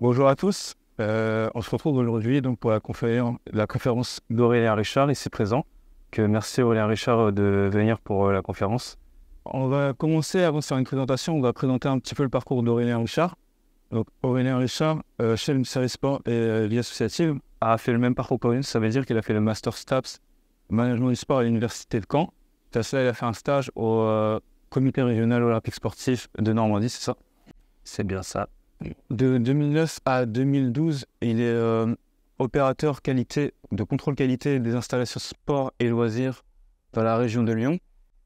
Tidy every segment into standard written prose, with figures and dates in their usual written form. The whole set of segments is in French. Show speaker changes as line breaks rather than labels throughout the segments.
Bonjour à tous. On se retrouve aujourd'hui donc pour la conférence d'Aurélien Richard, ici présent. Merci Aurélien Richard de venir pour la conférence. On va commencer, avant de faire une présentation, on va présenter un petit peu le parcours d'Aurélien Richard. Donc Aurélien Richard, chef du service sport et vie associative, a fait le même parcours qu'Aurélien. Ça veut dire qu'il a fait le Master STAPS Management du sport à l'Université de Caen. À cela, il a fait un stage au Comité régional olympique sportif de Normandie, c'est ça?
C'est bien ça.
De 2009 à 2012, il est opérateur qualité, de contrôle qualité des installations sport et loisirs dans la région de Lyon.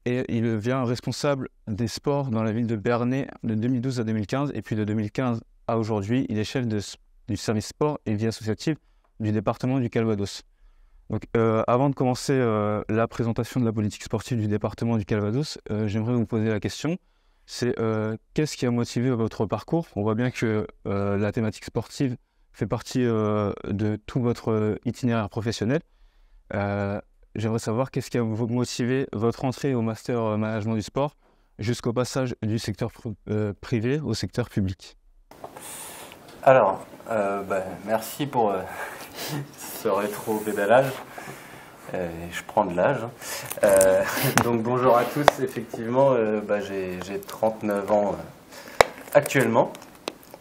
Et il devient responsable des sports dans la ville de Bernay de 2012 à 2015. Et puis de 2015 à aujourd'hui, il est chef du service sport et vie associative du département du Calvados. Donc, avant de commencer la présentation de la politique sportive du département du Calvados, j'aimerais vous poser la question. C'est qu'est-ce qui a motivé votre parcours? On voit bien que la thématique sportive fait partie de tout votre itinéraire professionnel. J'aimerais savoir qu'est-ce qui a motivé votre entrée au Master Management du sport jusqu'au passage du secteur privé au secteur public.
Alors, merci pour ce rétro-pédalage. Je prends de l'âge. Donc bonjour à tous, effectivement, j'ai 39 ans actuellement.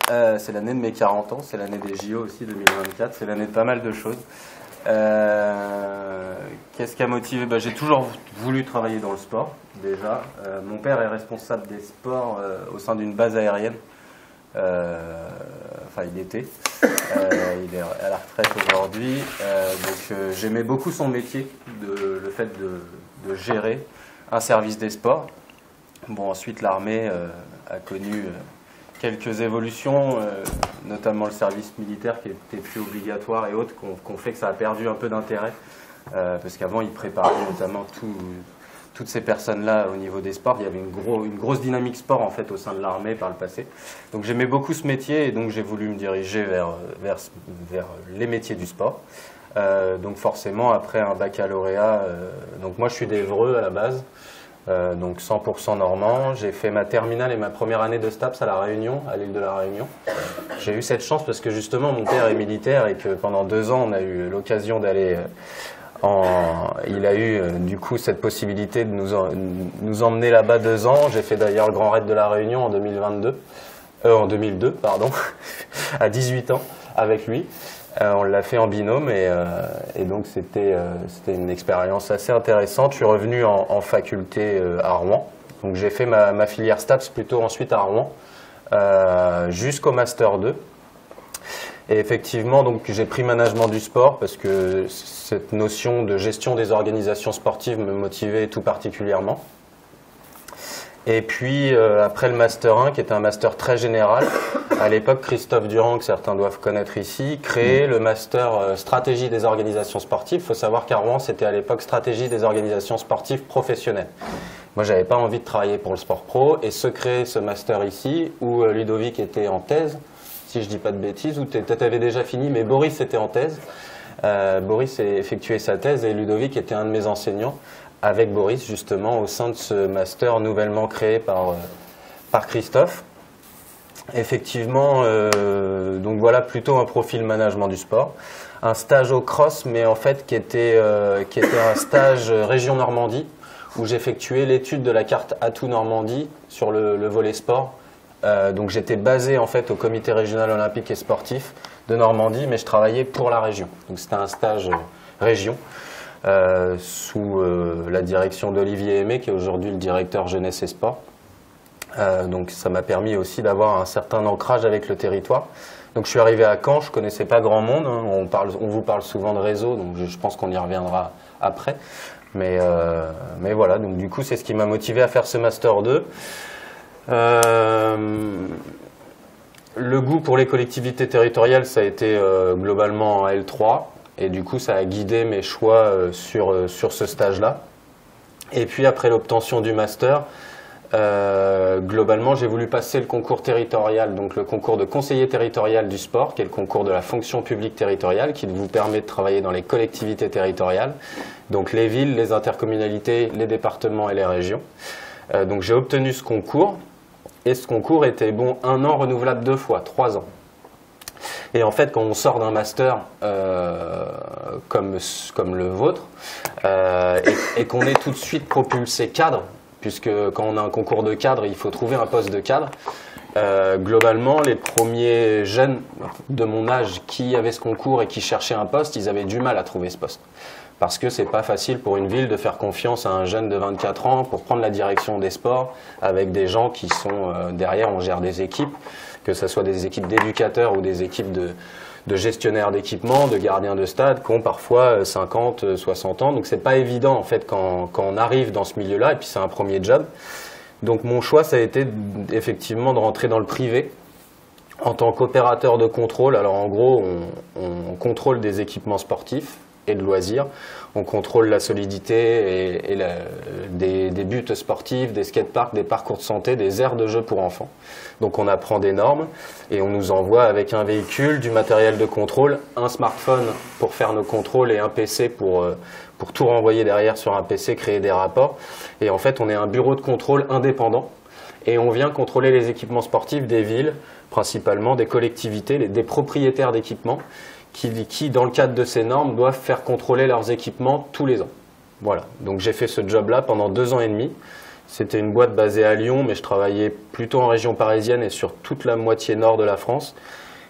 C'est l'année de mes 40 ans, c'est l'année des JO aussi, 2024, c'est l'année de pas mal de choses. Qu'est-ce qui a motivé? J'ai toujours voulu travailler dans le sport, déjà. Mon père est responsable des sports au sein d'une base aérienne. Il était. Il est à la retraite aujourd'hui. J'aimais beaucoup son métier, le fait de gérer un service des sports. Bon, ensuite, l'armée a connu quelques évolutions, notamment le service militaire qui était plus obligatoire et autres, qu'on fait que ça a perdu un peu d'intérêt. Parce qu'avant, il préparait notamment toutes ces personnes-là au niveau des sports. Il y avait une grosse dynamique sport en fait au sein de l'armée par le passé. Donc j'aimais beaucoup ce métier et donc j'ai voulu me diriger vers les métiers du sport. Donc forcément après un baccalauréat, donc moi je suis d'Évreux à la base, donc 100% normand. J'ai fait ma terminale et ma première année de STAPS à La Réunion, à l'île de La Réunion. J'ai eu cette chance parce que justement mon père est militaire et que pendant 2 ans on a eu l'occasion d'aller... Il a eu du coup cette possibilité de nous emmener là-bas 2 ans. J'ai fait d'ailleurs le Grand Raid de la Réunion en 2002, pardon, à 18 ans avec lui. On l'a fait en binôme et donc c'était une expérience assez intéressante. Je suis revenu en faculté à Rouen. Donc j'ai fait ma filière STAPS plutôt ensuite à Rouen jusqu'au Master 2. Et effectivement, donc j'ai pris management du sport parce que cette notion de gestion des organisations sportives me motivait tout particulièrement. Et puis après le Master 1, qui était un master très général, à l'époque Christophe Durand, que certains doivent connaître ici, créait le Master stratégie des organisations sportives. Il faut savoir qu'à Rouen, c'était à l'époque stratégie des organisations sportives professionnelles. Moi, j'avais pas envie de travailler pour le sport pro et se créer ce master ici où Ludovic était en thèse. Si je dis pas de bêtises, ou tu avais déjà fini, mais Boris était en thèse. Boris a effectué sa thèse et Ludovic était un de mes enseignants avec Boris justement au sein de ce master nouvellement créé par Christophe. Effectivement, donc voilà plutôt un profil management du sport. Un stage au cross, mais en fait qui était un stage région Normandie où j'effectuais l'étude de la carte Atout Normandie sur le volet sport. Donc j'étais basé en fait au comité régional olympique et sportif de Normandie, mais je travaillais pour la région. Donc c'était un stage région sous la direction d'Olivier Aimé, qui est aujourd'hui le directeur jeunesse et sport. Donc ça m'a permis aussi d'avoir un certain ancrage avec le territoire. Donc je suis arrivé à Caen, je connaissais pas grand monde. Hein. On vous parle souvent de réseau, donc je pense qu'on y reviendra après. Mais voilà, donc du coup c'est ce qui m'a motivé à faire ce Master 2. Le goût pour les collectivités territoriales, ça a été globalement en L3 et du coup ça a guidé mes choix sur ce stage-là. Et puis après l'obtention du master, globalement j'ai voulu passer le concours territorial, donc le concours de conseiller territorial du sport, qui est le concours de la fonction publique territoriale, qui vous permet de travailler dans les collectivités territoriales, donc les villes, les intercommunalités, les départements et les régions. Donc j'ai obtenu ce concours. Et ce concours était bon 1 an renouvelable 2 fois, 3 ans. Et en fait, quand on sort d'un master comme le vôtre, et qu'on est tout de suite propulsé cadre, puisque quand on a un concours de cadre, il faut trouver un poste de cadre, globalement, les premiers jeunes de mon âge qui avaient ce concours et qui cherchaient un poste, ils avaient du mal à trouver ce poste. Parce que c'est pas facile pour une ville de faire confiance à un jeune de 24 ans pour prendre la direction des sports avec des gens qui sont derrière, on gère des équipes, que ce soit des équipes d'éducateurs ou des équipes de gestionnaires d'équipements, de gardiens de stade, qui ont parfois 50, 60 ans. Donc c'est pas évident en fait quand on arrive dans ce milieu-là, et puis c'est un premier job. Donc mon choix, ça a été effectivement de rentrer dans le privé en tant qu'opérateur de contrôle. Alors en gros, on contrôle des équipements sportifs et de loisirs. On contrôle la solidité et des buts sportifs, des skateparks, des parcours de santé, des aires de jeu pour enfants. Donc on apprend des normes et on nous envoie avec un véhicule, du matériel de contrôle, un smartphone pour faire nos contrôles et un PC pour tout renvoyer derrière sur un PC, créer des rapports. Et en fait, on est un bureau de contrôle indépendant et on vient contrôler les équipements sportifs des villes, principalement des collectivités, des propriétaires d'équipements qui, dans le cadre de ces normes, doivent faire contrôler leurs équipements tous les ans. Voilà, donc j'ai fait ce job-là pendant 2 ans et demi. C'était une boîte basée à Lyon, mais je travaillais plutôt en région parisienne et sur toute la moitié nord de la France.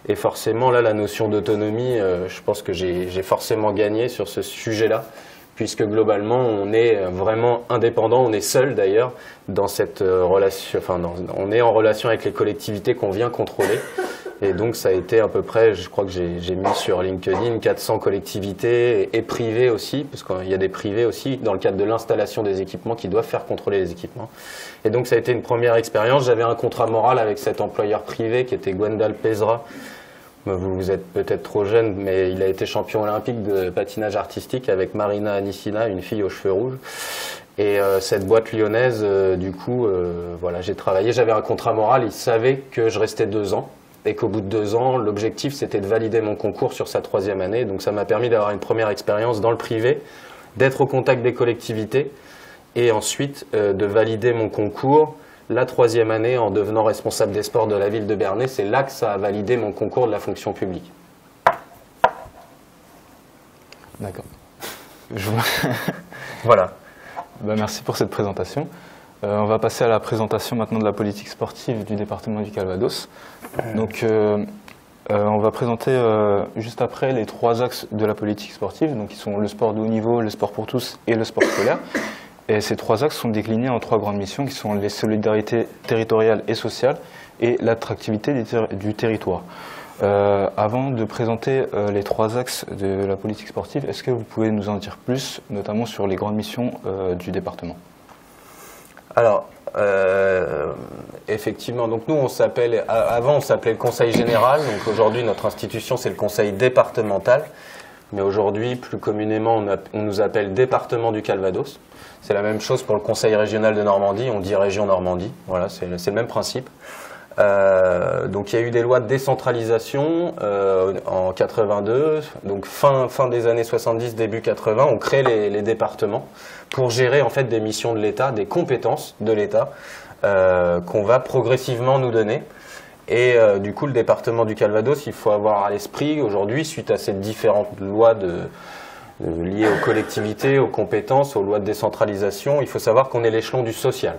Et forcément, là, la notion d'autonomie, je pense que j'ai forcément gagné sur ce sujet-là, puisque globalement, on est vraiment indépendant, on est seul d'ailleurs dans cette relation, enfin, on est en relation avec les collectivités qu'on vient contrôler. Et donc, ça a été à peu près, je crois que j'ai mis sur LinkedIn 400 collectivités et privées aussi, parce qu'il y a des privés aussi dans le cadre de l'installation des équipements qui doivent faire contrôler les équipements. Et donc, ça a été une première expérience. J'avais un contrat moral avec cet employeur privé qui était Gwendal Pesra. Vous êtes peut-être trop jeune, mais il a été champion olympique de patinage artistique avec Marina Anissina, une fille aux cheveux rouges. Et cette boîte lyonnaise, du coup, voilà, j'ai travaillé. J'avais un contrat moral. Il savait que je restais 2 ans. Et qu'au bout de 2 ans, l'objectif c'était de valider mon concours sur sa 3e année. Donc ça m'a permis d'avoir une première expérience dans le privé, d'être au contact des collectivités et ensuite de valider mon concours la 3e année en devenant responsable des sports de la ville de Bernay. C'est là que ça a validé mon concours de la fonction publique.
D'accord.
Voilà.
Ben, merci pour cette présentation. On va passer à la présentation maintenant de la politique sportive du département du Calvados. Donc, on va présenter juste après les 3 axes de la politique sportive, donc qui sont le sport de haut niveau, le sport pour tous et le sport scolaire. Et ces 3 axes sont déclinés en 3 grandes missions qui sont les solidarités territoriales et sociales et l'attractivité du territoire. Avant de présenter les 3 axes de la politique sportive, est-ce que vous pouvez nous en dire plus, notamment sur les grandes missions du département ?
Alors, effectivement, donc nous avant on s'appelait le Conseil général, donc aujourd'hui notre institution c'est le Conseil départemental, mais aujourd'hui plus communément on nous appelle département du Calvados. C'est la même chose pour le Conseil régional de Normandie, on dit région Normandie, voilà, c'est le même principe. Donc il y a eu des lois de décentralisation en 82, donc fin des années 70, début 80, on crée les départements pour gérer en fait des missions de l'État, des compétences de l'État qu'on va progressivement nous donner. Et du coup le département du Calvados, il faut avoir à l'esprit aujourd'hui, suite à ces différentes lois liées aux collectivités, aux compétences, aux lois de décentralisation, il faut savoir qu'on est l'échelon du social.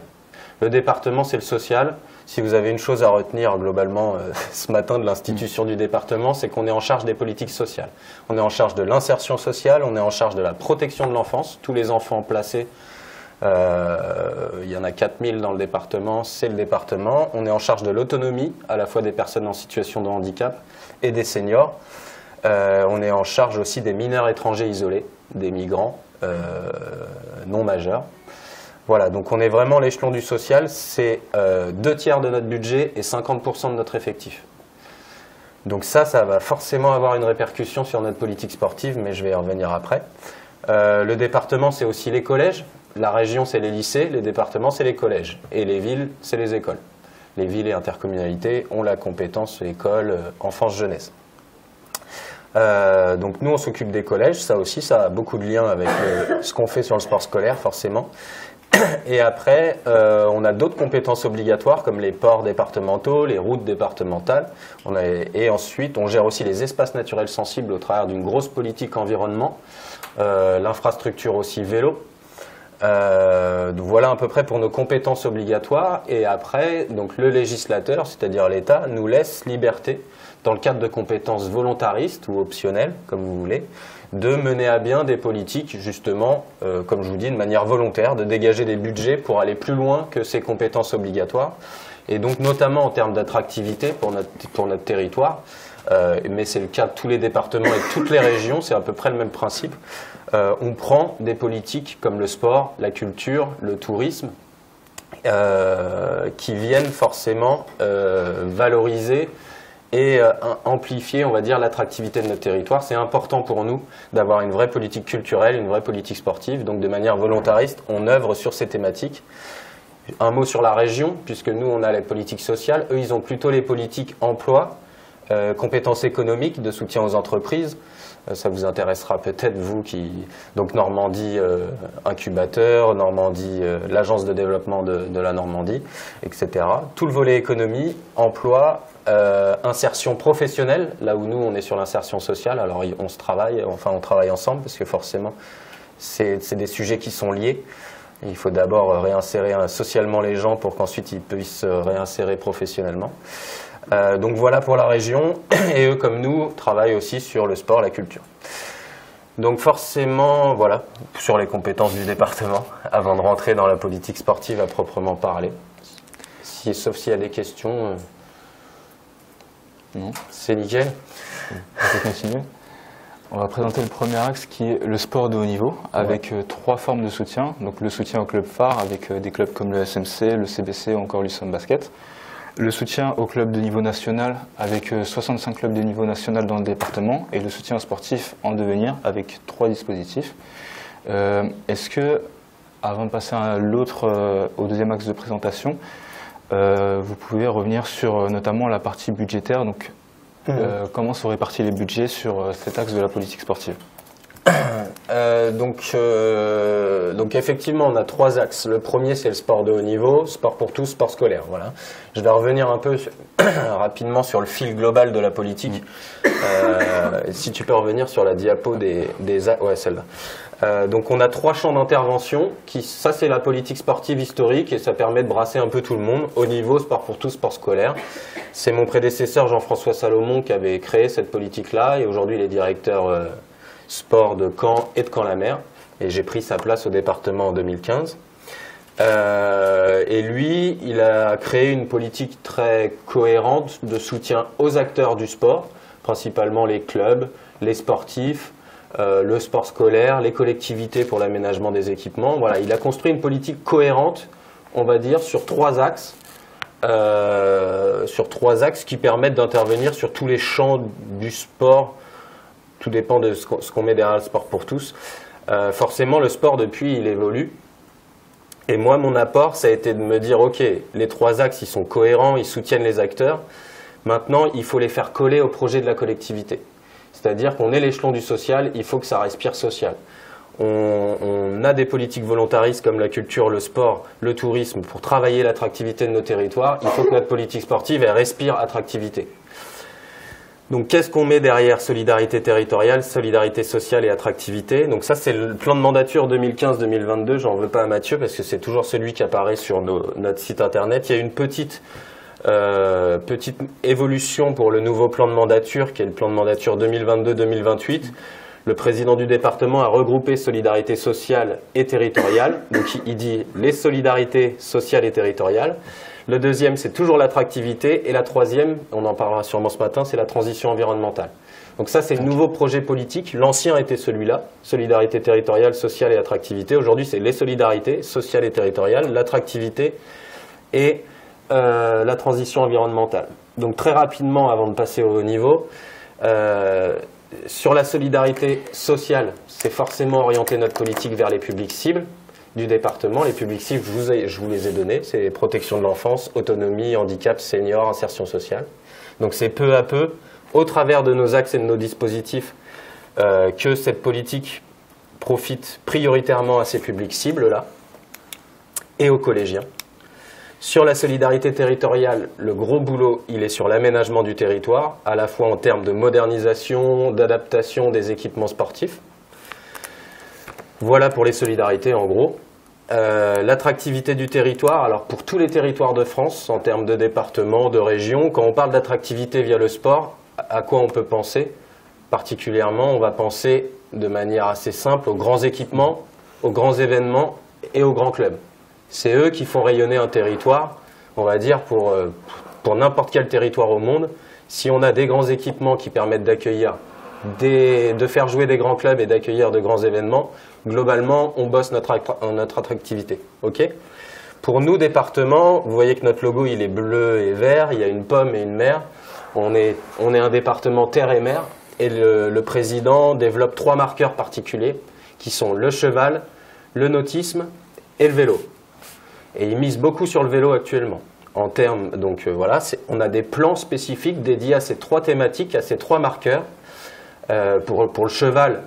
Le département c'est le social. Si vous avez une chose à retenir globalement ce matin de l'institution du département, c'est qu'on est en charge des politiques sociales. On est en charge de l'insertion sociale, on est en charge de la protection de l'enfance. Tous les enfants placés, il y en a 4000 dans le département, c'est le département. On est en charge de l'autonomie, à la fois des personnes en situation de handicap et des seniors. On est en charge aussi des mineurs étrangers isolés, des migrants non majeurs. Voilà, donc on est vraiment l'échelon du social, c'est 2/3 de notre budget et 50% de notre effectif. Donc ça va forcément avoir une répercussion sur notre politique sportive, mais je vais y revenir après. Le département, c'est aussi les collèges, la région, c'est les lycées, les départements, c'est les collèges, et les villes, c'est les écoles. Les villes et intercommunalités ont la compétence école, enfance, jeunesse. Donc nous, on s'occupe des collèges, ça aussi, ça a beaucoup de liens avec ce qu'on fait sur le sport scolaire, forcément. Et après, on a d'autres compétences obligatoires comme les ports départementaux, les routes départementales. Et ensuite, on gère aussi les espaces naturels sensibles au travers d'une grosse politique environnement, l'infrastructure aussi vélo. Donc voilà à peu près pour nos compétences obligatoires. Et après, donc le législateur, c'est-à-dire l'État, nous laisse liberté, dans le cadre de compétences volontaristes ou optionnelles, comme vous voulez, de mener à bien des politiques, justement, comme je vous dis, de manière volontaire, de dégager des budgets pour aller plus loin que ces compétences obligatoires. Et donc, notamment en termes d'attractivité pour notre territoire, mais c'est le cas de tous les départements et de toutes les régions, c'est à peu près le même principe. On prend des politiques comme le sport, la culture, le tourisme, qui viennent forcément valoriser et amplifier, on va dire, l'attractivité de notre territoire. C'est important pour nous d'avoir une vraie politique culturelle, une vraie politique sportive. Donc de manière volontariste, on œuvre sur ces thématiques. Un mot sur la région, puisque nous, on a les politiques sociales. Eux, ils ont plutôt les politiques emploi, compétences économiques, de soutien aux entreprises. Ça vous intéressera peut-être, vous qui... Donc Normandie Incubateur, Normandie, l'agence de développement de la Normandie, etc. Tout le volet économie, emploi, insertion professionnelle, là où nous on est sur l'insertion sociale, alors on travaille ensemble parce que forcément c'est des sujets qui sont liés. Il faut d'abord réinsérer socialement les gens pour qu'ensuite ils puissent se réinsérer professionnellement. Donc voilà pour la région, et eux comme nous travaillent aussi sur le sport, la culture. Donc forcément, voilà, sur les compétences du département, avant de rentrer dans la politique sportive à proprement parler. Sauf s'il y a des questions...
Non.
C'est nickel.
On peut continuer. On va présenter le premier axe qui est le sport de haut niveau, avec 3 formes de soutien. Donc le soutien aux clubs phares, avec des clubs comme le SMC, le CBC ou encore l'USOM Basket. Le soutien aux clubs de niveau national, avec 65 clubs de niveau national dans le département. Et le soutien aux sportifs en devenir, avec 3 dispositifs. Est-ce que, avant de passer au deuxième axe de présentation, vous pouvez revenir sur notamment la partie budgétaire, donc comment sont répartis les budgets sur cet axe de la politique sportive?
Donc effectivement, on a 3 axes. Le premier, c'est le sport de haut niveau, sport pour tous, sport scolaire. Voilà. Je vais revenir un peu rapidement sur le fil global de la politique. Si tu peux revenir sur la diapo ouais, celle-là. Donc on a 3 champs d'intervention. Ça, c'est la politique sportive historique et ça permet de brasser un peu tout le monde. Haut niveau, sport pour tous, sport scolaire. C'est mon prédécesseur Jean-François Salomon qui avait créé cette politique-là et aujourd'hui il est directeur sport de Caen et de Caen-la-Mer. Et j'ai pris sa place au département en 2015. Et lui, il a créé une politique très cohérente de soutien aux acteurs du sport, principalement les clubs, les sportifs, le sport scolaire, les collectivités pour l'aménagement des équipements. Voilà, il a construit une politique cohérente, on va dire, sur 3 axes. Qui permettent d'intervenir sur tous les champs du sport. Tout dépend de ce qu'on met derrière le sport pour tous. Forcément, le sport, depuis, il évolue. Et moi, mon apport, ça a été de me dire, OK, les 3 axes, ils sont cohérents, ils soutiennent les acteurs. Maintenant, il faut les faire coller au projet de la collectivité. C'est-à-dire qu'on est l'échelon du social, il faut que ça respire social. On a des politiques volontaristes comme la culture, le sport, le tourisme pour travailler l'attractivité de nos territoires. Il faut que notre politique sportive, elle respire attractivité. Donc qu'est-ce qu'on met derrière solidarité territoriale, solidarité sociale et attractivité? Donc ça, c'est le plan de mandature 2015-2022. J'en veux pas à Mathieu parce que c'est toujours celui qui apparaît sur notre site internet. Il y a une petite évolution pour le nouveau plan de mandature qui est le plan de mandature 2022-2028. Le président du département a regroupé solidarité sociale et territoriale. Donc il dit les solidarités sociales et territoriales. Le deuxième, c'est toujours l'attractivité. Et la troisième, on en parlera sûrement ce matin, c'est la transition environnementale. Donc ça, c'est le nouveau projet politique. L'ancien était celui-là, solidarité territoriale, sociale et attractivité. Aujourd'hui, c'est les solidarités sociales et territoriales, l'attractivité et la transition environnementale. Donc très rapidement, avant de passer au haut niveau, sur la solidarité sociale, c'est forcément orienter notre politique vers les publics cibles du département. Les publics cibles, je vous les ai donnés, c'est protection de l'enfance, autonomie, handicap, senior, insertion sociale. Donc c'est peu à peu, au travers de nos axes et de nos dispositifs, que cette politique profite prioritairement à ces publics cibles-là. et aux collégiens. Sur la solidarité territoriale, le gros boulot, il est sur l'aménagement du territoire, à la fois en termes de modernisation, d'adaptation des équipements sportifs. Voilà pour les solidarités en gros. L'attractivité du territoire, alors pour tous les territoires de France, en termes de départements, de régions, quand on parle d'attractivité via le sport, à quoi on peut penser? Particulièrement, on va penser de manière assez simple aux grands équipements, aux grands événements et aux grands clubs. C'est eux qui font rayonner un territoire, on va dire pour n'importe quel territoire au monde. Si on a des grands équipements qui permettent d'accueillir, de faire jouer des grands clubs et d'accueillir de grands événements, globalement, on bosse notre attractivité. Okay, pour nous, département, vous voyez que notre logo il est bleu et vert, il y a une pomme et une mer. On est un département terre et mer et le président développe 3 marqueurs particuliers qui sont le cheval, le nautisme et le vélo. Et il mise beaucoup sur le vélo actuellement. En termes, donc voilà, on a des plans spécifiques dédiés à ces 3 thématiques, à ces 3 marqueurs. Pour le cheval,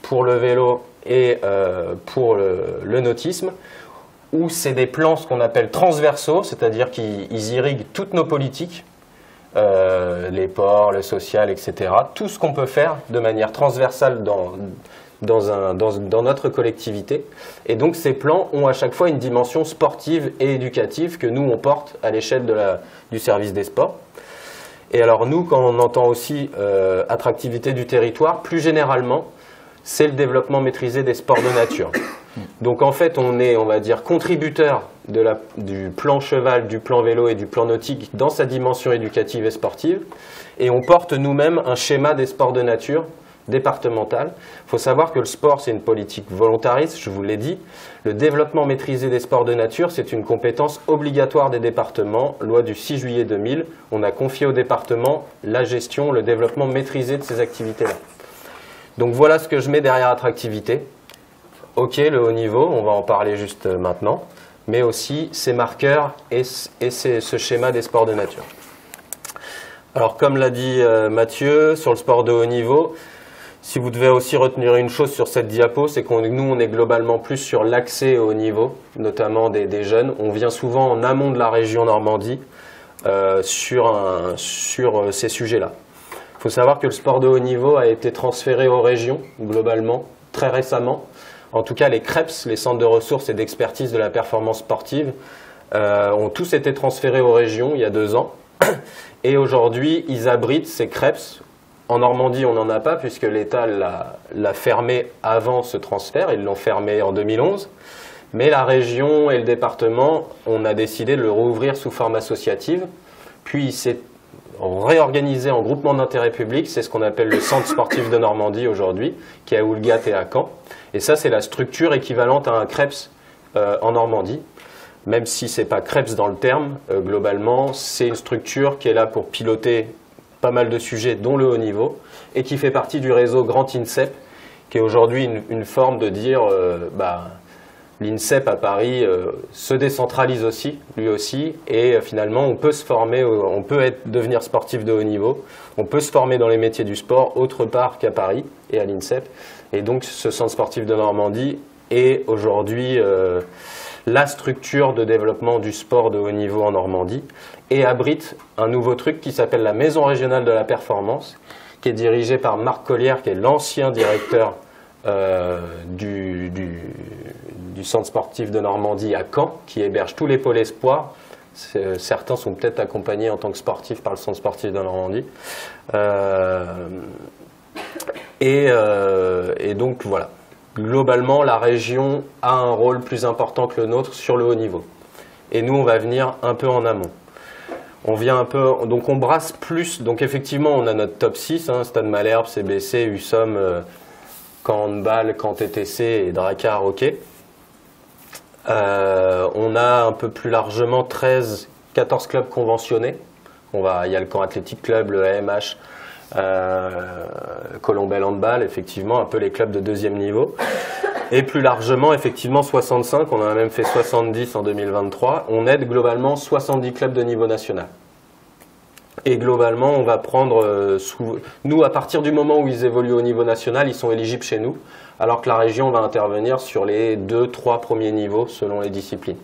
pour le vélo et pour le nautisme, où c'est des plans ce qu'on appelle transversaux, c'est-à-dire qu'ils irriguent toutes nos politiques, les ports, le social, etc. Tout ce qu'on peut faire de manière transversale dans notre collectivité. Et donc ces plans ont à chaque fois une dimension sportive et éducative que nous on porte à l'échelle du service des sports. Et alors nous, quand on entend aussi attractivité du territoire, plus généralement, c'est le développement maîtrisé des sports de nature. Donc en fait, on est, on va dire, contributeur du plan cheval, du plan vélo et du plan nautique dans sa dimension éducative et sportive. Et on porte nous-mêmes un schéma des sports de nature départemental. Il faut savoir que le sport, c'est une politique volontariste, je vous l'ai dit. Le développement maîtrisé des sports de nature, c'est une compétence obligatoire des départements. Loi du 6 juillet 2000, on a confié aux départements la gestion, le développement maîtrisé de ces activités-là. Donc voilà ce que je mets derrière attractivité. Ok, le haut niveau, on va en parler juste maintenant, mais aussi ces marqueurs et ce schéma des sports de nature. Alors comme l'a dit Mathieu, sur le sport de haut niveau, si vous devez aussi retenir une chose sur cette diapo, c'est que nous, on est globalement plus sur l'accès au haut niveau, notamment des jeunes. On vient souvent en amont de la région Normandie sur ces sujets-là. Il faut savoir que le sport de haut niveau a été transféré aux régions, globalement, très récemment. En tout cas, les CREPS, les centres de ressources et d'expertise de la performance sportive, ont tous été transférés aux régions il y a 2 ans. Et aujourd'hui, ils abritent ces CREPS. En Normandie, on n'en a pas puisque l'État l'a fermé avant ce transfert. Ils l'ont fermé en 2011. Mais la région et le département, on a décidé de le rouvrir sous forme associative. Puis il s'est réorganisé en groupement d'intérêt public. C'est ce qu'on appelle le Centre sportif de Normandie aujourd'hui, qui est à Houlgat et à Caen. Et ça, c'est la structure équivalente à un CREPS en Normandie. Même si ce n'est pas CREPS dans le terme, globalement, c'est une structure qui est là pour piloter pas mal de sujets, dont le haut niveau, et qui fait partie du réseau Grand INSEP, qui est aujourd'hui une forme de dire l'INSEP à Paris se décentralise aussi, lui aussi, et finalement on peut se former, on peut devenir sportif de haut niveau, on peut se former dans les métiers du sport autre part qu'à Paris et à l'INSEP. Et donc ce centre sportif de Normandie est aujourd'hui la structure de développement du sport de haut niveau en Normandie et abrite un nouveau truc qui s'appelle la Maison régionale de la performance, qui est dirigée par Marc Collière, qui est l'ancien directeur du centre sportif de Normandie à Caen, qui héberge tous les pôles espoirs. Certains sont peut-être accompagnés en tant que sportifs par le centre sportif de Normandie. Et donc voilà. Globalement, la région a un rôle plus important que le nôtre sur le haut niveau. Et nous, on va venir un peu en amont. On vient un peu, donc on brasse plus. Donc effectivement, on a notre top 6, Stade Malherbe, CBC, USOM, Caen Handball, Caen TTC et Drakkar Hockey. On a un peu plus largement 14 clubs conventionnés. Il y a le Caen Athletic Club, le AMH, Colombel Handball, effectivement, un peu les clubs de 2e niveau. Et plus largement, effectivement, 65, on en a même fait 70 en 2023. On aide globalement 70 clubs de niveau national. Et globalement, on va prendre, nous, à partir du moment où ils évoluent au niveau national, ils sont éligibles chez nous, alors que la région va intervenir sur les 2-3 premiers niveaux selon les disciplines.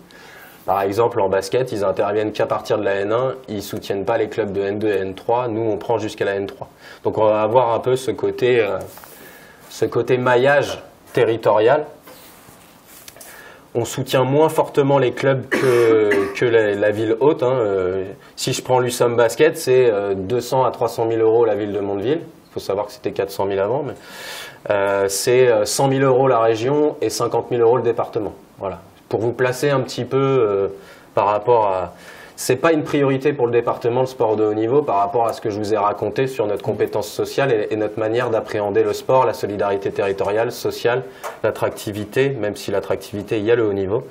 Par exemple, en basket, ils interviennent qu'à partir de la N1, ils ne soutiennent pas les clubs de N2 et N3, nous on prend jusqu'à la N3. Donc on va avoir un peu ce côté maillage territorial. On soutient moins fortement les clubs que la ville haute. Si je prends l'USOM Basket, c'est 200 à 300 000 euros la ville de Mondeville. Il faut savoir que c'était 400 000 avant, mais c'est 100 000 euros la région et 50 000 euros le département. Voilà. Pour vous placer un petit peu par rapport à... C'est pas une priorité pour le département, le sport de haut niveau, par rapport à ce que je vous ai raconté sur notre compétence sociale et notre manière d'appréhender le sport, la solidarité territoriale, sociale, l'attractivité, même si l'attractivité, il y a le haut niveau.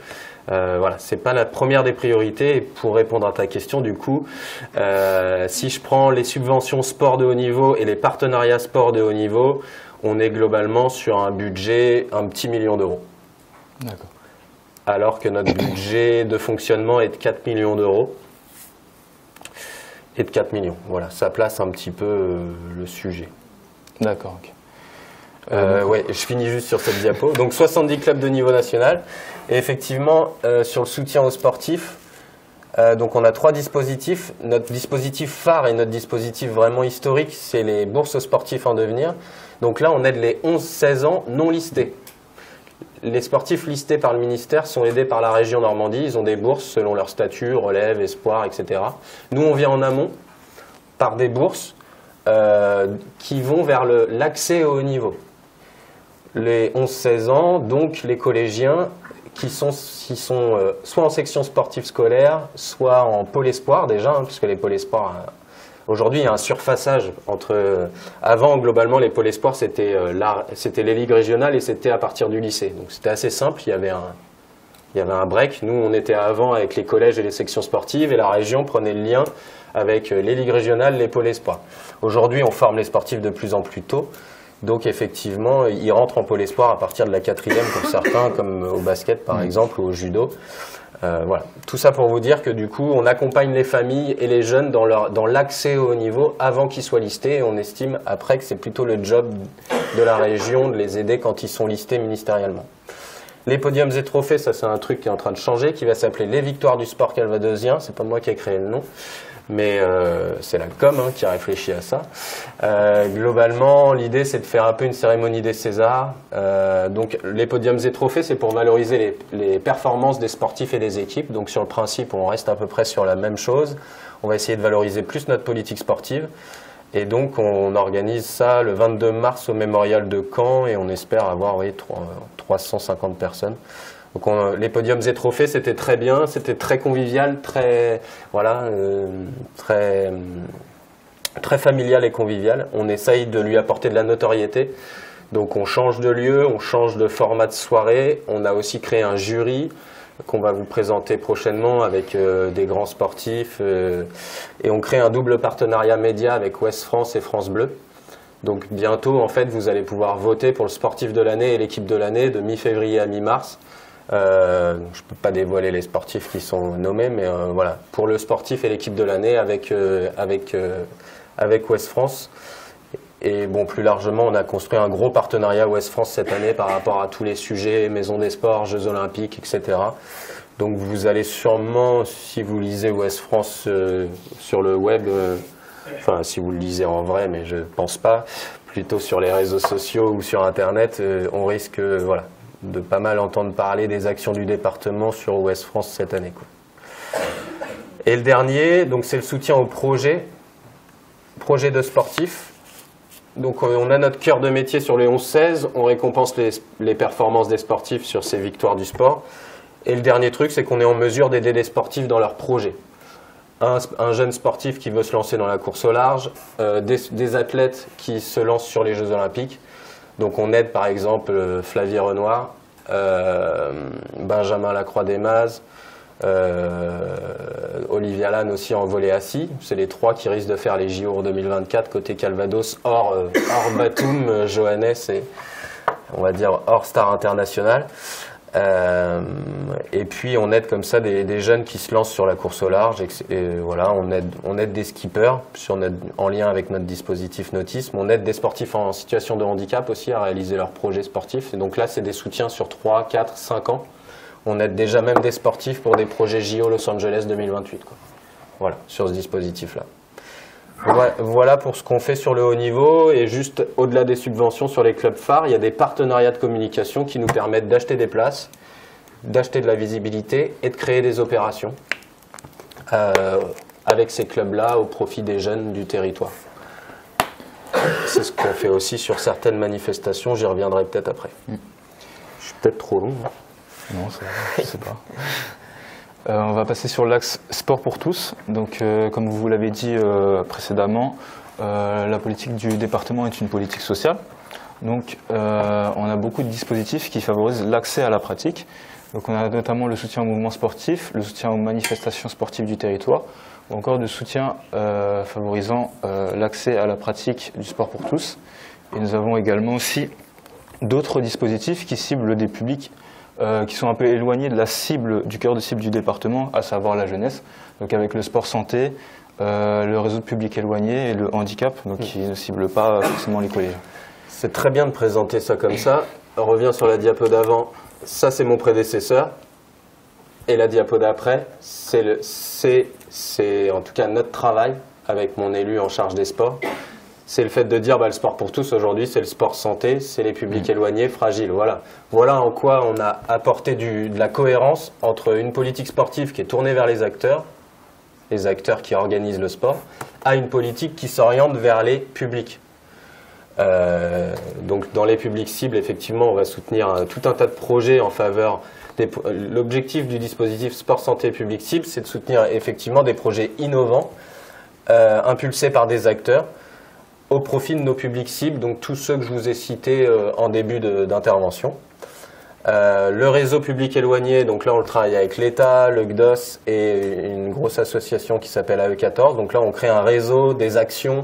Voilà, c'est pas la première des priorités. Et pour répondre à ta question, du coup, si je prends les subventions sport de haut niveau et les partenariats sport de haut niveau, on est globalement sur un budget un petit million d'euros.
D'accord.
Alors que notre budget de fonctionnement est de 4 millions d'euros. Et de 4 millions, voilà, ça place un petit peu le sujet.
D'accord, ok.
Ouais, je finis juste sur cette diapo. Donc 70 clubs de niveau national. Et effectivement, sur le soutien aux sportifs, donc on a 3 dispositifs. Notre dispositif phare et notre dispositif vraiment historique, c'est les bourses aux sportifs en devenir. Donc là, on aide les 11-16 ans non listés. Les sportifs listés par le ministère sont aidés par la région Normandie. Ils ont des bourses selon leur statut, relève, espoir, etc. Nous, on vient en amont par des bourses qui vont vers l'accès au haut niveau. Les 11-16 ans, donc les collégiens qui sont soit en section sportive scolaire, soit en pôle espoir déjà, puisque les pôles espoirs... Aujourd'hui, il y a un surfaçage entre... Avant, globalement, les pôles espoirs, c'était les ligues régionales et c'était à partir du lycée. Donc, c'était assez simple. Il y avait un break. Nous, on était avant avec les collèges et les sections sportives et la région prenait le lien avec les ligues régionales, les pôles espoirs. Aujourd'hui, on forme les sportifs de plus en plus tôt. Donc, effectivement, ils rentrent en pôle espoir à partir de la 4e pour certains, comme au basket, par exemple, ou au judo. Voilà. Tout ça pour vous dire que du coup, on accompagne les familles et les jeunes dans l'accès au haut niveau avant qu'ils soient listés. Et on estime après que c'est plutôt le job de la région de les aider quand ils sont listés ministériellement. Les podiums et trophées, ça c'est un truc qui est en train de changer, qui va s'appeler les victoires du sport calvadosien. C'est pas moi qui ai créé le nom, mais c'est la com qui a réfléchi à ça. Globalement, l'idée c'est de faire un peu une cérémonie des Césars. Donc les podiums et trophées, c'est pour valoriser les performances des sportifs et des équipes. Donc sur le principe, on reste à peu près sur la même chose. On va essayer de valoriser plus notre politique sportive. Et donc on organise ça le 22 mars au Mémorial de Caen et on espère avoir 350 personnes. Donc les podiums et trophées, c'était très bien, c'était très convivial, très familial et convivial. On essaye de lui apporter de la notoriété. Donc on change de lieu, on change de format de soirée. On a aussi créé un jury qu'on va vous présenter prochainement avec des grands sportifs. Et on crée un double partenariat média avec Ouest France et France Bleu. Donc bientôt, en fait, vous allez pouvoir voter pour le sportif de l'année et l'équipe de l'année de mi-février à mi-mars. Je ne peux pas dévoiler les sportifs qui sont nommés, mais voilà, pour le sportif et l'équipe de l'année avec Ouest France. Et bon, plus largement, on a construit un gros partenariat Ouest France cette année par rapport à tous les sujets, Maison des Sports, Jeux Olympiques, etc. Donc vous allez sûrement, si vous lisez Ouest France sur le web, enfin si vous le lisez en vrai, mais je ne pense pas, plutôt sur les réseaux sociaux ou sur Internet, on risque de pas mal entendre parler des actions du département sur Ouest France cette année, quoi. Et le dernier, donc c'est le soutien au projet de sportifs. Donc on a notre cœur de métier sur les 11-16, on récompense les performances des sportifs sur ces victoires du sport. Et le dernier truc, c'est qu'on est en mesure d'aider les sportifs dans leurs projets. Un jeune sportif qui veut se lancer dans la course au large, des athlètes qui se lancent sur les Jeux Olympiques. Donc on aide par exemple Flavie Renoir, Benjamin Lacroix-Desmazes, Olivia Lannes aussi en volley assis. C'est les 3 qui risquent de faire les JO 2024 côté Calvados, hors Batum, Johannes et on va dire hors star internationale. Et puis on aide comme ça des jeunes qui se lancent sur la course au large et voilà, on aide des skippers en lien avec notre dispositif Nautisme. On aide des sportifs en situation de handicap aussi à réaliser leurs projets sportifs. Et donc là c'est des soutiens sur 3, 4, 5 ans. On aide déjà même des sportifs pour des projets JO Los Angeles 2028, quoi. Voilà, sur ce dispositif-là. Voilà pour ce qu'on fait sur le haut niveau. Et juste au-delà des subventions sur les clubs phares, il y a des partenariats de communication qui nous permettent d'acheter des places, d'acheter de la visibilité et de créer des opérations avec ces clubs-là au profit des jeunes du territoire. C'est ce qu'on fait aussi sur certaines manifestations, j'y reviendrai peut-être après. Je suis peut-être trop long. Hein.
Non, je sais pas. On va passer sur l'axe sport pour tous. Donc, comme vous l'avez dit précédemment, la politique du département est une politique sociale. Donc, on a beaucoup de dispositifs qui favorisent l'accès à la pratique. Donc, on a notamment le soutien au mouvement sportif, le soutien aux manifestations sportives du territoire, ou encore du soutien favorisant l'accès à la pratique du sport pour tous. Et nous avons également aussi d'autres dispositifs qui ciblent des publics qui sont un peu éloignés de la cible, du cœur de cible du département, à savoir la jeunesse. Donc avec le sport santé, le réseau de publics éloignés et le handicap, donc qui ne cible pas forcément les collégiens.
C'est très bien de présenter ça comme ça. On revient sur la diapo d'avant. Ça, c'est mon prédécesseur. Et la diapo d'après, c'est en tout cas notre travail avec mon élu en charge des sports. C'est le fait de dire le sport pour tous aujourd'hui, c'est le sport santé, c'est les publics éloignés, fragiles. Voilà en quoi on a apporté de la cohérence entre une politique sportive qui est tournée vers les acteurs qui organisent le sport, à une politique qui s'oriente vers les publics. Donc dans les publics cibles, effectivement, on va soutenir tout un tas de projets en faveur l'objectif du dispositif sport santé public cible, c'est de soutenir effectivement des projets innovants, impulsés par des acteurs, au profit de nos publics cibles, donc tous ceux que je vous ai cités en début d'intervention. Le réseau public éloigné, donc là on le travaille avec l'État, le GDOS et une grosse association qui s'appelle AE14. Donc là on crée un réseau, des actions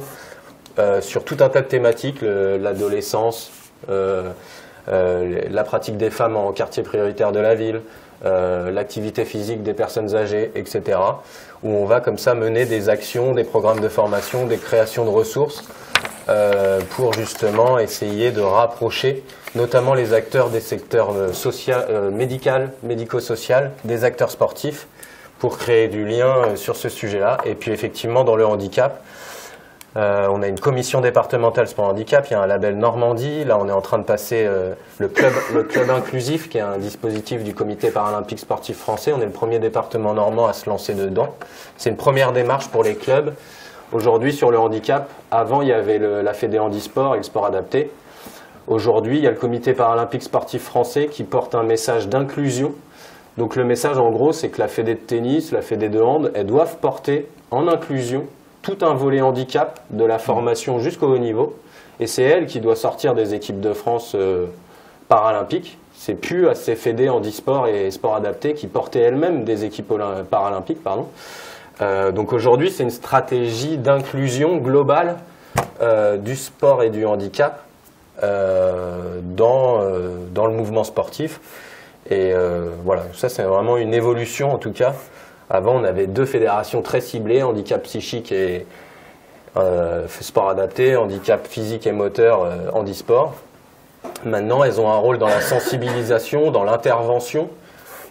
sur tout un tas de thématiques, l'adolescence, la pratique des femmes en quartier prioritaire de la ville, l'activité physique des personnes âgées, etc. Où on va comme ça mener des actions, des programmes de formation, des créations de ressources pour justement essayer de rapprocher notamment les acteurs des secteurs médico-social, des acteurs sportifs, pour créer du lien sur ce sujet-là. Et puis effectivement dans le handicap, on a une commission départementale sport handicap, il y a un label Normandie, là on est en train de passer le club inclusif qui est un dispositif du comité paralympique sportif français. On est le premier département normand à se lancer dedans. C'est une première démarche pour les clubs. Aujourd'hui sur le handicap, avant il y avait la Fédé Handisport et le sport adapté. Aujourd'hui il y a le comité paralympique sportif français qui porte un message d'inclusion. Donc le message en gros c'est que la Fédé de tennis, la Fédé de hand, elles doivent porter en inclusion tout un volet handicap de la formation jusqu'au haut niveau. Et c'est elle qui doit sortir des équipes de France paralympiques. C'est plus à ces fédés handisport et sport adapté qui portaient elles-mêmes des équipes paralympiques. Donc aujourd'hui, c'est une stratégie d'inclusion globale du sport et du handicap dans le mouvement sportif. Et voilà, ça c'est vraiment une évolution en tout cas. Avant, on avait deux fédérations très ciblées, handicap psychique et sport adapté, handicap physique et moteur, handisport. Maintenant, elles ont un rôle dans la sensibilisation, dans l'intervention,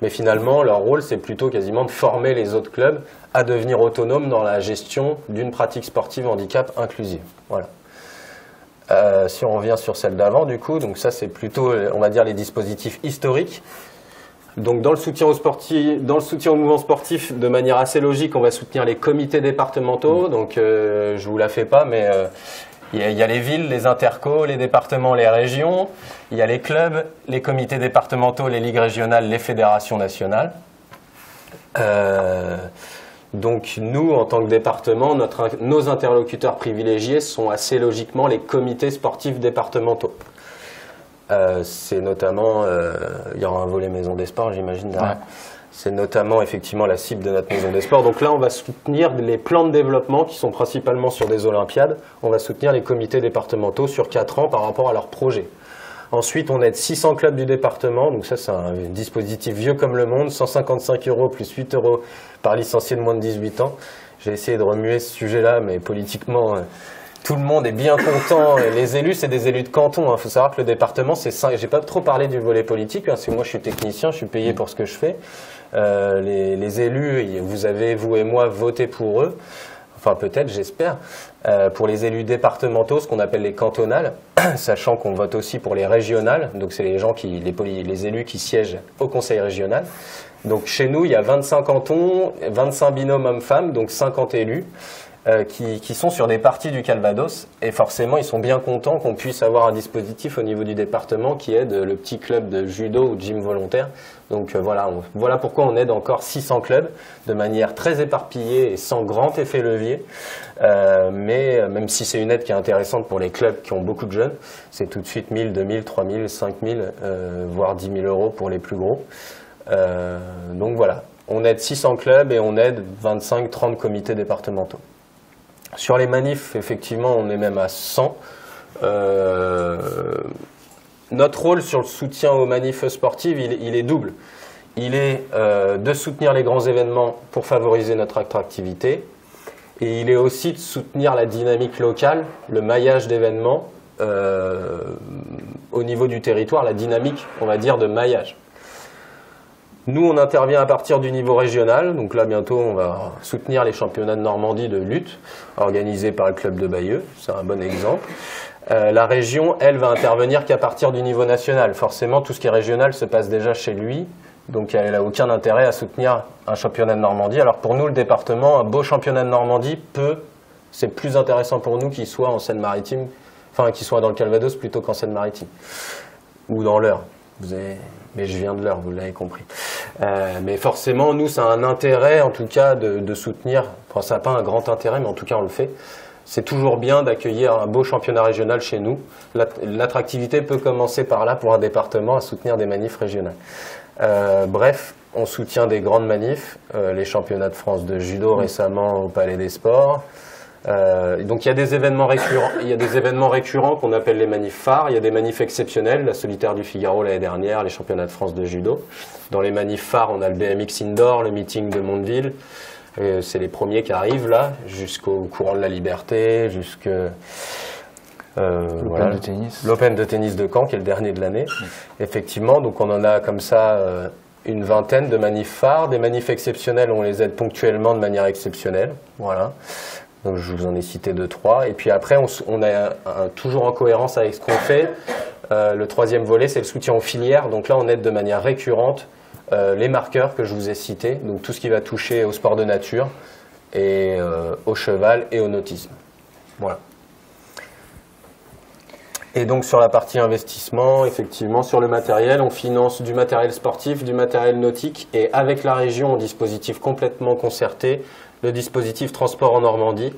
mais finalement, leur rôle, c'est plutôt quasiment de former les autres clubs à devenir autonomes dans la gestion d'une pratique sportive handicap inclusive. Voilà. Si on revient sur celle d'avant, du coup, donc ça, c'est plutôt, on va dire, les dispositifs historiques. Donc dans le soutien au mouvement sportif, de manière assez logique, on va soutenir les comités départementaux. Donc je vous la fais pas, mais il y a les villes, les intercos, les départements, les régions. Il y a les clubs, les comités départementaux, les ligues régionales, les fédérations nationales. Donc nous, en tant que département, nos interlocuteurs privilégiés sont assez logiquement les comités sportifs départementaux. C'est notamment, il y aura un volet maison des sports, j'imagine. Ouais. C'est notamment effectivement la cible de notre maison des sports. Donc là, on va soutenir les plans de développement qui sont principalement sur des Olympiades. On va soutenir les comités départementaux sur 4 ans par rapport à leurs projets. Ensuite, on aide 600 clubs du département. Donc ça, c'est un dispositif vieux comme le monde. 155 € plus 8 € par licencié de moins de 18 ans. J'ai essayé de remuer ce sujet-là, mais politiquement, Tout le monde est bien content. Les élus, c'est des élus de canton. Il faut savoir que le département, c'est 5. J'ai pas trop parlé du volet politique, parce que moi, je suis technicien, je suis payé pour ce que je fais. Les élus, vous et moi, voté pour eux. Enfin, peut-être, j'espère. Pour les élus départementaux, ce qu'on appelle les cantonales, sachant qu'on vote aussi pour les régionales. Donc, c'est les gens les élus qui siègent au conseil régional. Donc, chez nous, il y a 25 cantons, 25 binômes hommes-femmes, donc 50 élus. Qui sont sur des parties du Calvados, et forcément ils sont bien contents qu'on puisse avoir un dispositif au niveau du département qui aide le petit club de judo ou de gym volontaire. Donc voilà pourquoi on aide encore 600 clubs de manière très éparpillée et sans grand effet levier, mais même si c'est une aide qui est intéressante pour les clubs qui ont beaucoup de jeunes, c'est tout de suite 1000, 2000, 3000, 5000, voire 10 000 euros pour les plus gros. Donc voilà, on aide 600 clubs et on aide 25-30 comités départementaux. Sur les manifs, effectivement, on est même à 100. Notre rôle sur le soutien aux manifs sportives, il est double. Il est de soutenir les grands événements pour favoriser notre attractivité. Et il est aussi de soutenir la dynamique locale, le maillage d'événements au niveau du territoire, la dynamique, on va dire, de maillage. Nous, on intervient à partir du niveau régional. Donc là, bientôt, on va soutenir les championnats de Normandie de lutte organisés par le club de Bayeux. C'est un bon exemple. La région, elle, va intervenir qu'à partir du niveau national. Forcément, tout ce qui est régional se passe déjà chez lui. Donc, elle n'a aucun intérêt à soutenir un championnat de Normandie. Alors, pour nous, le département, un beau championnat de Normandie c'est plus intéressant pour nous qu'il soit en Seine-Maritime, enfin, qu'il soit dans le Calvados plutôt qu'en Seine-Maritime. Ou dans l'Eure. Mais je viens de l'Eure, vous l'avez compris. Mais forcément, nous, ça a un intérêt, en tout cas, de soutenir. Enfin, ça n'a pas un grand intérêt, mais en tout cas, on le fait. C'est toujours bien d'accueillir un beau championnat régional chez nous. L'attractivité peut commencer par là pour un département à soutenir des manifs régionales. Bref, on soutient des grandes manifs, les championnats de France de judo récemment au Palais des Sports. Donc il y a des événements récurrents. Il y a des événements récurrents qu'on appelle les manifs phares. Il y a des manifs exceptionnels, la Solitaire du Figaro l'année dernière, les championnats de France de judo. Dans les manifs phares, on a le BMX Indoor, le meeting de Mondeville. C'est les premiers qui arrivent là, jusqu'au courant de la liberté,
l'Open de tennis.
L'Open de tennis de Caen, qui est le dernier de l'année. Effectivement, donc on en a comme ça une vingtaine de manifs phares. Des manifs exceptionnels, on les aide ponctuellement de manière exceptionnelle. Voilà. Donc, je vous en ai cité 2-3. Et puis après, on est toujours en cohérence avec ce qu'on fait. Le troisième volet, c'est le soutien aux filières. Donc là, on aide de manière récurrente les marqueurs que je vous ai cités. Donc tout ce qui va toucher au sport de nature, et au cheval et au nautisme. Voilà. Et donc sur la partie investissement, effectivement, sur le matériel, on finance du matériel sportif, du matériel nautique, et avec la région, un dispositif complètement concerté, le dispositif Transport en Normandie,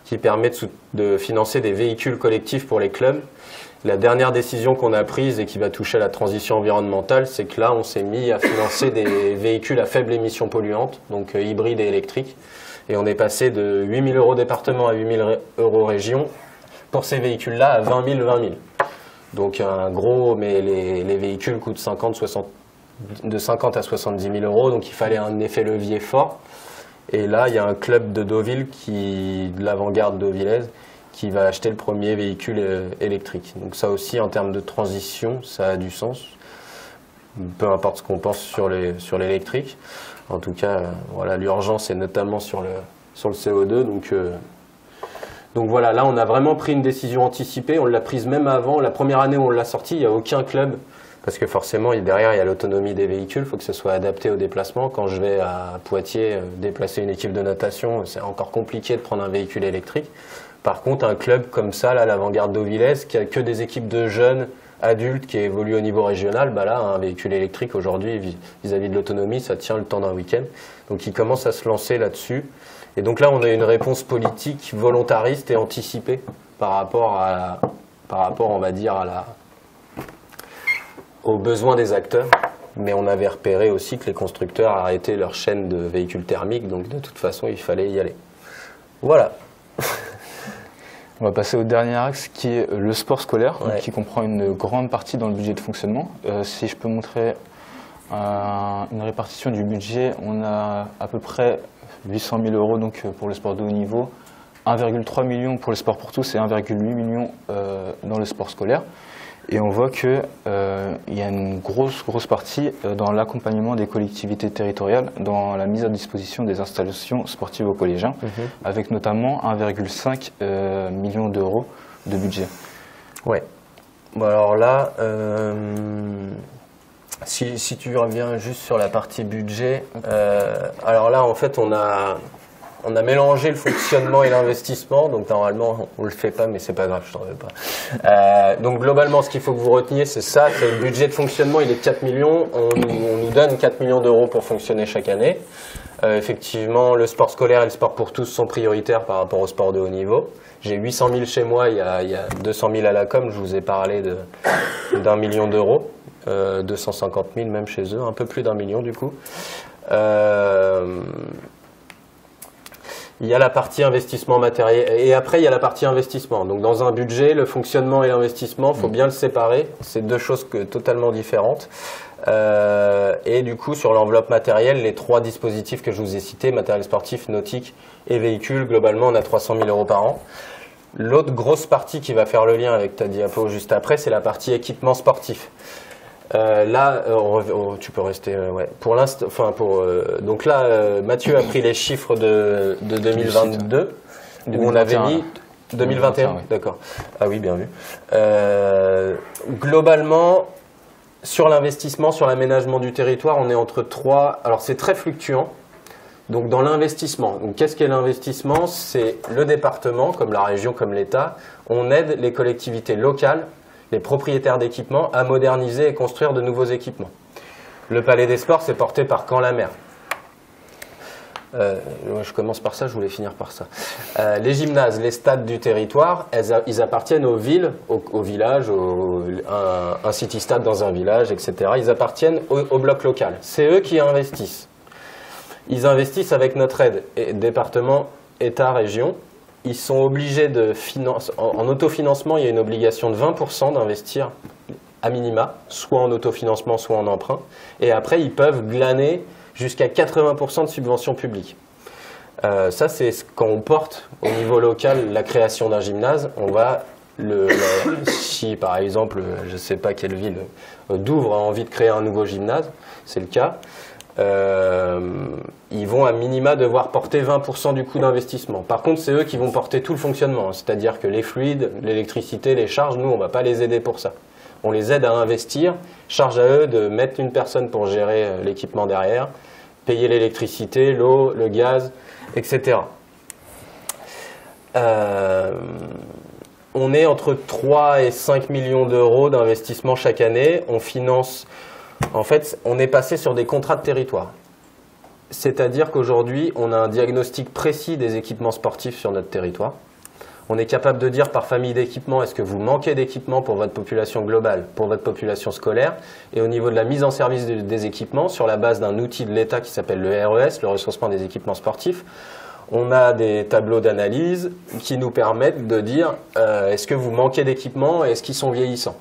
qui permet de financer des véhicules collectifs pour les clubs. La dernière décision qu'on a prise et qui va toucher à la transition environnementale, c'est que là, on s'est mis à financer des véhicules à faible émission polluante, donc hybrides et électriques. Et on est passé de 8 000 € département à 8 000 € région pour ces véhicules-là à 20 000, 20 000. Donc un gros, mais les véhicules coûtent de 50 à 70 000 €, donc il fallait un effet levier fort. Et là, il y a un club de Deauville, de l'avant-garde deauvillaise, qui va acheter le premier véhicule électrique. Donc ça aussi, en termes de transition, ça a du sens. Peu importe ce qu'on pense sur l'électrique. En tout cas, voilà, l'urgence est notamment sur le CO2. Donc voilà, là on a vraiment pris une décision anticipée. On l'a prise même avant. La première année où on l'a sortie, il n'y a aucun club. Parce que forcément, derrière, il y a l'autonomie des véhicules. Il faut que ce soit adapté au déplacement. Quand je vais à Poitiers déplacer une équipe de natation, c'est encore compliqué de prendre un véhicule électrique. Par contre, un club comme ça, là, l'avant-garde deauvillaise, qui a que des équipes de jeunes adultes qui évoluent au niveau régional, bah là, un véhicule électrique aujourd'hui, vis-à-vis de l'autonomie, ça tient le temps d'un week-end. Donc, ils commencent à se lancer là-dessus. Et donc là, on a une réponse politique volontariste et anticipée par rapport, on va dire, aux besoins des acteurs. Mais on avait repéré aussi que les constructeurs arrêtaient leur chaîne de véhicules thermiques, donc de toute façon, il fallait y aller. Voilà.
On va passer au dernier axe qui est le sport scolaire, ouais, qui comprend une grande partie dans le budget de fonctionnement. Si je peux montrer une répartition du budget, on a à peu près 800 000 € donc, pour le sport de haut niveau, 1,3 million pour le sport pour tous et 1,8 million dans le sport scolaire. Et on voit qu'il y a une grosse partie dans l'accompagnement des collectivités territoriales, dans la mise à disposition des installations sportives aux collégiens, avec notamment 1,5 million d'euros de budget.
Ouais. Bon alors là, si tu reviens juste sur la partie budget, alors là en fait on a mélangé le fonctionnement et l'investissement, donc normalement on le fait pas, mais c'est pas grave, je t'en veux pas. Donc globalement, ce qu'il faut que vous reteniez, c'est ça, que le budget de fonctionnement il est de 4 millions, on nous donne 4 millions d'euros pour fonctionner chaque année. Effectivement, le sport scolaire et le sport pour tous sont prioritaires par rapport au sport de haut niveau. J'ai 800 000 chez moi, il y a 200 000 à la com, je vous ai parlé d'1 million d'euros, 250 000 même chez eux, un peu plus d'1 million du coup. Il y a la partie investissement matériel et après il y a la partie investissement. Donc dans un budget, le fonctionnement et l'investissement, il faut bien le séparer. C'est deux choses totalement différentes. Et du coup, sur l'enveloppe matérielle, les 3 dispositifs que je vous ai cités, matériel sportif, nautique et véhicule, globalement, on a 300 000 euros par an. L'autre grosse partie qui va faire le lien avec ta diapo juste après, c'est la partie équipement sportif. Là, tu peux rester. Ouais. Pour l'instant, donc là, Mathieu a pris les chiffres de 2022 où on avait mis 2021. Oui. D'accord. Ah oui, bien vu. Globalement, sur l'investissement, sur l'aménagement du territoire, on est entre 3. Alors c'est très fluctuant. Donc dans l'investissement, qu'est-ce qu'est l'investissement? C'est le département, comme la région, comme l'État. On aide les collectivités locales, les propriétaires d'équipements, à moderniser et construire de nouveaux équipements. Le Palais des Sports, c'est porté par Caen-la-Mer. Je commence par ça, je voulais finir par ça. Les gymnases, les stades du territoire, ils appartiennent aux villes, aux villages, un city-stade dans un village, etc. Ils appartiennent au bloc local. C'est eux qui investissent. Ils investissent avec notre aide, département, État, région. Ils sont obligés de financer, en autofinancement, il y a une obligation de 20% d'investir à minima, soit en autofinancement, soit en emprunt. Et après, ils peuvent glaner jusqu'à 80% de subventions publiques. Ça, c'est quand on porte au niveau local la création d'un gymnase, on va, si par exemple, je ne sais pas quelle ville d'Ouvres a envie de créer un nouveau gymnase, c'est le cas, ils vont à minima devoir porter 20% du coût d'investissement. Par contre, c'est eux qui vont porter tout le fonctionnement, c'est-à-dire que les fluides, l'électricité, les charges, nous, on ne va pas les aider pour ça. On les aide à investir, charge à eux de mettre une personne pour gérer l'équipement derrière, payer l'électricité, l'eau, le gaz, etc. On est entre 3 et 5 millions d'euros d'investissement chaque année. On finance, en fait, on est passé sur des contrats de territoire. C'est-à-dire qu'aujourd'hui, on a un diagnostic précis des équipements sportifs sur notre territoire. On est capable de dire par famille d'équipements, est-ce que vous manquez d'équipements pour votre population globale, pour votre population scolaire? Et au niveau de la mise en service des équipements, sur la base d'un outil de l'État qui s'appelle le RES, le recensement des équipements sportifs, on a des tableaux d'analyse qui nous permettent de dire est-ce que vous manquez d'équipements et est-ce qu'ils sont vieillissants?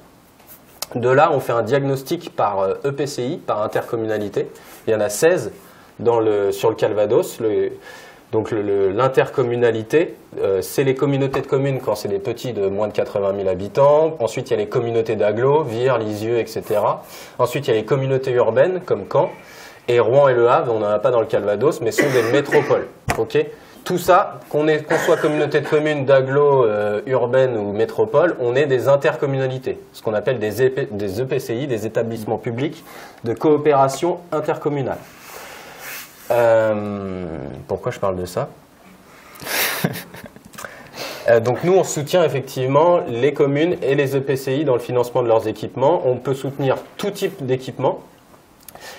De là, on fait un diagnostic par EPCI, par intercommunalité. Il y en a 16 sur le Calvados. Donc l'intercommunalité, c'est les communautés de communes quand c'est des petits de moins de 80 000 habitants. Ensuite, il y a les communautés d'agglos, Vire, Lisieux, etc. Ensuite, il y a les communautés urbaines comme Caen. Et Rouen et Le Havre, on n'en a pas dans le Calvados, mais sont des métropoles. Okay, tout ça, qu'on soit communauté de communes, d'agglos, urbaines ou métropole, on est des intercommunalités. Ce qu'on appelle des EPCI, des établissements publics de coopération intercommunale. Pourquoi je parle de ça? Donc nous, on soutient effectivement les communes et les EPCI dans le financement de leurs équipements. On peut soutenir tout type d'équipement.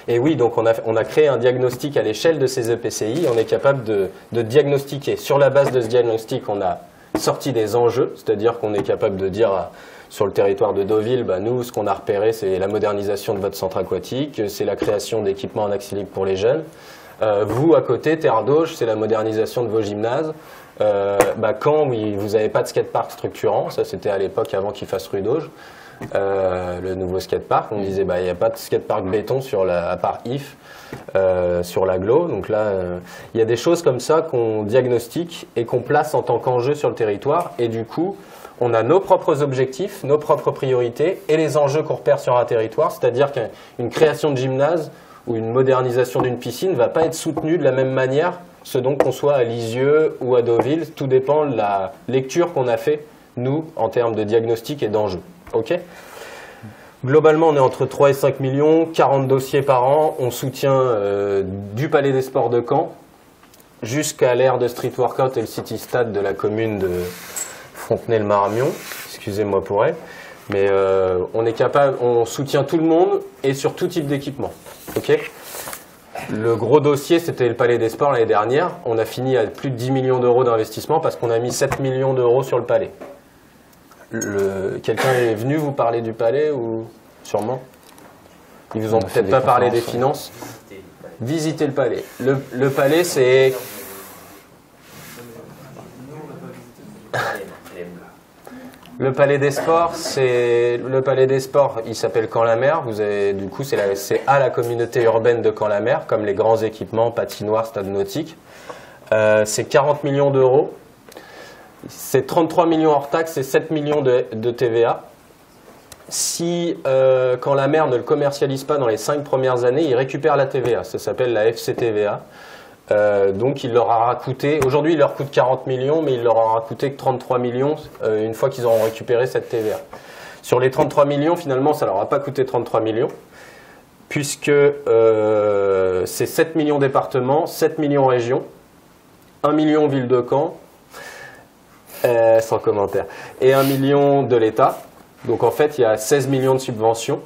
Et oui, donc on a créé un diagnostic à l'échelle de ces EPCI. On est capable de diagnostiquer. Sur la base de ce diagnostic, on a sorti des enjeux, c'est-à-dire qu'on est capable de dire sur le territoire de Deauville, nous, ce qu'on a repéré, c'est la modernisation de votre centre aquatique, c'est la création d'équipements en accès libre pour les jeunes. Vous, à côté, Terre d'Auge, c'est la modernisation de vos gymnases. Quand vous n'avez pas de skatepark structurant, ça c'était à l'époque avant qu'il fasse rue d'Auge, le nouveau skatepark, on disait il n'y a pas de skatepark béton à part IF sur l'agglo. Donc là, il y a des choses comme ça qu'on diagnostique et qu'on place en tant qu'enjeu sur le territoire. Et du coup, on a nos propres objectifs, nos propres priorités et les enjeux qu'on repère sur un territoire. C'est-à-dire qu'une création de gymnase ou une modernisation d'une piscine ne va pas être soutenue de la même manière, qu'on soit à Lisieux ou à Deauville. Tout dépend de la lecture qu'on a fait, nous, en termes de diagnostic et d'enjeux. Okay. Globalement, on est entre 3 et 5 millions, 40 dossiers par an. On soutient du Palais des Sports de Caen jusqu'à l'aire de street workout et le city stade de la commune de Fontenay-le-Marmion. Excusez-moi pour elle. Mais on soutient tout le monde et sur tout type d'équipement. Okay. Le gros dossier, c'était le Palais des Sports l'année dernière. On a fini à plus de 10 millions d'euros d'investissement parce qu'on a mis 7 millions d'euros sur le Palais. Quelqu'un est venu vous parler du Palais ou sûrement? Ils vous ont peut-être pas parlé des finances. Visitez le Palais. Le Palais, c'est... Le Palais des Sports, il s'appelle Caen-la-Mer. Du coup, c'est à la communauté urbaine de Caen-la-Mer, comme les grands équipements, patinoires, stade nautique. C'est 40 millions d'euros. C'est 33 millions hors taxes et 7 millions de TVA. Si Caen-la-Mer ne le commercialise pas dans les 5 premières années, il récupère la TVA. Ça s'appelle la FCTVA. Donc il leur aura coûté, aujourd'hui il leur coûte 40 millions, mais il leur aura coûté que 33 millions une fois qu'ils auront récupéré cette TVA. Sur les 33 millions, finalement, ça leur a pas coûté 33 millions, puisque c'est 7 millions départements, 7 millions régions, 1 million ville de Caen, sans commentaire, et 1 million de l'État. Donc en fait, il y a 16 millions de subventions,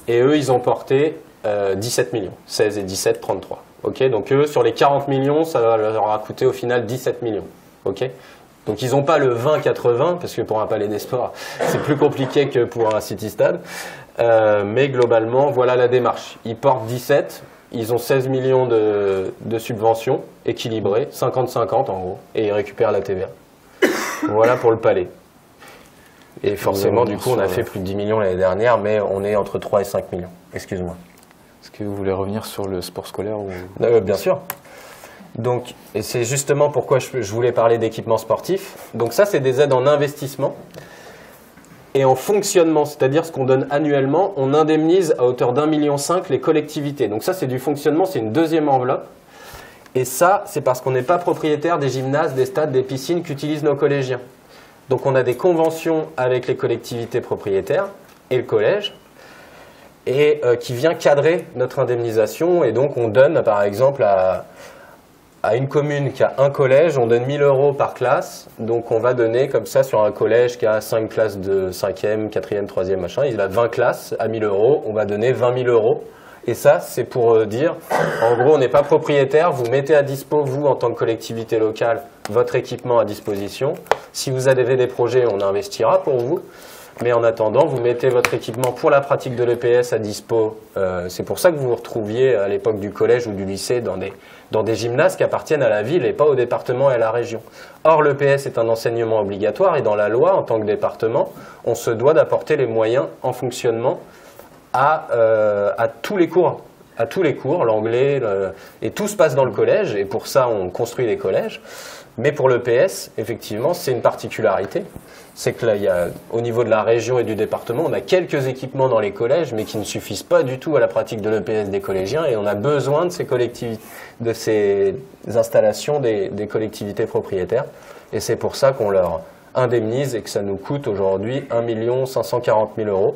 et eux, ils ont porté 17 millions, 16 et 17, 33. Okay, donc eux, sur les 40 millions, ça leur a coûté au final 17 millions. Okay, donc ils n'ont pas le 20-80, parce que pour un Palais des Sports, c'est plus compliqué que pour un City Stade. Mais globalement, voilà la démarche. Ils portent 17, ils ont 16 millions de subventions équilibrées, 50-50 en gros, et ils récupèrent la TVA. Voilà pour le Palais. Et forcément, du coup, on a fait plus de 10 millions l'année dernière, mais on est entre 3 et 5 millions. Excuse-moi.
Est-ce que vous voulez revenir sur le sport scolaire ou...
Bien sûr. Donc, et c'est justement pourquoi je voulais parler d'équipements sportifs. Donc ça, c'est des aides en investissement et en fonctionnement, c'est-à-dire ce qu'on donne annuellement, on indemnise à hauteur d'1,5 million les collectivités. Donc ça, c'est du fonctionnement, c'est une deuxième enveloppe. Et ça, c'est parce qu'on n'est pas propriétaire des gymnases, des stades, des piscines qu'utilisent nos collégiens. Donc on a des conventions avec les collectivités propriétaires et le collège, et qui vient cadrer notre indemnisation. Et donc on donne, par exemple, à une commune qui a un collège, on donne 1 000 euros par classe. Donc on va donner comme ça sur un collège qui a 5 classes de 5e, 4e, 3e, machin. Il a 20 classes à 1 000 euros, on va donner 20 000 euros. Et ça, c'est pour dire, en gros, on n'est pas propriétaire, vous mettez à dispo, vous, en tant que collectivité locale, votre équipement à disposition. Si vous avez des projets, on investira pour vous. Mais en attendant, vous mettez votre équipement pour la pratique de l'EPS à dispo. C'est pour ça que vous vous retrouviez à l'époque du collège ou du lycée dans des gymnases qui appartiennent à la ville et pas au département et à la région. Or, l'EPS est un enseignement obligatoire et dans la loi, en tant que département, on se doit d'apporter les moyens en fonctionnement à tous les cours. À tous les cours, l'anglais, et tout se passe dans le collège, et pour ça, on construit des collèges. Mais pour l'EPS, effectivement, c'est une particularité. C'est que là, au niveau de la région et du département, on a quelques équipements dans les collèges, mais qui ne suffisent pas du tout à la pratique de l'EPS des collégiens, et on a besoin de ces installations des collectivités propriétaires. Et c'est pour ça qu'on leur indemnise et que ça nous coûte aujourd'hui 1 540 000 euros.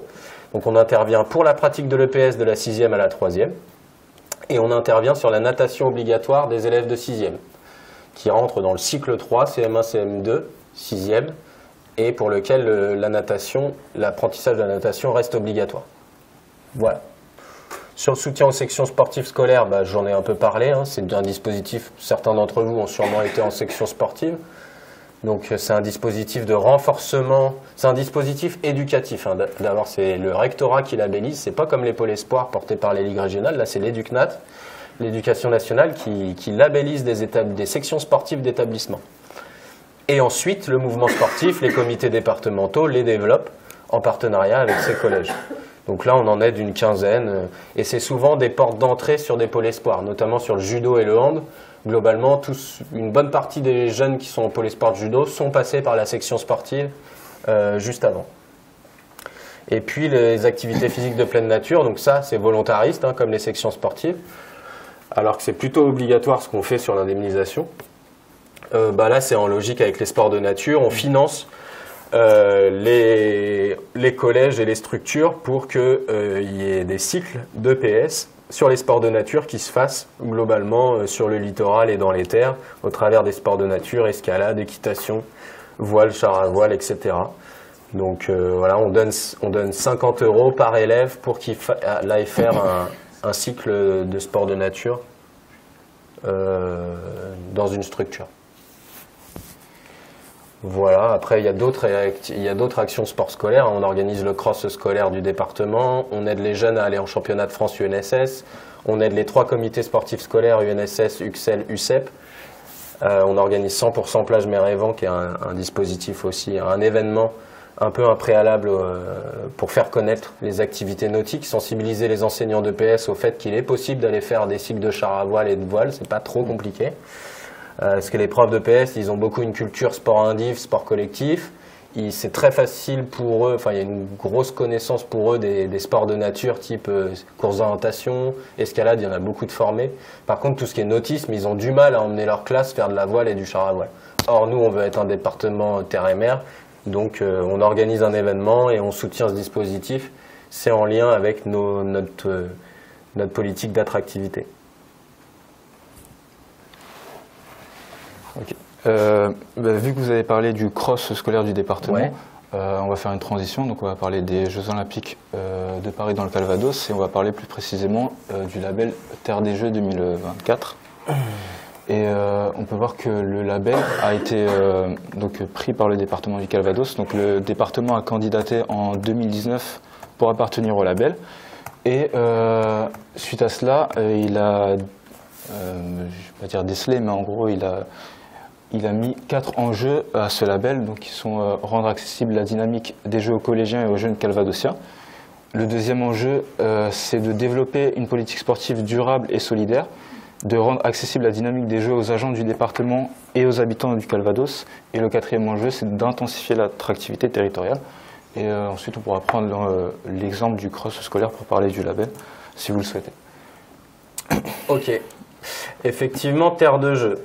Donc on intervient pour la pratique de l'EPS de la 6e à la 3e, et on intervient sur la natation obligatoire des élèves de 6e, qui rentrent dans le cycle 3, CM1, CM2, 6e, et pour lequel l'apprentissage de la natation reste obligatoire. Voilà. Sur le soutien aux sections sportives scolaires, j'en ai un peu parlé, hein, c'est un dispositif, certains d'entre vous ont sûrement été en section sportive. Donc c'est un dispositif de renforcement, c'est un dispositif éducatif. Hein. D'abord c'est le rectorat qui labellise, c'est pas comme les pôles espoirs portés par les ligues régionales, là c'est l'EducNat, l'éducation nationale qui labellise des sections sportives d'établissement. Et ensuite, le mouvement sportif, les comités départementaux les développent en partenariat avec ces collèges. Donc là, on en est d'une quinzaine. Et c'est souvent des portes d'entrée sur des pôles espoirs, notamment sur le judo et le hand. Globalement, une bonne partie des jeunes qui sont au pôle espoir de judo sont passés par la section sportive juste avant. Et puis les activités physiques de pleine nature, donc ça c'est volontariste, comme les sections sportives, alors que c'est plutôt obligatoire ce qu'on fait sur l'indemnisation. Là c'est en logique avec les sports de nature, on finance les collèges et les structures pour qu'il y ait des cycles d'EPS sur les sports de nature qui se fassent globalement sur le littoral et dans les terres, au travers des sports de nature, escalade, équitation, voile, char à voile, etc. Donc voilà, on donne 50 € par élève pour qu'il aille faire un cycle de sport de nature dans une structure. Voilà, après il y a d'autres actions sport scolaire. On organise le cross scolaire du département, on aide les jeunes à aller en championnat de France UNSS, on aide les 3 comités sportifs scolaires UNSS, UXL, UCEP. On organise 100% plage mer et vent, qui est un dispositif aussi, un événement un peu un préalable pour faire connaître les activités nautiques, sensibiliser les enseignants d'EPS au fait qu'il est possible d'aller faire des cycles de char à voile et de voile, c'est pas trop compliqué. Parce que les profs d'EPS, ils ont beaucoup une culture sport indiv, sport collectif. C'est très facile pour eux, il y a une grosse connaissance pour eux des sports de nature type course d'orientation, escalade, il y en a beaucoup de formés. Par contre, tout ce qui est nautisme, ils ont du mal à emmener leur classe faire de la voile et du char à voile. Or, nous, on veut être un département terre et mer, donc on organise un événement et on soutient ce dispositif. C'est en lien avec notre politique d'attractivité.
Okay. Vu que vous avez parlé du cross scolaire du département, ouais. On va faire une transition, donc on va parler des Jeux Olympiques de Paris dans le Calvados et on va parler plus précisément du label Terre des Jeux 2024. Et on peut voir que le label a été pris par le département du Calvados. Donc le département a candidaté en 2019 pour appartenir au label et suite à cela, il a, je ne vais pas dire décelé, mais en gros il a mis 4 enjeux à ce label, donc qui sont rendre accessible la dynamique des jeux aux collégiens et aux jeunes calvadosiens. Le deuxième enjeu, c'est de développer une politique sportive durable et solidaire, de rendre accessible la dynamique des jeux aux agents du département et aux habitants du Calvados. Et le quatrième enjeu, c'est d'intensifier l'attractivité territoriale. Et ensuite, on pourra prendre l'exemple du cross scolaire pour parler du label, si vous le souhaitez.
Ok. Effectivement, Terre de Jeux.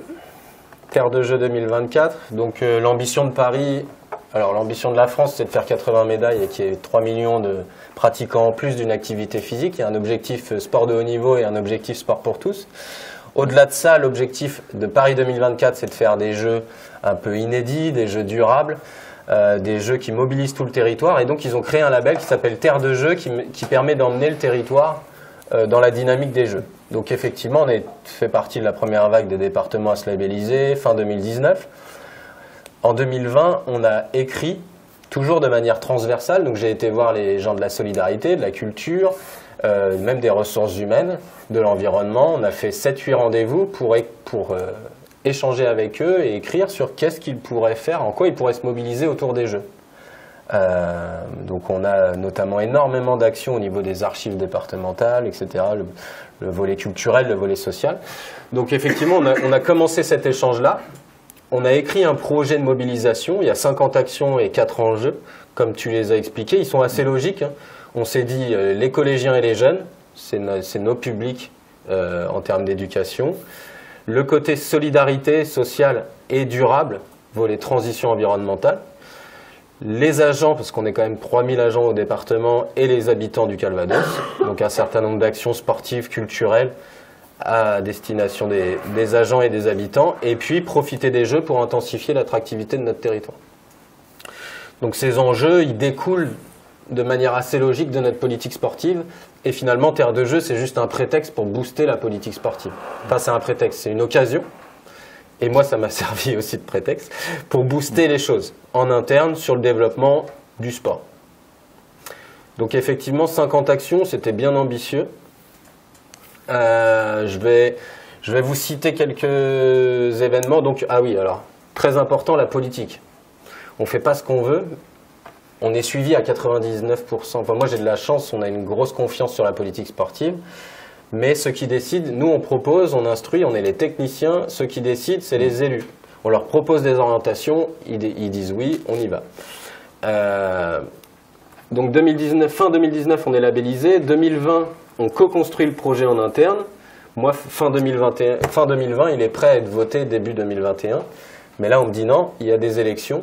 Terre de Jeux 2024, donc l'ambition de Paris, alors l'ambition de la France c'est de faire 80 médailles et qu'il y ait 3 millions de pratiquants en plus d'une activité physique. Il y a un objectif sport de haut niveau et un objectif sport pour tous. Au-delà de ça, l'objectif de Paris 2024 c'est de faire des jeux un peu inédits, des jeux durables, des jeux qui mobilisent tout le territoire et donc ils ont créé un label qui s'appelle Terre de Jeux qui permet d'emmener le territoire dans la dynamique des jeux. Donc effectivement, on a fait partie de la première vague des départements à se labelliser, fin 2019. En 2020, on a écrit, toujours de manière transversale, donc j'ai été voir les gens de la solidarité, de la culture, même des ressources humaines, de l'environnement. On a fait 7-8 rendez-vous pour échanger avec eux et écrire sur qu'est-ce qu'ils pourraient faire, en quoi ils pourraient se mobiliser autour des jeux. Donc on a notamment énormément d'actions au niveau des archives départementales, etc., le volet culturel, le volet social. Donc effectivement, on a commencé cet échange-là. On a écrit un projet de mobilisation. Il y a 50 actions et 4 enjeux, comme tu les as expliqués. Ils sont assez logiques. On s'est dit, les collégiens et les jeunes, c'est nos publics en termes d'éducation. Le côté solidarité sociale et durable, volet transition environnementale. Les agents, parce qu'on est quand même 3000 agents au département, et les habitants du Calvados, donc un certain nombre d'actions sportives, culturelles, à destination des agents et des habitants, et puis profiter des jeux pour intensifier l'attractivité de notre territoire. Donc ces enjeux, ils découlent de manière assez logique de notre politique sportive, et finalement, Terre de Jeux, c'est juste un prétexte pour booster la politique sportive. Enfin, c'est un prétexte, c'est une occasion. Et moi, ça m'a servi aussi de prétexte pour booster les choses en interne sur le développement du sport. Donc effectivement, 50 actions, c'était bien ambitieux. Je vais vous citer quelques événements. Donc, ah oui, alors, très important, la politique. On ne fait pas ce qu'on veut, on est suivi à 99%. Enfin, moi j'ai de la chance, on a une grosse confiance sur la politique sportive, mais ceux qui décident, nous on propose, on instruit, on est les techniciens, ceux qui décident c'est les élus. On leur propose des orientations, ils disent oui, on y va. Donc 2019, fin 2019 on est labellisé, 2020 on co-construit le projet en interne. Moi fin 2020 il est prêt à être voté début 2021, mais là on me dit non, il y a des élections.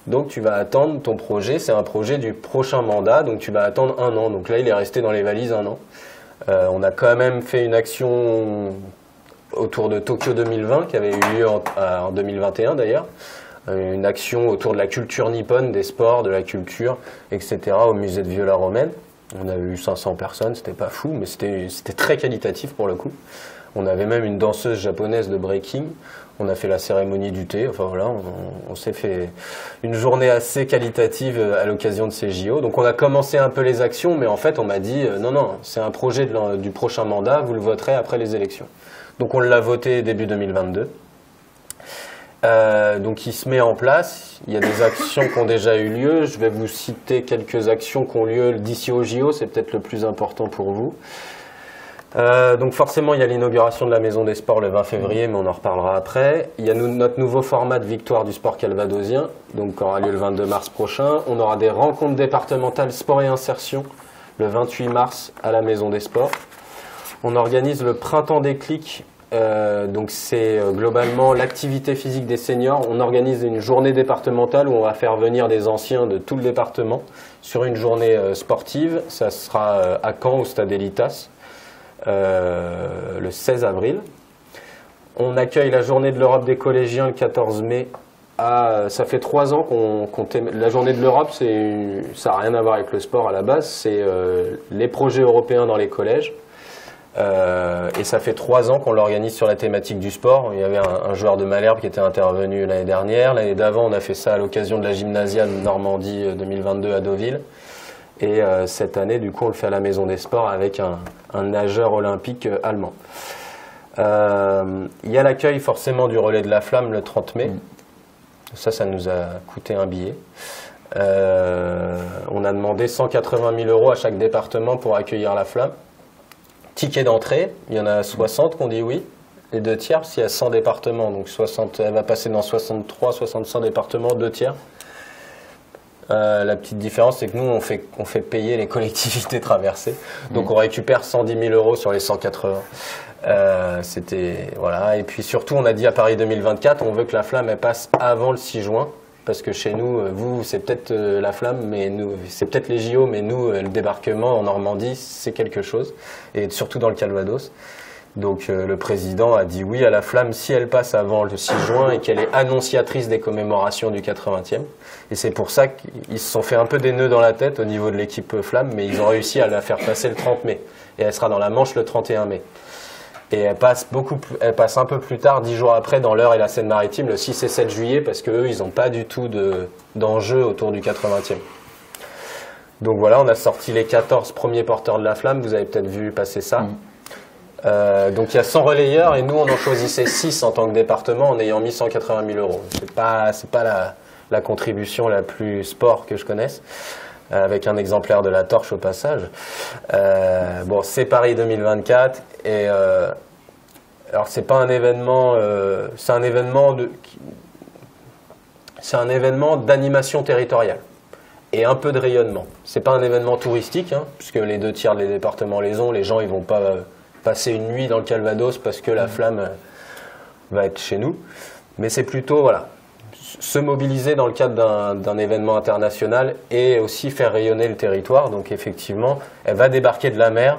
Donc tu vas attendre ton projet, c'est un projet du prochain mandat, donc tu vas attendre 1 an. Donc là il est resté dans les valises 1 an. On a quand même fait une action autour de Tokyo 2020 qui avait eu lieu en 2021 d'ailleurs. Une action autour de la culture nippone, des sports, de la culture, etc. au musée de Viola-Romaine. On avait eu 500 personnes, c'était pas fou, mais c'était très qualitatif pour le coup. On avait même une danseuse japonaise de breaking. On a fait la cérémonie du thé. Enfin voilà, on s'est fait une journée assez qualitative à l'occasion de ces JO. Donc on a commencé un peu les actions, mais en fait on m'a dit non, non, c'est un projet du prochain mandat, vous le voterez après les élections. Donc on l'a voté début 2022. Donc il se met en place, il y a des actions qui ont déjà eu lieu. Je vais vous citer quelques actions qui ont lieu d'ici au JO, c'est peut-être le plus important pour vous. Donc forcément il y a l'inauguration de la Maison des Sports le 20 février, mais on en reparlera après. Il y a notre nouveau format de victoire du sport calvadosien, donc qui aura lieu le 22 mars prochain. On aura des rencontres départementales sport et insertion le 28 mars à la Maison des Sports. On organise le printemps des clics, donc c'est globalement l'activité physique des seniors. On organise une journée départementale où on va faire venir des anciens de tout le département sur une journée sportive. Ça sera à Caen au Stade Elitas. Le 16 avril. On accueille la journée de l'Europe des collégiens le 14 mai. Ça fait 3 ans la journée de l'Europe, ça n'a rien à voir avec le sport à la base, c'est les projets européens dans les collèges. Et ça fait 3 ans qu'on l'organise sur la thématique du sport. Il y avait un joueur de Malherbe qui était intervenu l'année dernière. L'année d'avant, on a fait ça à l'occasion de la Gymnasia de Normandie 2022 à Deauville. Et cette année, du coup, on le fait à la Maison des Sports avec un nageur olympique allemand. Il y a l'accueil forcément du relais de la flamme le 30 mai. Ça nous a coûté un billet. On a demandé 180 000 € à chaque département pour accueillir la flamme. Ticket d'entrée, il y en a 60 qui ont dit oui. Les 2 tiers, parce qu'il y a 100 départements. Donc 60, elle va passer dans 63, 65 départements, 2 tiers. La petite différence, c'est que nous, on fait payer les collectivités traversées. Donc, on récupère 110 000 € sur les 180. Voilà. Et puis, surtout, on a dit à Paris 2024, on veut que la flamme, elle passe avant le 6 juin. Parce que chez nous, vous, c'est peut-être la flamme, mais nous, c'est peut-être les JO, mais nous, le débarquement en Normandie, c'est quelque chose. Et surtout dans le Calvados. Donc le président a dit oui à la flamme si elle passe avant le 6 juin et qu'elle est annonciatrice des commémorations du 80e. Et c'est pour ça qu'ils se sont fait un peu des nœuds dans la tête au niveau de l'équipe flamme, mais ils ont réussi à la faire passer le 30 mai. Et elle sera dans la Manche le 31 mai. Et elle passe un peu plus tard, 10 jours après, dans l'Eure et la Seine-Maritime, le 6 et 7 juillet, parce qu'eux, ils n'ont pas du tout d'enjeu autour du 80e. Donc voilà, on a sorti les 14 premiers porteurs de la flamme, vous avez peut-être vu passer ça. Donc il y a 100 relayeurs et nous on en choisissait 6 en tant que département en ayant mis 180 000 €. C'est pas la contribution la plus sport que je connaisse, avec un exemplaire de la torche au passage. Bon, c'est Paris 2024 et alors c'est pas un événement, c'est un événement d'animation territoriale et un peu de rayonnement. C'est pas un événement touristique, hein, puisque les 2 tiers des départements les ont. Les gens ils vont pas passer une nuit dans le Calvados parce que la flamme va être chez nous. Mais c'est plutôt voilà, se mobiliser dans le cadre d'un événement international et aussi faire rayonner le territoire. Donc effectivement, elle va débarquer de la mer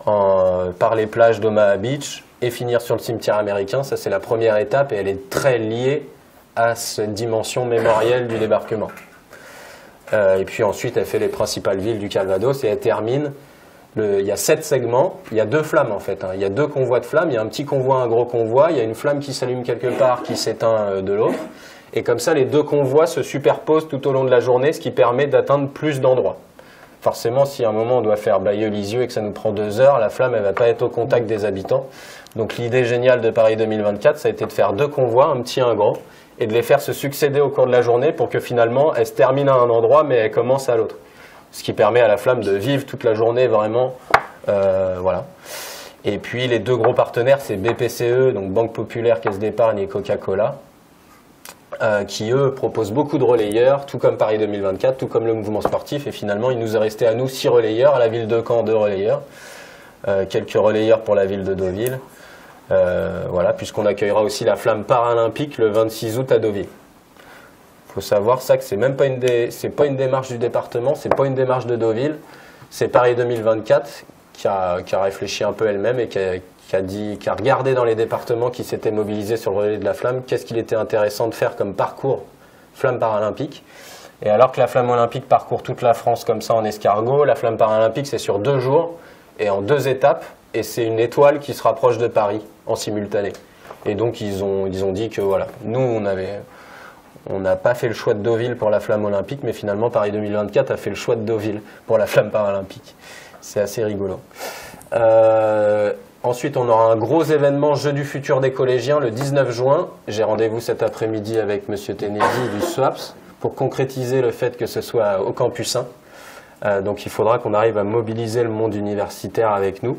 par les plages d'Omaha Beach et finir sur le cimetière américain. Ça, c'est la première étape et elle est très liée à cette dimension mémorielle du débarquement. Et puis ensuite, elle fait les principales villes du Calvados et elle termine. Il y a 7 segments, il y a 2 flammes en fait, hein. Il y a 2 convois de flammes, il y a un petit convoi, un gros convoi, il y a une flamme qui s'allume quelque part, qui s'éteint de l'autre. Et comme ça, les 2 convois se superposent tout au long de la journée, ce qui permet d'atteindre plus d'endroits. Forcément, si à un moment on doit faire Bayeux-Lisieux et que ça nous prend 2 heures, la flamme elle va pas être au contact des habitants. Donc l'idée géniale de Paris 2024, ça a été de faire 2 convois, un petit et un grand, et de les faire se succéder au cours de la journée pour que finalement elles se terminent à un endroit mais elles commencent à l'autre. Ce qui permet à la flamme de vivre toute la journée vraiment. Voilà. Et puis les deux gros partenaires, c'est BPCE, donc Banque Populaire, Caisse d'Épargne et Coca-Cola, qui eux proposent beaucoup de relayeurs, tout comme Paris 2024, tout comme le mouvement sportif. Et finalement, il nous est resté à nous 6 relayeurs, à la ville de Caen 2 relayeurs, quelques relayeurs pour la ville de Deauville. Voilà, puisqu'on accueillera aussi la flamme paralympique le 26 août à Deauville. Il faut savoir ça, que c'est même pas pas une démarche du département, c'est pas une démarche de Deauville, c'est Paris 2024 qui a réfléchi un peu elle-même et qui a regardé dans les départements qui s'étaient mobilisés sur le relais de la flamme, qu'est-ce qu'il était intéressant de faire comme parcours flamme paralympique. Et alors que la flamme olympique parcourt toute la France comme ça en escargot, la flamme paralympique c'est sur 2 jours et en 2 étapes, et c'est une étoile qui se rapproche de Paris en simultané. Et donc ils ont dit que voilà, nous on n'a pas fait le choix de Deauville pour la flamme olympique, mais finalement Paris 2024 a fait le choix de Deauville pour la flamme paralympique. C'est assez rigolo. Ensuite, on aura un gros événement Jeux du futur des collégiens le 19 juin. J'ai rendez-vous cet après-midi avec M. Tenedi du SWAPS pour concrétiser le fait que ce soit au campus 1. Donc il faudra qu'on arrive à mobiliser le monde universitaire avec nous.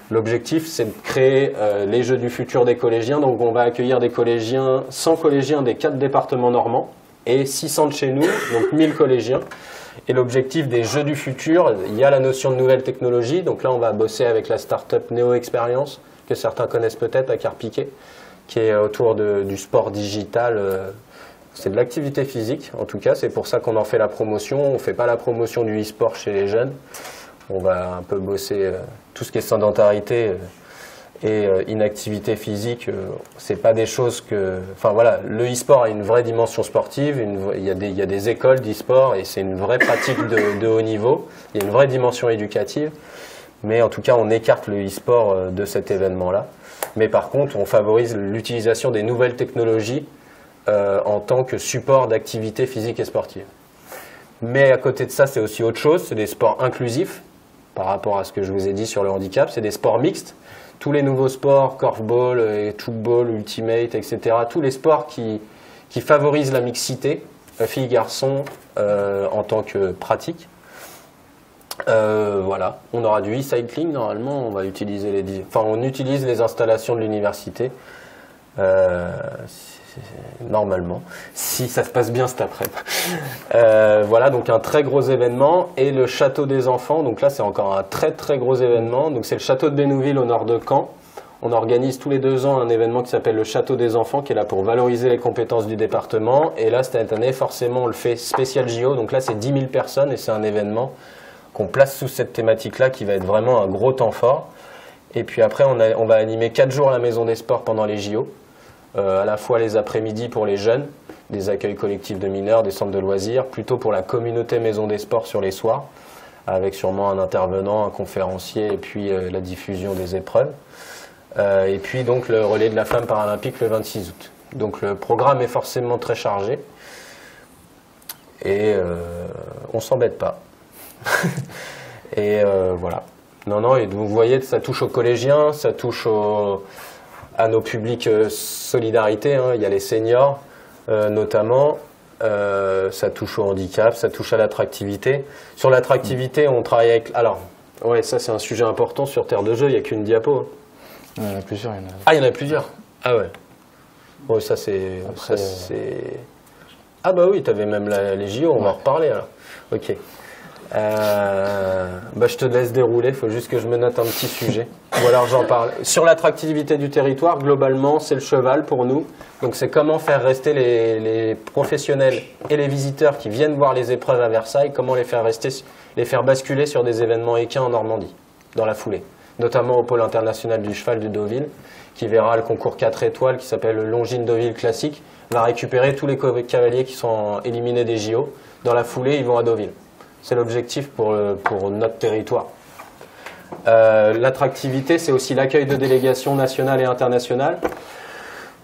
L'objectif, c'est de créer les Jeux du futur des collégiens. Donc on va accueillir des collégiens, 100 collégiens des 4 départements normands et 600 de chez nous, donc 1000 collégiens. Et l'objectif des Jeux du futur, il y a la notion de nouvelles technologies. Donc là, on va bosser avec la start-up Neo Experience, que certains connaissent peut-être à Carpiquet, qui est autour du sport digital. C'est de l'activité physique, en tout cas. C'est pour ça qu'on en fait la promotion. On ne fait pas la promotion du e-sport chez les jeunes. On va un peu bosser tout ce qui est sédentarité et inactivité physique. C'est pas des choses que... Enfin voilà, le e-sport a une vraie dimension sportive. Il y a des écoles d'e-sport et c'est une vraie pratique de haut niveau. Il y a une vraie dimension éducative. Mais en tout cas, on écarte le e-sport de cet événement-là. Mais par contre, on favorise l'utilisation des nouvelles technologies en tant que support d'activité physique et sportive. Mais à côté de ça, c'est aussi autre chose. C'est des sports inclusifs par rapport à ce que je vous ai dit sur le handicap. C'est des sports mixtes. Tous les nouveaux sports, korfball, football, ultimate, etc. Tous les sports qui favorisent la mixité, filles-garçons, en tant que pratique. Voilà, on aura du e-cycling normalement, on utilise les installations de l'université, normalement, si ça se passe bien cet après-midi. Voilà, donc un très gros événement, et le château des enfants, donc là c'est encore un très très gros événement, donc c'est le château de Bénouville au nord de Caen. On organise tous les 2 ans un événement qui s'appelle le Château des enfants, qui est là pour valoriser les compétences du département, et là cette année forcément on le fait spécial JO, donc là c'est 10 000 personnes et c'est un événement qu'on place sous cette thématique-là qui va être vraiment un gros temps fort. Et puis après, on va animer 4 jours à la Maison des Sports pendant les JO, à la fois les après-midi pour les jeunes, des accueils collectifs de mineurs, des centres de loisirs, plutôt pour la communauté Maison des Sports sur les soirs, avec sûrement un intervenant, un conférencier et puis la diffusion des épreuves. Et puis donc le relais de la flamme paralympique le 26 août. Donc le programme est forcément très chargé et on s'embête pas. Et voilà. Non, et vous voyez, ça touche aux collégiens, ça touche à nos publics solidarité, hein. Il y a les seniors notamment, ça touche au handicap, ça touche à l'attractivité. Sur l'attractivité, on travaille avec... Alors, ouais, ça c'est un sujet important sur Terre de Jeux, il n'y a qu'une diapo. Hein.
Il y en a plusieurs.
Ah, il y en a plusieurs. Ah ouais. Bon, ça c'est... Ah bah oui, tu avais même les JO, on va en reparler alors. Ok. Je te laisse dérouler, il faut juste que je me note un petit sujet. Ou alors j'en parle. Sur l'attractivité du territoire, globalement, c'est le cheval pour nous. Donc c'est comment faire rester les professionnels et les visiteurs qui viennent voir les épreuves à Versailles, comment les faire basculer sur des événements équins en Normandie, dans la foulée. Notamment au pôle international du cheval de Deauville, qui verra le concours 4 étoiles qui s'appelle le Longines Deauville Classique, va récupérer tous les cavaliers qui sont éliminés des JO. Dans la foulée, ils vont à Deauville. C'est l'objectif pour notre territoire. L'attractivité, c'est aussi l'accueil de délégations nationales et internationales.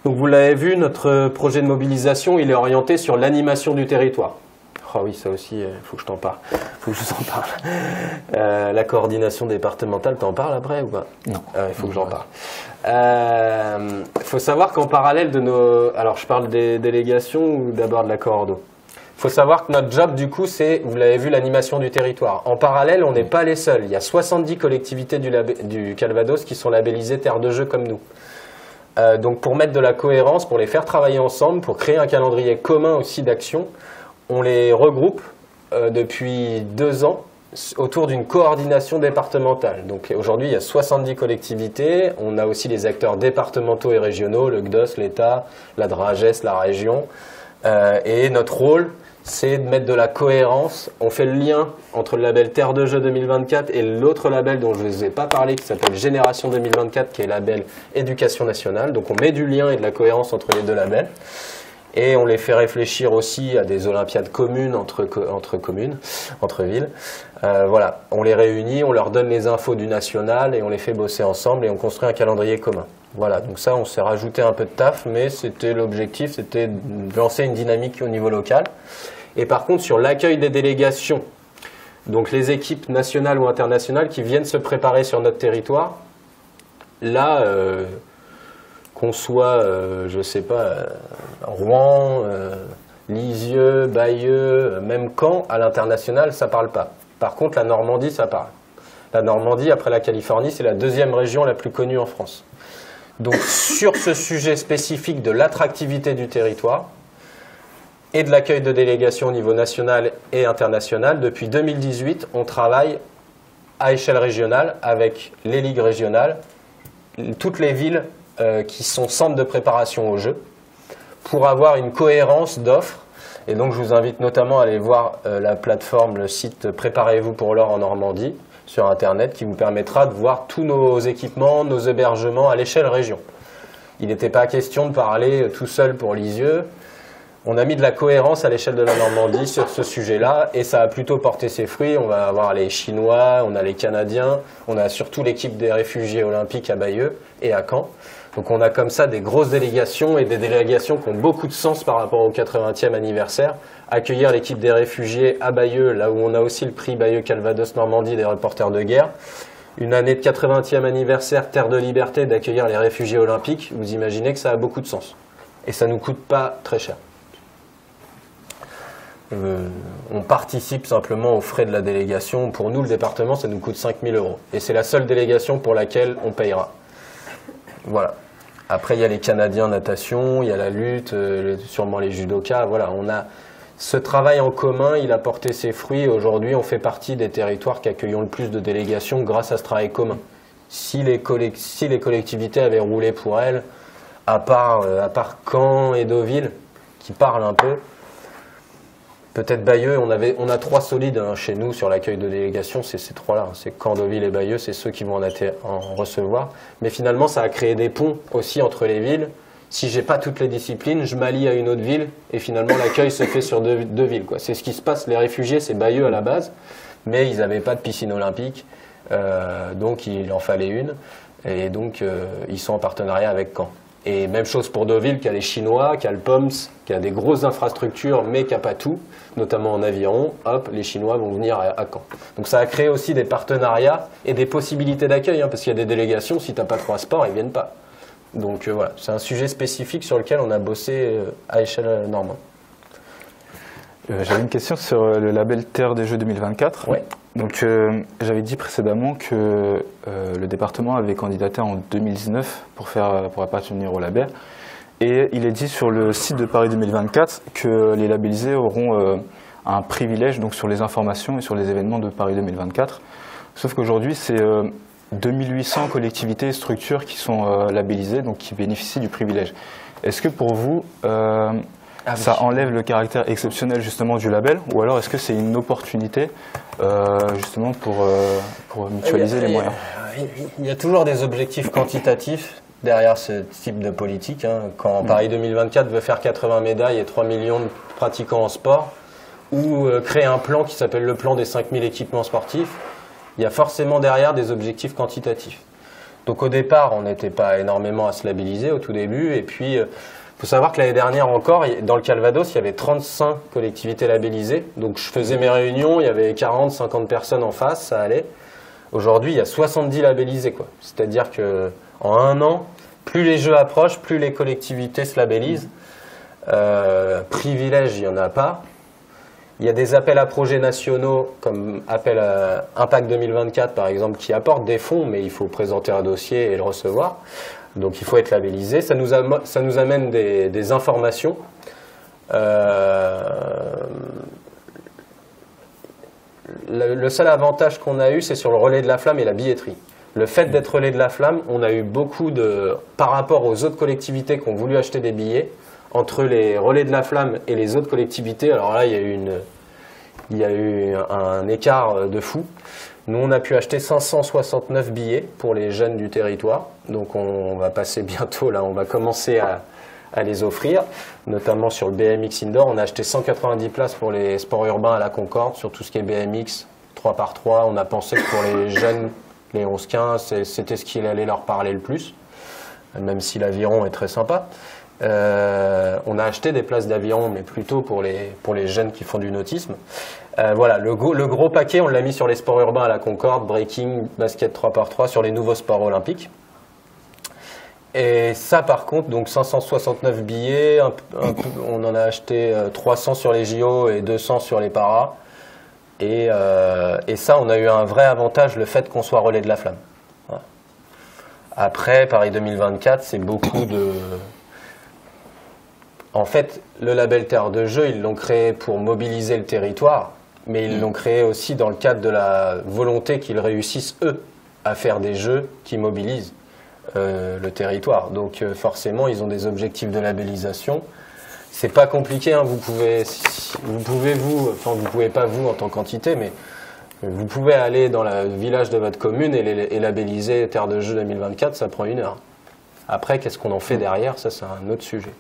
Donc vous l'avez vu, notre projet de mobilisation, il est orienté sur l'animation du territoire. Oh oui, ça aussi, il faut que je t'en parle. Faut que je vous en parle. La coordination départementale, t'en parles après ou pas?
Non.
Il faut que j'en parle. Il faut savoir qu'en parallèle de nos... Alors, je parle des délégations ou d'abord de la coordo? Il faut savoir que notre job, du coup, c'est, vous l'avez vu, l'animation du territoire. En parallèle, on n'est pas les seuls. Il y a 70 collectivités du Calvados qui sont labellisées terre de jeu comme nous. Donc, pour mettre de la cohérence, pour les faire travailler ensemble, pour créer un calendrier commun aussi d'action, on les regroupe depuis 2 ans autour d'une coordination départementale. Donc aujourd'hui, il y a 70 collectivités. On a aussi les acteurs départementaux et régionaux, le CDOS, l'État, la DRAGES, la région. Et notre rôle, c'est de mettre de la cohérence. On fait le lien entre le label Terre de Jeux 2024 et l'autre label dont je ne vous ai pas parlé, qui s'appelle Génération 2024, qui est le label Éducation nationale. Donc on met du lien et de la cohérence entre les deux labels. Et on les fait réfléchir aussi à des olympiades communes entre communes, entre villes. Voilà, on les réunit, on leur donne les infos du national et on les fait bosser ensemble et on construit un calendrier commun. Voilà, donc ça, on s'est rajouté un peu de taf, mais c'était l'objectif, c'était de lancer une dynamique au niveau local. Et par contre, sur l'accueil des délégations, donc les équipes nationales ou internationales qui viennent se préparer sur notre territoire, là... qu'on soit, je ne sais pas, Rouen, Lisieux, Bayeux, même Caen, à l'international, ça ne parle pas. Par contre, la Normandie, ça parle. La Normandie, après la Californie, c'est la 2e région la plus connue en France. Donc, sur ce sujet spécifique de l'attractivité du territoire et de l'accueil de délégations au niveau national et international, depuis 2018, on travaille à échelle régionale avec les ligues régionales, toutes les villes qui sont centres de préparation au jeu, pour avoir une cohérence d'offres. Et donc je vous invite notamment à aller voir la plateforme, le site Préparez-vous pour l'or en Normandie sur internet, qui vous permettra de voir tous nos équipements, nos hébergements à l'échelle région. Il n'était pas question de parler tout seul pour Lisieux. On a mis de la cohérence à l'échelle de la Normandie sur ce sujet-là et ça a plutôt porté ses fruits. On va avoir les Chinois, on a les Canadiens, on a surtout l'équipe des réfugiés olympiques à Bayeux et à Caen. Donc on a comme ça des grosses délégations et des délégations qui ont beaucoup de sens par rapport au 80e anniversaire. Accueillir l'équipe des réfugiés à Bayeux, là où on a aussi le prix Bayeux Calvados Normandie des reporters de guerre. Une année de 80e anniversaire, Terre de Liberté, d'accueillir les réfugiés olympiques. Vous imaginez que ça a beaucoup de sens. Et ça ne nous coûte pas très cher. On participe simplement aux frais de la délégation. Pour nous, le département, ça nous coûte 5 000 €. Et c'est la seule délégation pour laquelle on payera. Voilà. Après, il y a les Canadiens natation, il y a la lutte, sûrement les judokas. Voilà, on a ce travail en commun, il a porté ses fruits. Aujourd'hui, on fait partie des territoires qui accueillent le plus de délégations grâce à ce travail commun. Si les collectivités avaient roulé pour elles, à part Caen et Deauville, qui parlent un peu, peut-être Bayeux, on a 3 solides chez nous sur l'accueil de délégations, c'est ces 3-là. C'est Caen, Deauville et Bayeux, c'est ceux qui vont en recevoir. Mais finalement, ça a créé des ponts aussi entre les villes. Si j'ai pas toutes les disciplines, je m'allie à une autre ville et finalement l'accueil se fait sur deux villes. C'est ce qui se passe. Les réfugiés, c'est Bayeux à la base, mais ils n'avaient pas de piscine olympique, donc il en fallait une. Et donc, ils sont en partenariat avec Caen. Et même chose pour Deauville, qui a les Chinois, qui a le POMS, qui a des grosses infrastructures, mais qui n'a pas tout, notamment en aviron. Hop, les Chinois vont venir à Caen. Donc ça a créé aussi des partenariats et des possibilités d'accueil, parce qu'il y a des délégations, si tu n'as pas 3 sports, ils ne viennent pas. Donc voilà, c'est un sujet spécifique sur lequel on a bossé à échelle normande.
J'avais une question sur le label Terre des Jeux 2024.
Ouais.
Donc j'avais dit précédemment que le département avait candidaté en 2019 pour appartenir au label. Et il est dit sur le site de Paris 2024 que les labellisés auront un privilège donc, sur les informations et sur les événements de Paris 2024. Sauf qu'aujourd'hui, c'est 2800 collectivités et structures qui sont labellisées, donc qui bénéficient du privilège. Est-ce que pour vous, ça enlève le caractère exceptionnel justement du label, ou alors est-ce que c'est une opportunité justement pour mutualiser les moyens?
Il y a toujours des objectifs quantitatifs derrière ce type de politique. Quand Paris 2024 veut faire 80 médailles et 3 millions de pratiquants en sport, ou créer un plan qui s'appelle le plan des 5000 équipements sportifs, il y a forcément derrière des objectifs quantitatifs. Donc au départ, on n'était pas énormément à se labelliser au tout début, et puis faut savoir que l'année dernière encore, dans le Calvados, il y avait 35 collectivités labellisées. Donc je faisais mes réunions, il y avait 40, 50 personnes en face, ça allait. Aujourd'hui, il y a 70 labellisés, quoi. C'est-à-dire qu'en un an, plus les jeux approchent, plus les collectivités se labellisent. Privilèges, il n'y en a pas. Il y a des appels à projets nationaux, comme appel à Impact 2024 par exemple, qui apportent des fonds, mais il faut présenter un dossier et le recevoir. Donc il faut être labellisé. Ça nous amène des informations. Le seul avantage qu'on a eu, c'est sur le relais de la flamme et la billetterie. Le fait d'être relais de la flamme, on a eu beaucoup par rapport aux autres collectivités qui ont voulu acheter des billets, entre les relais de la flamme et les autres collectivités, alors là, il y a eu un écart de fou. Nous, on a pu acheter 569 billets pour les jeunes du territoire. Donc, on va passer bientôt, là, on va commencer à les offrir, notamment sur le BMX Indoor. On a acheté 190 places pour les sports urbains à la Concorde, sur tout ce qui est BMX, 3x3. On a pensé que pour les jeunes, les 11-15, c'était ce qui allait leur parler le plus, même si l'aviron est très sympa. On a acheté des places d'aviron, mais plutôt pour les jeunes qui font du nautisme. Voilà, le gros paquet, on l'a mis sur les sports urbains à la Concorde, breaking, basket 3x3, sur les nouveaux sports olympiques. Et ça, par contre, donc 569 billets, on en a acheté 300 sur les JO et 200 sur les paras. Et ça, on a eu un vrai avantage, le fait qu'on soit relais de la flamme. Voilà. Après, Paris 2024, c'est beaucoup de... En fait, le label Terre de Jeux, ils l'ont créé pour mobiliser le territoire, mais ils l'ont créé aussi dans le cadre de la volonté qu'ils réussissent, eux, à faire des jeux qui mobilisent le territoire. Donc forcément, ils ont des objectifs de labellisation. C'est pas compliqué, hein. Vous pouvez pas vous en tant qu'entité, mais vous pouvez aller dans le village de votre commune et labelliser Terre de Jeux 2024, ça prend 1 heure. Après, qu'est-ce qu'on en fait derrière, ça c'est un autre sujet.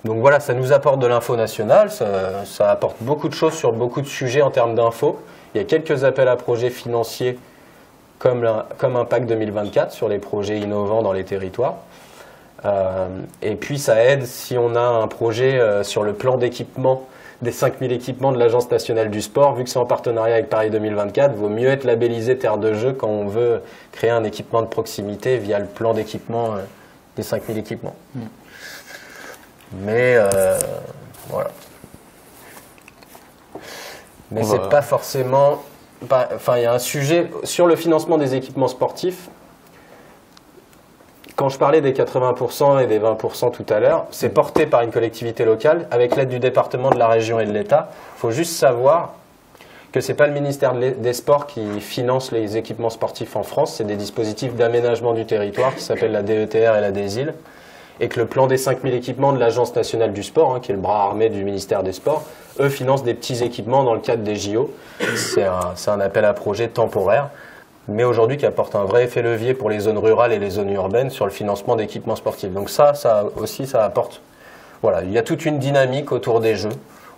Donc voilà, ça nous apporte de l'info nationale, ça apporte beaucoup de choses sur beaucoup de sujets en termes d'info. Il y a quelques appels à projets financiers comme Impact 2024 sur les projets innovants dans les territoires. Et puis ça aide si on a un projet sur le plan d'équipement des 5000 équipements de l'Agence nationale du sport. Vu que c'est en partenariat avec Paris 2024, il vaut mieux être labellisé Terre de Jeux quand on veut créer un équipement de proximité via le plan d'équipement des 5000 équipements. Mais voilà. Mais c'est pas forcément... Enfin, il y a un sujet sur le financement des équipements sportifs. Quand je parlais des 80% et des 20% tout à l'heure, c'est porté par une collectivité locale avec l'aide du département, de la région et de l'État. Il faut juste savoir que ce n'est pas le ministère des Sports qui finance les équipements sportifs en France, c'est des dispositifs d'aménagement du territoire qui s'appellent la DETR et la DESIL, et que le plan des 5000 équipements de l'Agence nationale du sport, qui est le bras armé du ministère des Sports, eux financent des petits équipements dans le cadre des JO. C'est un appel à projet temporaire, mais aujourd'hui qui apporte un vrai effet levier pour les zones rurales et les zones urbaines sur le financement d'équipements sportifs. Donc ça aussi, ça apporte... Voilà, il y a toute une dynamique autour des Jeux.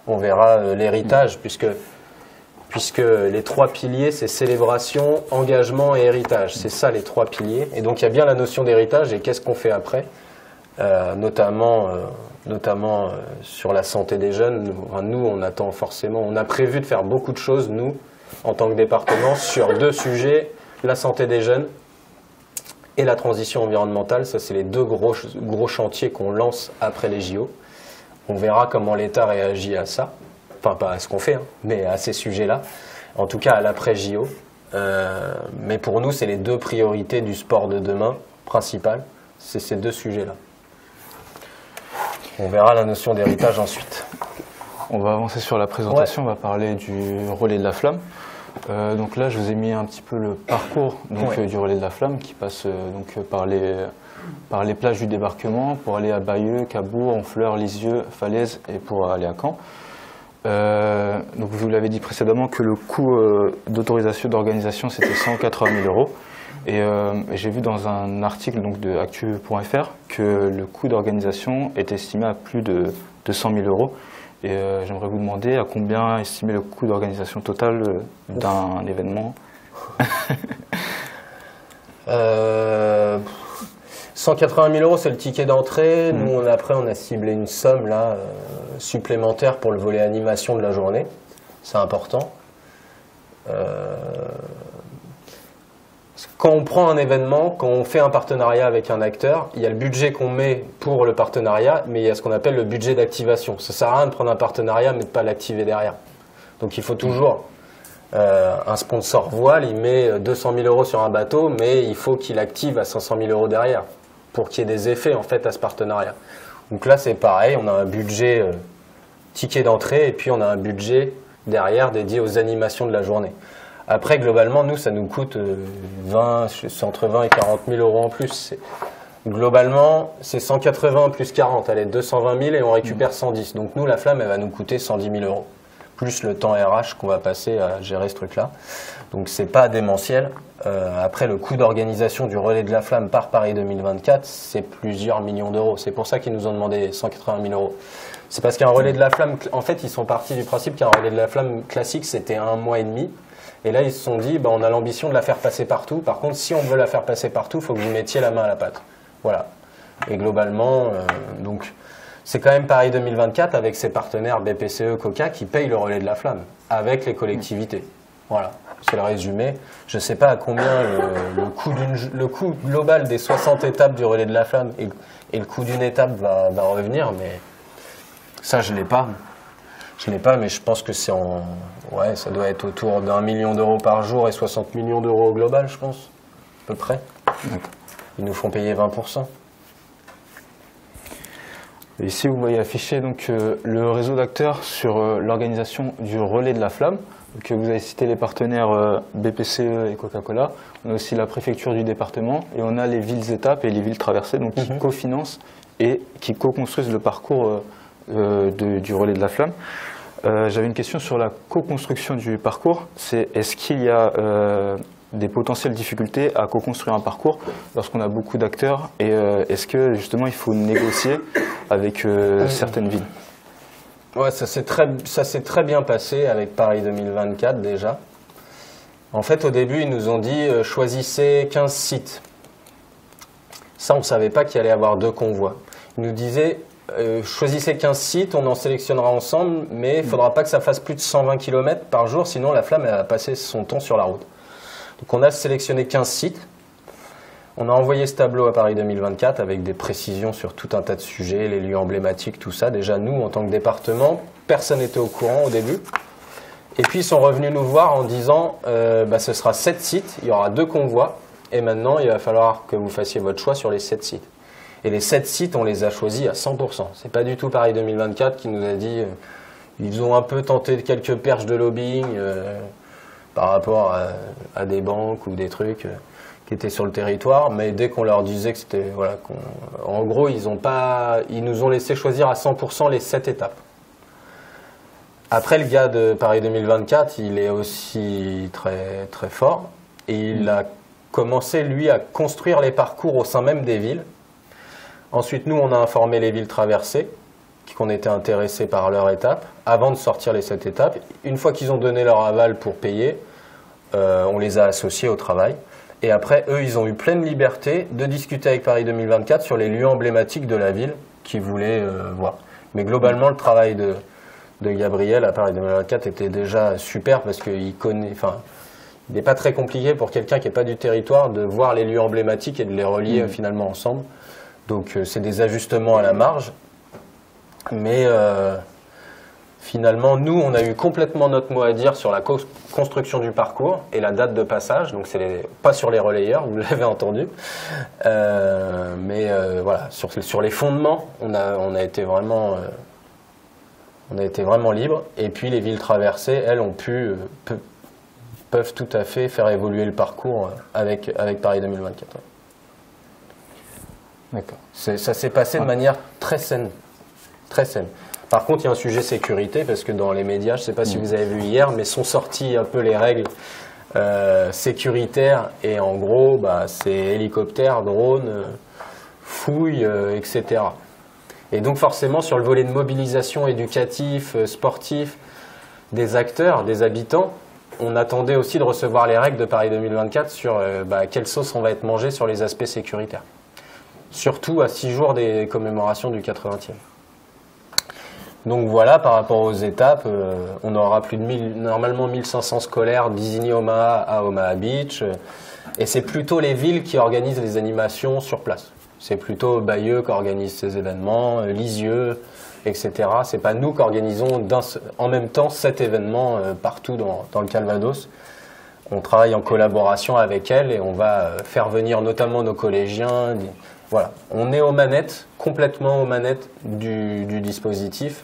On verra l'héritage, puisque les 3 piliers, c'est célébration, engagement et héritage. C'est ça les 3 piliers. Et donc il y a bien la notion d'héritage et qu'est-ce qu'on fait après, notamment sur la santé des jeunes. Nous, on attend forcément, on a prévu de faire beaucoup de choses, nous, en tant que département, sur 2 sujets, la santé des jeunes et la transition environnementale. Ça, c'est les 2 gros chantiers qu'on lance après les JO. On verra comment l'État réagit à ça. Enfin, pas à ce qu'on fait, mais à ces sujets-là. En tout cas, à l'après-JO. Mais pour nous, c'est les 2 priorités du sport de demain, principales. C'est ces 2 sujets-là. On verra la notion d'héritage ensuite.
On va avancer sur la présentation, on va parler du relais de la flamme. Donc là, je vous ai mis un petit peu le parcours du relais de la flamme qui passe par les plages du débarquement pour aller à Bayeux, Cabourg, Honfleur, Lisieux, Falaise et pour aller à Caen. Donc vous l'avez dit précédemment que le coût d'autorisation d'organisation c'était 180 000 €. Et j'ai vu dans un article de actu.fr que le coût d'organisation est estimé à plus de 200 000 €. Et j'aimerais vous demander à combien estimer le coût d'organisation total d'un événement.
180 000 euros, c'est le ticket d'entrée. Nous, après, on a ciblé une somme là, supplémentaire pour le volet animation de la journée. C'est important. Quand on prend un événement, quand on fait un partenariat avec un acteur, il y a le budget qu'on met pour le partenariat, mais il y a ce qu'on appelle le budget d'activation. Ça ne sert à rien de prendre un partenariat, mais de ne pas l'activer derrière. Donc il faut toujours... un sponsor voile, il met 200 000 euros sur un bateau, mais il faut qu'il active à 500 000 euros derrière pour qu'il y ait des effets en fait à ce partenariat. Donc là c'est pareil, on a un budget ticket d'entrée et puis on a un budget derrière dédié aux animations de la journée. Après globalement nous ça nous coûte entre 20 et 40 000 euros en plus. Globalement c'est 180 plus 40, allez 220 000 et on récupère 110. Donc nous la flamme elle va nous coûter 110 000 euros. Plus le temps RH qu'on va passer à gérer ce truc-là. Donc c'est pas démentiel. Après, le coût d'organisation du relais de la flamme par Paris 2024, c'est plusieurs millions d'euros. C'est pour ça qu'ils nous ont demandé 180 000 euros. C'est parce qu'un relais de la flamme, en fait, ils sont partis du principe qu'un relais de la flamme classique, c'était 1 mois et demi. Et là, ils se sont dit, bah, on a l'ambition de la faire passer partout. Par contre, si on veut la faire passer partout, il faut que vous mettiez la main à la pâte. Voilà. Et globalement, donc... C'est quand même Paris 2024 avec ses partenaires BPCE, Coca qui payent le relais de la flamme avec les collectivités. Voilà, c'est le résumé. Je ne sais pas à combien le coût global des 60 étapes du relais de la flamme et le coût d'une étape va revenir, mais ça je ne l'ai pas. Je ne l'ai pas, mais je pense que c'est ouais, ça doit être autour d'1 million d'euros par jour et 60 millions d'euros au global, je pense, à peu près. Ils nous font payer 20%.
Et ici, vous voyez affiché donc, le réseau d'acteurs sur l'organisation du relais de la flamme. Donc, vous avez cité les partenaires BPCE et Coca-Cola. On a aussi la préfecture du département et on a les villes étapes et les villes traversées donc, qui cofinancent et qui co-construisent le parcours du relais de la flamme. J'avais une question sur la co-construction du parcours. Est-ce qu'il y a des potentielles difficultés à co-construire un parcours lorsqu'on a beaucoup d'acteurs et est-ce que justement il faut négocier avec certaines villes?
Ouais, ça s'est très bien passé avec Paris 2024 déjà. En fait, au début, ils nous ont dit choisissez 15 sites. Ça, on ne savait pas qu'il allait y avoir 2 convois. Ils nous disaient choisissez 15 sites, on en sélectionnera ensemble, mais il ne faudra pas que ça fasse plus de 120 km par jour, sinon la flamme elle va passer son temps sur la route. Donc on a sélectionné 15 sites. On a envoyé ce tableau à Paris 2024 avec des précisions sur tout un tas de sujets, les lieux emblématiques, tout ça. Déjà, nous, en tant que département, personne n'était au courant au début. Et puis, ils sont revenus nous voir en disant ce sera 7 sites, il y aura 2 convois, et maintenant, il va falloir que vous fassiez votre choix sur les 7 sites. Et les 7 sites, on les a choisis à 100%. C'est pas du tout Paris 2024 qui nous a dit ils ont un peu tenté quelques perches de lobbying par rapport à des banques ou des trucs qui étaient sur le territoire, mais dès qu'on leur disait que c'était... Voilà, en gros, ils nous ont laissé choisir à 100% les 7 étapes. Après, le gars de Paris 2024, il est aussi très, très fort, et il a commencé, lui, à construire les parcours au sein même des villes. Ensuite, nous, on a informé les villes traversées, qu'on était intéressés par leur étape, avant de sortir les 7 étapes. Une fois qu'ils ont donné leur aval pour payer, on les a associés au travail. Et après, eux, ils ont eu pleine liberté de discuter avec Paris 2024 sur les lieux emblématiques de la ville qu'ils voulaient voir. Mais globalement, le travail de Gabriel à Paris 2024 était déjà super parce qu'il connaît... Enfin, il n'est pas très compliqué pour quelqu'un qui n'est pas du territoire de voir les lieux emblématiques et de les relier finalement ensemble. Donc, c'est des ajustements à la marge. Mais finalement, nous, on a eu complètement notre mot à dire sur la construction du parcours et la date de passage. Donc, c'est pas sur les relayeurs, vous l'avez entendu. Mais voilà, sur les fondements, on a été vraiment libre. Et puis, les villes traversées, elles, peuvent tout à fait faire évoluer le parcours avec Paris 2024. Ouais.
D'accord.
Ça s'est passé de manière très saine. Très saine. Par contre, il y a un sujet sécurité, parce que dans les médias, je ne sais pas si vous avez vu hier, mais sont sorties un peu les règles sécuritaires. Et en gros, c'est hélicoptère, drone, fouille, etc. Et donc forcément, sur le volet de mobilisation éducatif, sportif, des acteurs, des habitants, on attendait aussi de recevoir les règles de Paris 2024 sur quelle sauce on va être mangé sur les aspects sécuritaires. surtout à 6 jours des commémorations du 80e. Donc voilà, par rapport aux étapes, on aura plus de normalement 1500 scolaires d'Isigny Omaha à Omaha Beach. Et c'est plutôt les villes qui organisent les animations sur place. C'est plutôt Bayeux qui organise ces événements, Lisieux, etc. C'est pas nous qui organisons en même temps 7 événements partout dans le Calvados. On travaille en collaboration avec elles et on va faire venir notamment nos collégiens. Voilà, on est aux manettes, complètement aux manettes du dispositif.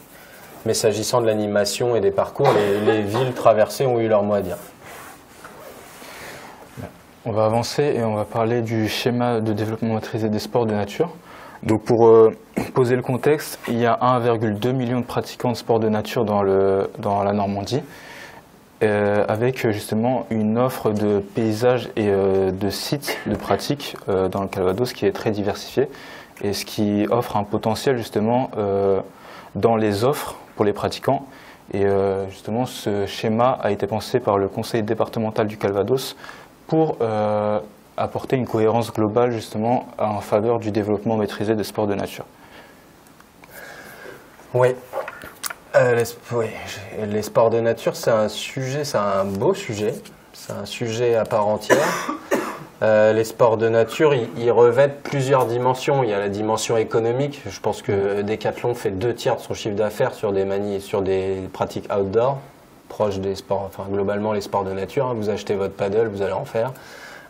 Mais s'agissant de l'animation et des parcours, les villes traversées ont eu leur mot à dire.
On va avancer et on va parler du schéma de développement maîtrisé des sports de nature. Donc pour poser le contexte, il y a 1,2 million de pratiquants de sports de nature dans la Normandie, avec justement une offre de paysages et de sites de pratique dans le Calvados qui est très diversifiée et ce qui offre un potentiel justement dans les offres pour les pratiquants. Et justement, ce schéma a été pensé par le conseil départemental du Calvados pour apporter une cohérence globale justement en faveur du développement maîtrisé des sports de nature.
Oui. Les sports de nature, c'est un beau sujet, c'est un sujet à part entière. Les sports de nature, ils revêtent plusieurs dimensions. Il y a la dimension économique. Je pense que Decathlon fait 2/3 de son chiffre d'affaires sur des pratiques outdoor, proches des sports, enfin globalement les sports de nature. Vous achetez votre paddle, vous allez en faire.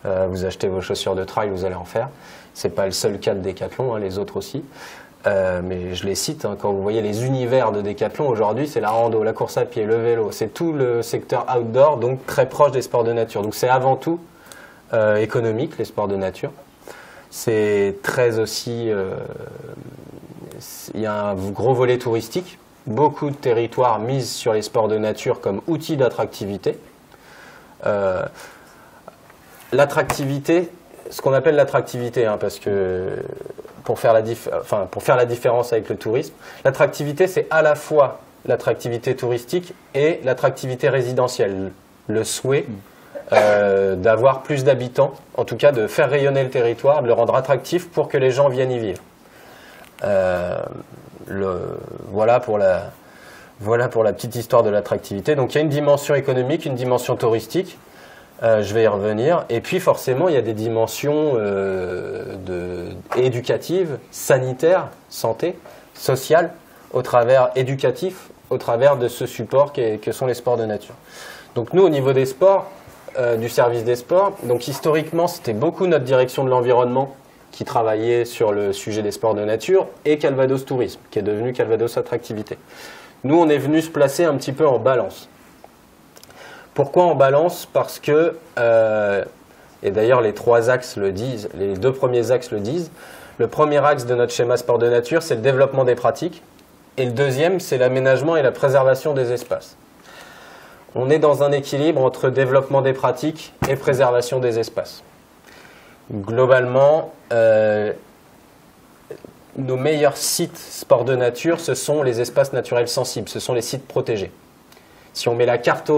Vous achetez vos chaussures de trail, vous allez en faire. C'est pas le seul cas de Decathlon, les autres aussi. Mais je les cite, quand vous voyez les univers de Decathlon aujourd'hui, c'est la rando, la course à pied, le vélo, c'est tout le secteur outdoor, donc très proche des sports de nature. Donc c'est avant tout économique, les sports de nature. C'est très aussi, il y a un gros volet touristique, beaucoup de territoires misent sur les sports de nature comme outil d'attractivité. L'attractivité, ce qu'on appelle l'attractivité, parce que pour faire la différence avec le tourisme, l'attractivité c'est à la fois l'attractivité touristique et l'attractivité résidentielle, le souhait d'avoir plus d'habitants, en tout cas de faire rayonner le territoire, de le rendre attractif pour que les gens viennent y vivre. Voilà pour la petite histoire de l'attractivité. Donc il y a une dimension économique, une dimension touristique, je vais y revenir, et puis forcément il y a des dimensions éducatives, sanitaires, santé, sociales, éducatif, au travers de ce support que sont les sports de nature. Donc nous au niveau des sports, du service des sports. Donc historiquement, c'était beaucoup notre direction de l'environnement qui travaillait sur le sujet des sports de nature et Calvados Tourisme, qui est devenu Calvados Attractivité. Nous, on est venu se placer un petit peu en balance. Pourquoi en balance? Parce que, et d'ailleurs les 3 axes le disent, les 2 premiers axes le disent, le premier axe de notre schéma sport de nature, c'est le développement des pratiques, et le deuxième, c'est l'aménagement et la préservation des espaces. On est dans un équilibre entre développement des pratiques et préservation des espaces. Globalement, nos meilleurs sites sport de nature, ce sont les espaces naturels sensibles, ce sont les sites protégés. Si on met la carte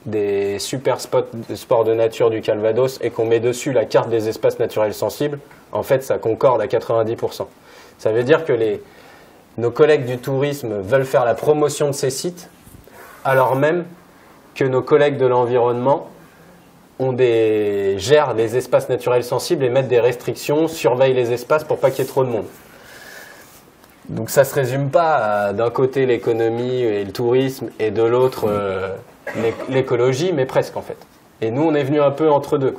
des super spots de sport de nature du Calvados et qu'on met dessus la carte des espaces naturels sensibles, en fait, ça concorde à 90%. Ça veut dire que nos collègues du tourisme veulent faire la promotion de ces sites, alors même que nos collègues de l'environnement gèrent les espaces naturels sensibles et mettent des restrictions, surveillent les espaces pour pas qu'il y ait trop de monde. Donc ça ne se résume pas à d'un côté l'économie et le tourisme et de l'autre l'écologie, mais presque en fait. Et nous on est venu un peu entre deux.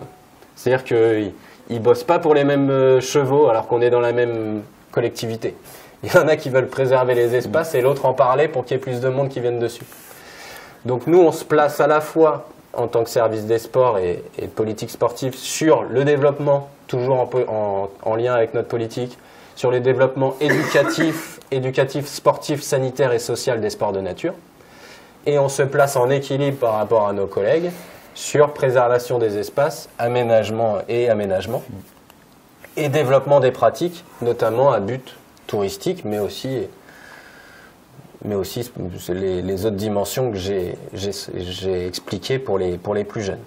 C'est-à-dire qu'ils ne bossent pas pour les mêmes chevaux alors qu'on est dans la même collectivité. Il y en a qui veulent préserver les espaces et l'autre en parler pour qu'il y ait plus de monde qui vienne dessus. Donc nous, on se place à la fois en tant que service des sports et politique sportive sur le développement, toujours en lien avec notre politique, sur le développement éducatif, sportif, sanitaire et social des sports de nature. Et on se place en équilibre par rapport à nos collègues sur préservation des espaces, aménagement et développement des pratiques, notamment à but touristique, mais aussi les autres dimensions que j'ai expliquées pour les plus jeunes.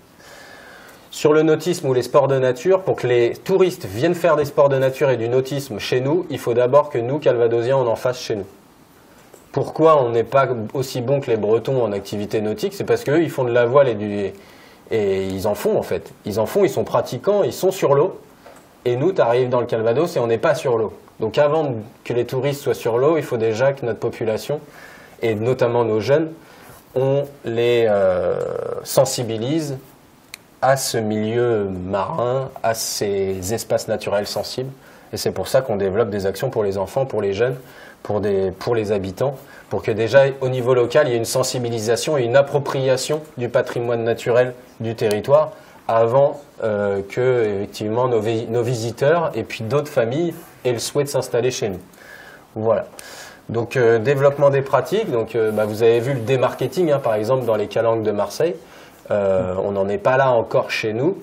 Sur le nautisme ou les sports de nature, pour que les touristes viennent faire des sports de nature et du nautisme chez nous, il faut d'abord que nous, Calvadosiens, on en fasse chez nous. Pourquoi on n'est pas aussi bon que les Bretons en activité nautique? C'est parce qu'eux, ils font de la voile et ils en font en fait. Ils en font, ils sont pratiquants, ils sont sur l'eau. Et nous, tu arrives dans le Calvados et on n'est pas sur l'eau. Donc avant que les touristes soient sur l'eau, il faut déjà que notre population, et notamment nos jeunes, on les sensibilise à ce milieu marin, à ces espaces naturels sensibles. Et c'est pour ça qu'on développe des actions pour les enfants, pour les jeunes, pour les habitants, pour que déjà au niveau local, il y ait une sensibilisation et une appropriation du patrimoine naturel du territoire avant que effectivement nos visiteurs et puis d'autres familles aient le souhait de s'installer chez nous. Voilà. Donc développement des pratiques, donc vous avez vu le démarketing par exemple dans les calanques de Marseille. On n'en est pas là encore chez nous,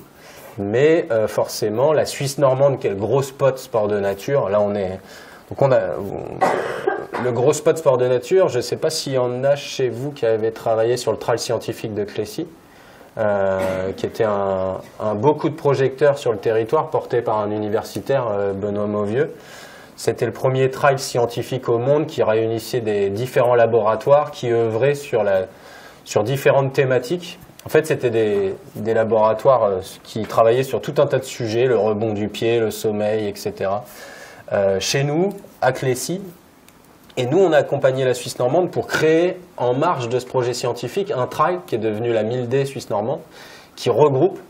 mais forcément la Suisse normande qui est le gros spot sport de nature, là on est... Donc on a le gros spot sport de nature, je ne sais pas s'il y en a chez vous qui avez travaillé sur le trail scientifique de Clécy, qui était un beau coup de projecteur sur le territoire porté par un universitaire, Benoît Mauvieux. C'était le premier trail scientifique au monde qui réunissait des différents laboratoires qui œuvraient sur différentes thématiques. En fait, c'était des laboratoires qui travaillaient sur tout un tas de sujets, le rebond du pied, le sommeil, etc. Chez nous, à Clécy, et nous, on a accompagné la Suisse normande pour créer, en marge de ce projet scientifique, un trail qui est devenu la 1000D Suisse normande, qui regroupe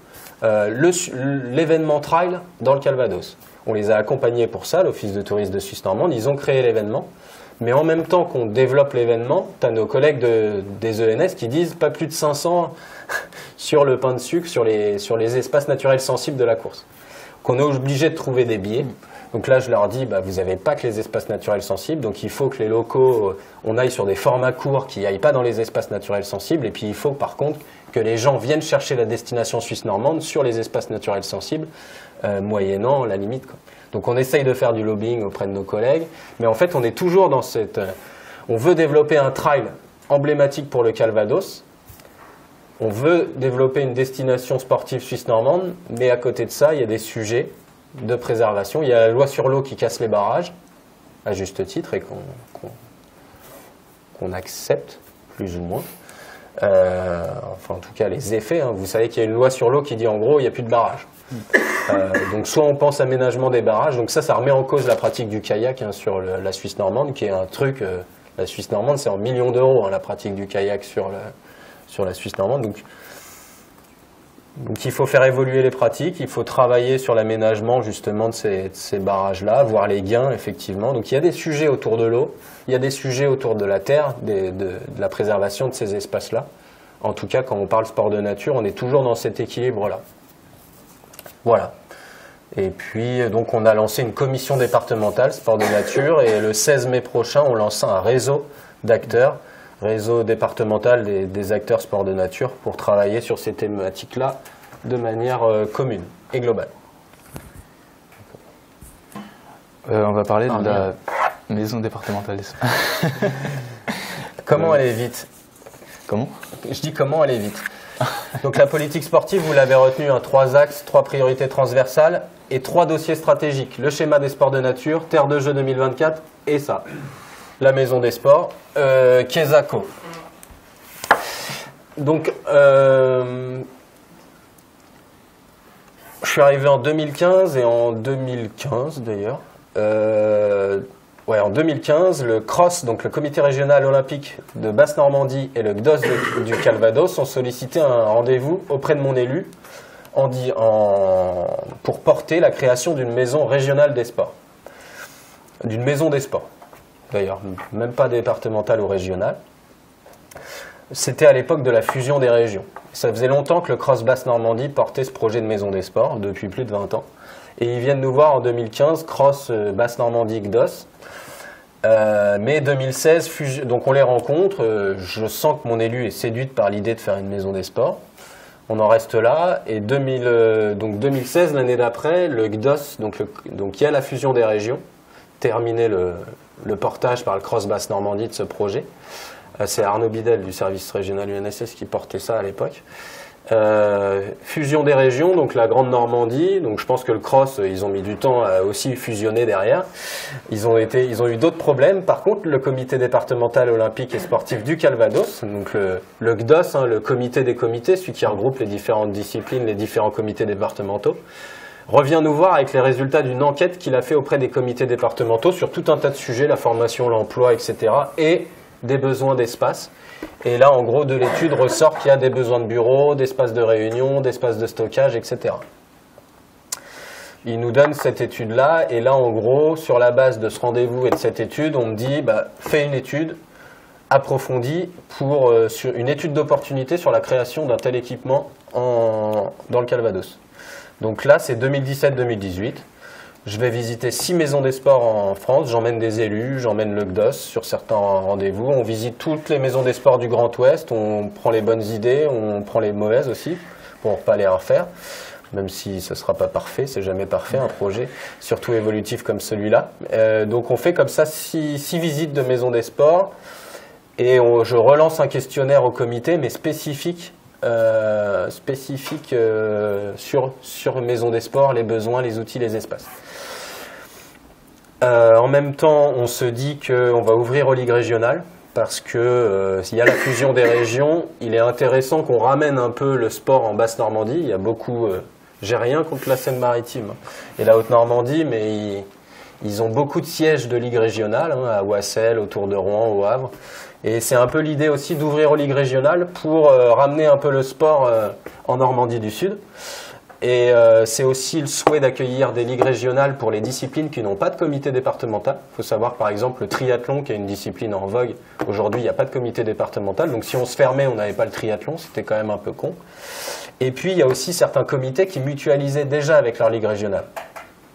l'événement trail dans le Calvados. On les a accompagnés pour ça, l'Office de tourisme de Suisse normande, ils ont créé l'événement. Mais en même temps qu'on développe l'événement, tu as nos collègues des ENS qui disent pas plus de 500 sur le pain de sucre, sur les espaces naturels sensibles de la course. Qu'on est obligé de trouver des billets. Donc là, je leur dis, vous n'avez pas que les espaces naturels sensibles, donc il faut que les locaux, on aille sur des formats courts qui n'aillent pas dans les espaces naturels sensibles, et puis il faut par contre que les gens viennent chercher la destination suisse normande sur les espaces naturels sensibles, moyennant la limite, quoi. Donc on essaye de faire du lobbying auprès de nos collègues, mais en fait on est toujours dans cette... on veut développer un trail emblématique pour le Calvados, on veut développer une destination sportive suisse normande, mais à côté de ça, il y a des sujets de préservation. Il y a la loi sur l'eau qui casse les barrages, à juste titre, et qu'on accepte, plus ou moins. Enfin, en tout cas, les effets. Vous savez qu'il y a une loi sur l'eau qui dit, en gros, il n'y a plus de barrages. Donc, soit on pense aménagement des barrages. Donc ça remet en cause la pratique du kayak sur la Suisse normande, qui est un truc... la Suisse normande, c'est en millions d'euros, la pratique du kayak sur la Suisse normande. Donc il faut faire évoluer les pratiques, il faut travailler sur l'aménagement justement de ces barrages-là, voir les gains effectivement. Donc il y a des sujets autour de l'eau, il y a des sujets autour de la terre, de la préservation de ces espaces-là. En tout cas, quand on parle sport de nature, on est toujours dans cet équilibre-là. Voilà. Et puis donc on a lancé une commission départementale sport de nature et le 16 mai prochain, on lance un réseau d'acteurs, réseau départemental des acteurs sport de nature pour travailler sur ces thématiques-là de manière commune et globale.
On va parler de la maison départementale.
Comment aller vite?
Comment?
Je dis comment aller vite. Donc la politique sportive, vous l'avez retenu, 3 axes, 3 priorités transversales et 3 dossiers stratégiques. Le schéma des sports de nature, Terre de Jeux 2024 et ça. La maison des sports, Kesako. Donc, je suis arrivé en 2015 et en 2015 d'ailleurs. En 2015, le CROSS, donc le Comité régional olympique de Basse-Normandie et le GDOS du Calvados ont sollicité un rendez-vous auprès de mon élu pour porter la création d'une maison régionale des sports. D'une maison des sports. D'ailleurs, même pas départementale ou régionale. C'était à l'époque de la fusion des régions. Ça faisait longtemps que le CROSS Basse-Normandie portait ce projet de maison des sports, depuis plus de 20 ans. Et ils viennent nous voir en 2015, CROSS Basse-Normandie GDOS. Mais 2016, donc on les rencontre. Je sens que mon élu est séduite par l'idée de faire une maison des sports. On en reste là. Et 2016, l'année d'après, le GDOS, donc il y a la fusion des régions, terminé le portage par le CROSS Basse-Normandie de ce projet. C'est Arnaud Bidel du service régional UNSS qui portait ça à l'époque. Fusion des régions, donc la Grande Normandie. Donc je pense que le cross, ils ont mis du temps à aussi fusionner derrière. Ils ont eu d'autres problèmes. Par contre, le comité départemental olympique et sportif du Calvados, donc le CDOS, hein, le comité des comités, celui qui regroupe les différentes disciplines, les différents comités départementaux, revient nous voir avec les résultats d'une enquête qu'il a fait auprès des comités départementaux sur tout un tas de sujets, la formation, l'emploi, etc. et des besoins d'espace. Et là, en gros, de l'étude ressort qu'il y a des besoins de bureaux, d'espaces de réunion, d'espaces de stockage, etc. Il nous donne cette étude-là, et là, en gros, sur la base de ce rendez-vous et de cette étude, on me dit, fais une étude approfondie sur une étude d'opportunité sur la création d'un tel équipement dans le Calvados. Donc là, c'est 2017-2018. Je vais visiter 6 maisons des sports en France, j'emmène des élus, j'emmène le CDOS sur certains rendez-vous, on visite toutes les maisons des sports du Grand Ouest, on prend les bonnes idées, on prend les mauvaises aussi, pour ne pas les refaire, même si ce ne sera pas parfait, c'est jamais parfait un projet, surtout évolutif comme celui-là. Donc on fait comme ça 6 visites de maisons des sports, et je relance un questionnaire au comité, mais spécifique sur maison des sports, les besoins, les outils, les espaces. En même temps, on se dit qu'on va ouvrir aux ligues régionales parce que s'il y a la fusion des régions, il est intéressant qu'on ramène un peu le sport en Basse-Normandie. Il y a beaucoup, j'ai rien contre la Seine-Maritime et la Haute-Normandie, mais ils ont beaucoup de sièges de ligues régionales, hein, à Ouassel, autour de Rouen, au Havre. Et c'est un peu l'idée aussi d'ouvrir aux ligues régionales pour ramener un peu le sport en Normandie du Sud. Et c'est aussi le souhait d'accueillir des ligues régionales pour les disciplines qui n'ont pas de comité départemental. Il faut savoir par exemple le triathlon qui est une discipline en vogue. Aujourd'hui, il n'y a pas de comité départemental. Donc si on se fermait, on n'avait pas le triathlon. C'était quand même un peu con. Et puis il y a aussi certains comités qui mutualisaient déjà avec leur ligue régionale.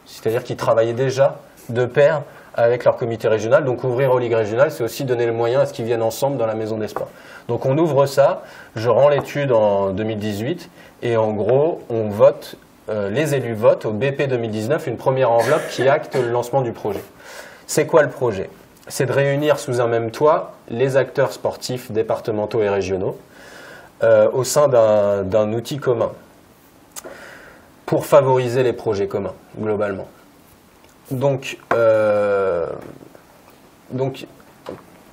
C'est-à-dire qu'ils travaillaient déjà de pair avec leur comité régional. Donc ouvrir aux ligues régionales, c'est aussi donner le moyen à ce qu'ils viennent ensemble dans la maison des sports. Donc on ouvre ça, je rends l'étude en 2018 et en gros, on vote, les élus votent au BP 2019 une première enveloppe qui acte le lancement du projet. C'est quoi le projet? C'est de réunir sous un même toit les acteurs sportifs départementaux et régionaux au sein d'un outil commun pour favoriser les projets communs globalement. Donc,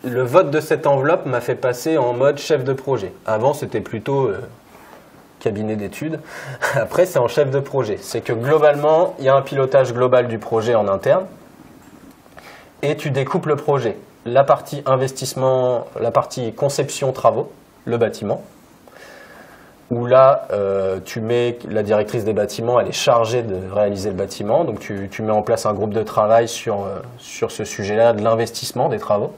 le vote de cette enveloppe m'a fait passer en mode chef de projet. Avant, c'était plutôt cabinet d'études. Après, c'est en chef de projet. C'est que globalement, il y a un pilotage global du projet en interne et tu découpes le projet. La partie investissement, la partie conception travaux, le bâtiment, où là, tu mets la directrice des bâtiments, elle est chargée de réaliser le bâtiment. Donc, tu mets en place un groupe de travail sur ce sujet-là, de l'investissement des travaux.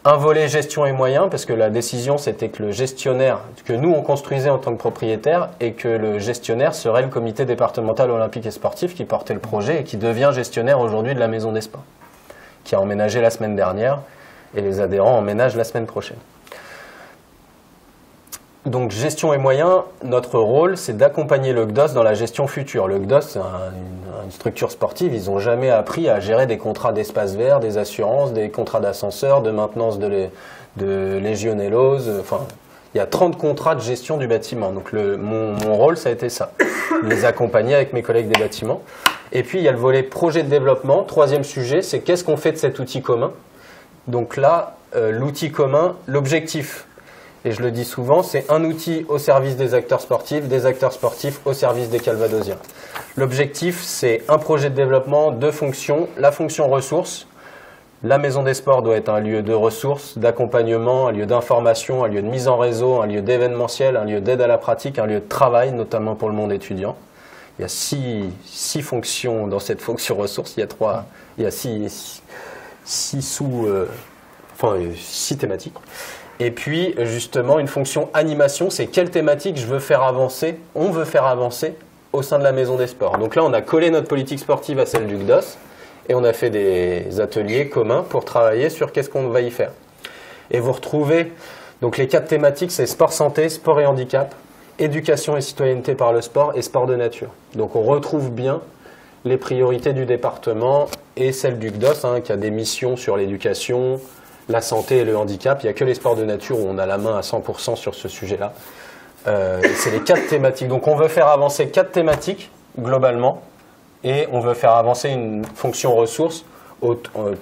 Un volet gestion et moyens, parce que la décision, c'était que le gestionnaire, que nous, on construisait en tant que propriétaire, et que le gestionnaire serait le comité départemental olympique et sportif qui portait le projet et qui devient gestionnaire aujourd'hui de la Maison des Sports, qui a emménagé la semaine dernière, et les adhérents emménagent la semaine prochaine. Donc, gestion et moyens, notre rôle, c'est d'accompagner le CDOS dans la gestion future. Le CDOS, c'est une structure sportive, ils n'ont jamais appris à gérer des contrats d'espace vert, des assurances, des contrats d'ascenseur, de maintenance de légionellose. Enfin, il y a 30 contrats de gestion du bâtiment. Donc, mon rôle, ça a été ça, les accompagner avec mes collègues des bâtiments. Et puis, il y a le volet projet de développement. Troisième sujet, c'est qu'est-ce qu'on fait de cet outil commun. Donc là, l'outil commun, l'objectif, et je le dis souvent, c'est un outil au service des acteurs sportifs au service des Calvadosiens. L'objectif, c'est un projet de développement, 2 fonctions. La fonction ressources, la maison des sports doit être un lieu de ressources, d'accompagnement, un lieu d'information, un lieu de mise en réseau, un lieu d'événementiel, un lieu d'aide à la pratique, un lieu de travail, notamment pour le monde étudiant. Il y a 6 fonctions dans cette fonction ressources, il y a 6 thématiques. Et puis, justement, une fonction animation, c'est quelle thématique on veut faire avancer au sein de la Maison des Sports. Donc là, on a collé notre politique sportive à celle du CDOS et on a fait des ateliers communs pour travailler sur qu'est-ce qu'on va y faire. Et vous retrouvez, donc les 4 thématiques, c'est sport santé, sport et handicap, éducation et citoyenneté par le sport et sport de nature. Donc on retrouve bien les priorités du département et celles du CDOS, qui a des missions sur l'éducation, la santé et le handicap. Il n'y a que les sports de nature où on a la main à 100% sur ce sujet-là. C'est les 4 thématiques. Donc on veut faire avancer 4 thématiques globalement et on veut faire avancer une fonction ressources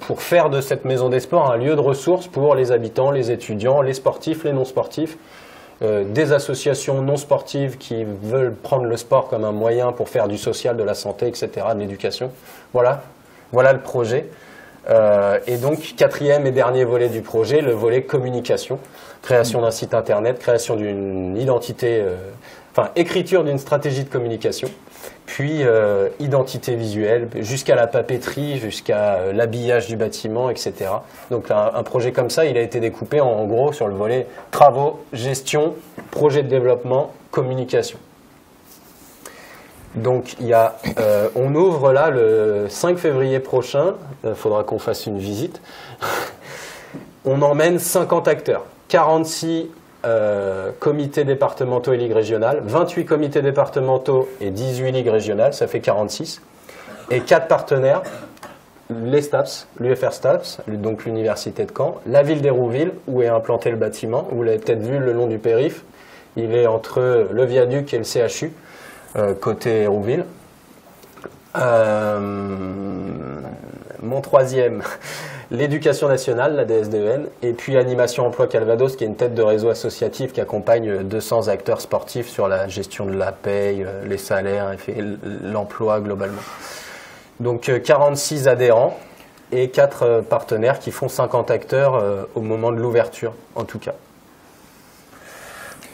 pour faire de cette maison des sports un lieu de ressources pour les habitants, les étudiants, les sportifs, les non-sportifs, des associations non sportives qui veulent prendre le sport comme un moyen pour faire du social, de la santé, etc., de l'éducation. Voilà le projet. Et donc, 4e et dernier volet du projet, le volet communication. Création d'un site internet, création d'une identité, écriture d'une stratégie de communication, puis identité visuelle, jusqu'à la papeterie, jusqu'à l'habillage du bâtiment, etc. Donc un projet comme ça, il a été découpé en gros sur le volet travaux, gestion, projet de développement, communication. Donc on ouvre là le 5 février prochain, il faudra qu'on fasse une visite. On emmène 50 acteurs, 46 comités départementaux et ligues régionales, 28 comités départementaux et 18 ligues régionales, ça fait 46, et 4 partenaires, les STAPS, l'UFR STAPS, donc l'Université de Caen, la ville d'Hérouville, où est implanté le bâtiment, vous l'avez peut-être vu le long du périph', il est entre le viaduc et le CHU, côté Hérouville. Mon 3e, l'éducation nationale, la DSDEN, et puis Animation Emploi Calvados, qui est une tête de réseau associatif qui accompagne 200 acteurs sportifs sur la gestion de la paye, les salaires et l'emploi globalement. Donc 46 adhérents et 4 partenaires qui font 50 acteurs au moment de l'ouverture, en tout cas.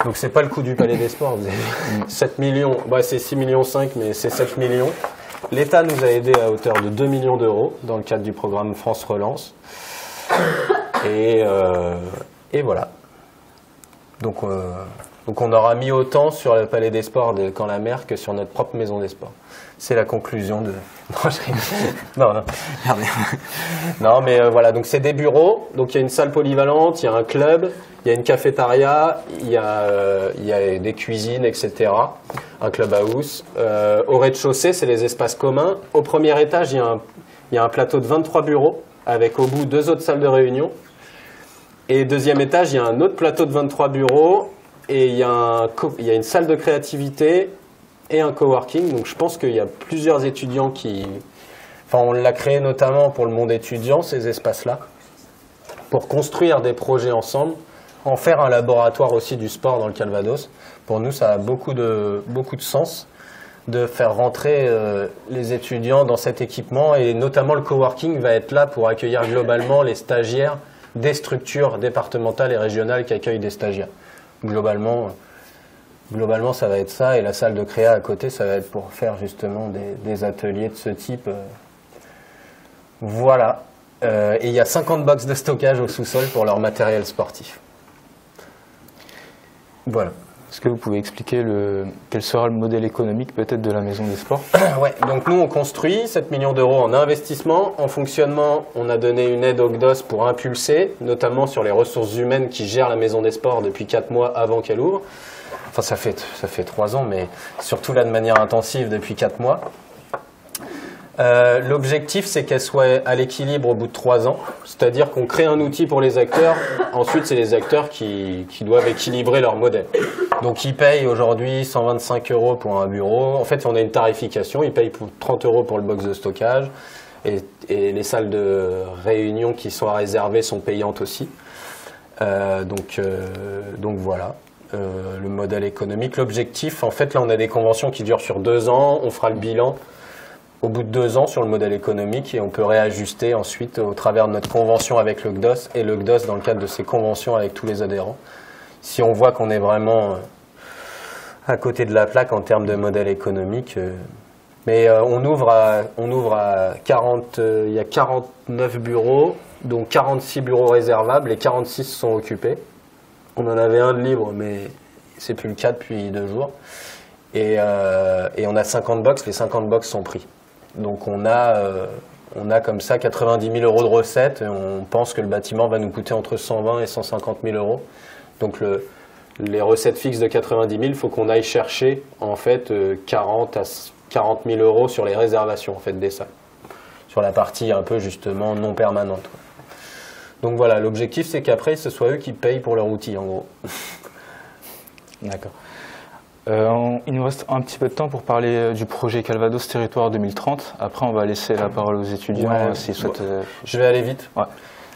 Donc c'est pas le coût du Palais des Sports, vous avez vu. 7 millions, c'est 6,5 millions, mais c'est 7 millions. L'État nous a aidés à hauteur de 2 millions d'euros dans le cadre du programme France Relance. Et voilà. Donc on aura mis autant sur le Palais des Sports de Caen-la-Mer que sur notre propre maison des sports. C'est la conclusion de... Non, non, mais voilà, donc c'est des bureaux, donc il y a une salle polyvalente, il y a un club, il y a une cafétéria, il y a des cuisines, etc. Un clubhouse. Au rez-de-chaussée, c'est les espaces communs. Au premier étage, il y a un plateau de 23 bureaux, avec au bout 2 autres salles de réunion. Et deuxième étage, il y a un autre plateau de 23 bureaux, et il y a une salle de créativité et un coworking. Donc je pense qu'il y a plusieurs étudiants qui... Enfin, on l'a créé notamment pour le monde étudiant, ces espaces-là, pour construire des projets ensemble, en faire un laboratoire aussi du sport dans le Calvados. Pour nous, ça a beaucoup de sens de faire rentrer les étudiants dans cet équipement, et notamment le coworking va être là pour accueillir globalement les stagiaires des structures départementales et régionales qui accueillent des stagiaires. Globalement, ça va être ça, et la salle de créa à côté, ça va être pour faire justement des ateliers de ce type. Voilà. Et il y a 50 box de stockage au sous-sol pour leur matériel sportif. Voilà.
Est-ce que vous pouvez expliquer quel sera le modèle économique peut-être de la Maison des Sports?
Ouais, donc nous on construit 7 millions d'euros en investissement. En fonctionnement, on a donné une aide au CDOS pour impulser, notamment sur les ressources humaines qui gèrent la Maison des Sports depuis 4 mois avant qu'elle ouvre. Enfin, ça fait 3 ans, mais surtout là de manière intensive depuis 4 mois. L'objectif, c'est qu'elle soit à l'équilibre au bout de 3 ans. C'est-à-dire qu'on crée un outil pour les acteurs. Ensuite, c'est les acteurs qui doivent équilibrer leur modèle. Donc, ils payent aujourd'hui 125 € pour un bureau. En fait, on a une tarification. Ils payent pour 30 € pour le box de stockage. Et les salles de réunion qui sont réservées sont payantes aussi. Donc voilà. Le modèle économique. L'objectif, en fait, là, on a des conventions qui durent sur 2 ans. On fera le bilan au bout de 2 ans sur le modèle économique, et on peut réajuster ensuite au travers de notre convention avec le CDOS et le CDOS dans le cadre de ses conventions avec tous les adhérents. Si on voit qu'on est vraiment à côté de la plaque en termes de modèle économique. Mais on ouvre à 40, il y a 49 bureaux, dont 46 bureaux réservables, et 46 sont occupés. On en avait un de libre, mais c'est plus le cas depuis 2 jours. Et on a 50 box, les 50 box sont pris. Donc on a comme ça 90 000 € de recettes, et on pense que le bâtiment va nous coûter entre 120 et 150 000 €. Donc les recettes fixes de 90 000, il faut qu'on aille chercher en fait 40 000 € sur les réservations en fait, des salles, sur la partie un peu justement non permanente, quoi. Donc voilà, l'objectif c'est qu'après ce soit eux qui payent pour leur outil en gros.
D'accord. Il nous reste un petit peu de temps pour parler du projet Calvados Territoire 2030. Après, on va laisser la parole aux étudiants s'ils souhaitent.
Je vais aller vite.
Ouais.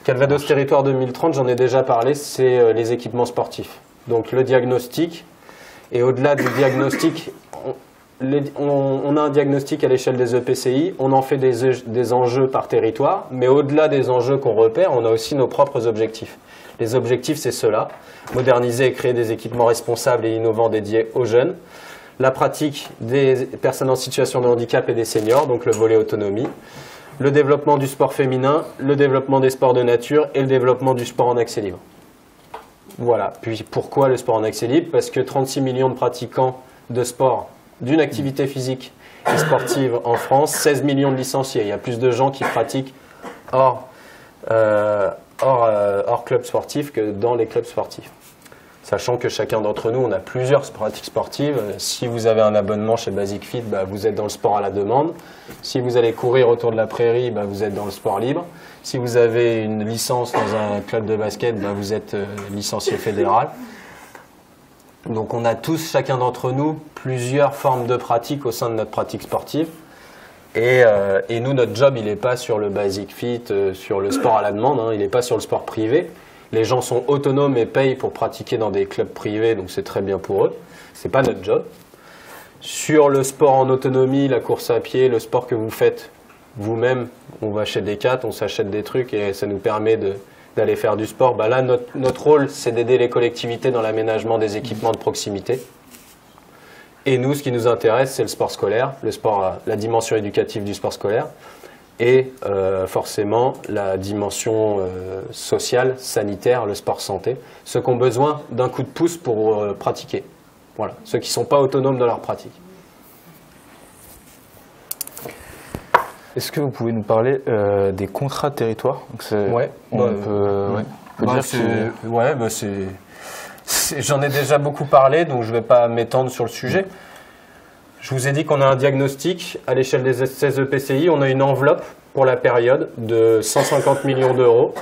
Calvados Territoire 2030, j'en ai déjà parlé, c'est les équipements sportifs. Donc le diagnostic, et au-delà du diagnostic, on a un diagnostic à l'échelle des EPCI, on en fait des enjeux par territoire, mais au-delà des enjeux qu'on repère, on a aussi nos propres objectifs. Les objectifs, c'est ceux-là: moderniser et créer des équipements responsables et innovants dédiés aux jeunes, la pratique des personnes en situation de handicap et des seniors, donc le volet autonomie, le développement du sport féminin, le développement des sports de nature et le développement du sport en accès libre. Voilà. Puis pourquoi le sport en accès libre? Parce que 36 millions de pratiquants de sport, d'une activité physique et sportive en France, 16 millions de licenciés. Il y a plus de gens qui pratiquent hors club sportif que dans les clubs sportifs. Sachant que chacun d'entre nous, on a plusieurs pratiques sportives. Si vous avez un abonnement chez Basic Fit, vous êtes dans le sport à la demande. Si vous allez courir autour de la prairie, vous êtes dans le sport libre. Si vous avez une licence dans un club de basket, vous êtes licencié fédéral. Donc on a tous, chacun d'entre nous, plusieurs formes de pratiques au sein de notre pratique sportive. Et nous, notre job, il n'est pas sur le Basic Fit, sur le sport à la demande, il n'est pas sur le sport privé. Les gens sont autonomes et payent pour pratiquer dans des clubs privés, donc c'est très bien pour eux. Ce n'est pas notre job. Sur le sport en autonomie, la course à pied, le sport que vous faites vous-même, on va chez Decathlon, on s'achète des trucs et ça nous permet d'aller faire du sport. Là, notre rôle, c'est d'aider les collectivités dans l'aménagement des équipements de proximité. Et nous, ce qui nous intéresse, c'est le sport scolaire, la dimension éducative du sport scolaire. Et forcément la dimension sociale, sanitaire, le sport santé, ceux qui ont besoin d'un coup de pouce pour pratiquer. Voilà, ceux qui ne sont pas autonomes dans leur pratique.
Est-ce que vous pouvez nous parler des contrats de territoire?
J'en ai déjà beaucoup parlé, donc je ne vais pas m'étendre sur le sujet. Je vous ai dit qu'on a un diagnostic à l'échelle des 16 EPCI. On a une enveloppe pour la période de 150 millions d'euros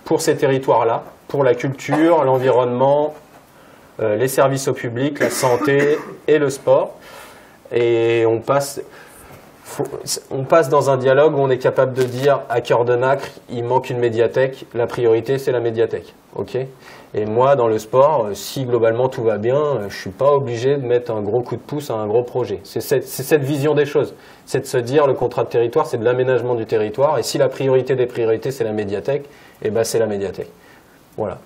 pour ces territoires-là, pour la culture, l'environnement, les services au public, la santé et le sport. Et on passe dans un dialogue où on est capable de dire à Cœur de Nacre, il manque une médiathèque, la priorité c'est la médiathèque. Okay. Et moi, dans le sport, si globalement tout va bien, je ne suis pas obligé de mettre un gros coup de pouce à un gros projet. C'est cette vision des choses. C'est de se dire, le contrat de territoire, c'est de l'aménagement du territoire. Et si la priorité des priorités, c'est la médiathèque, c'est la médiathèque. Voilà.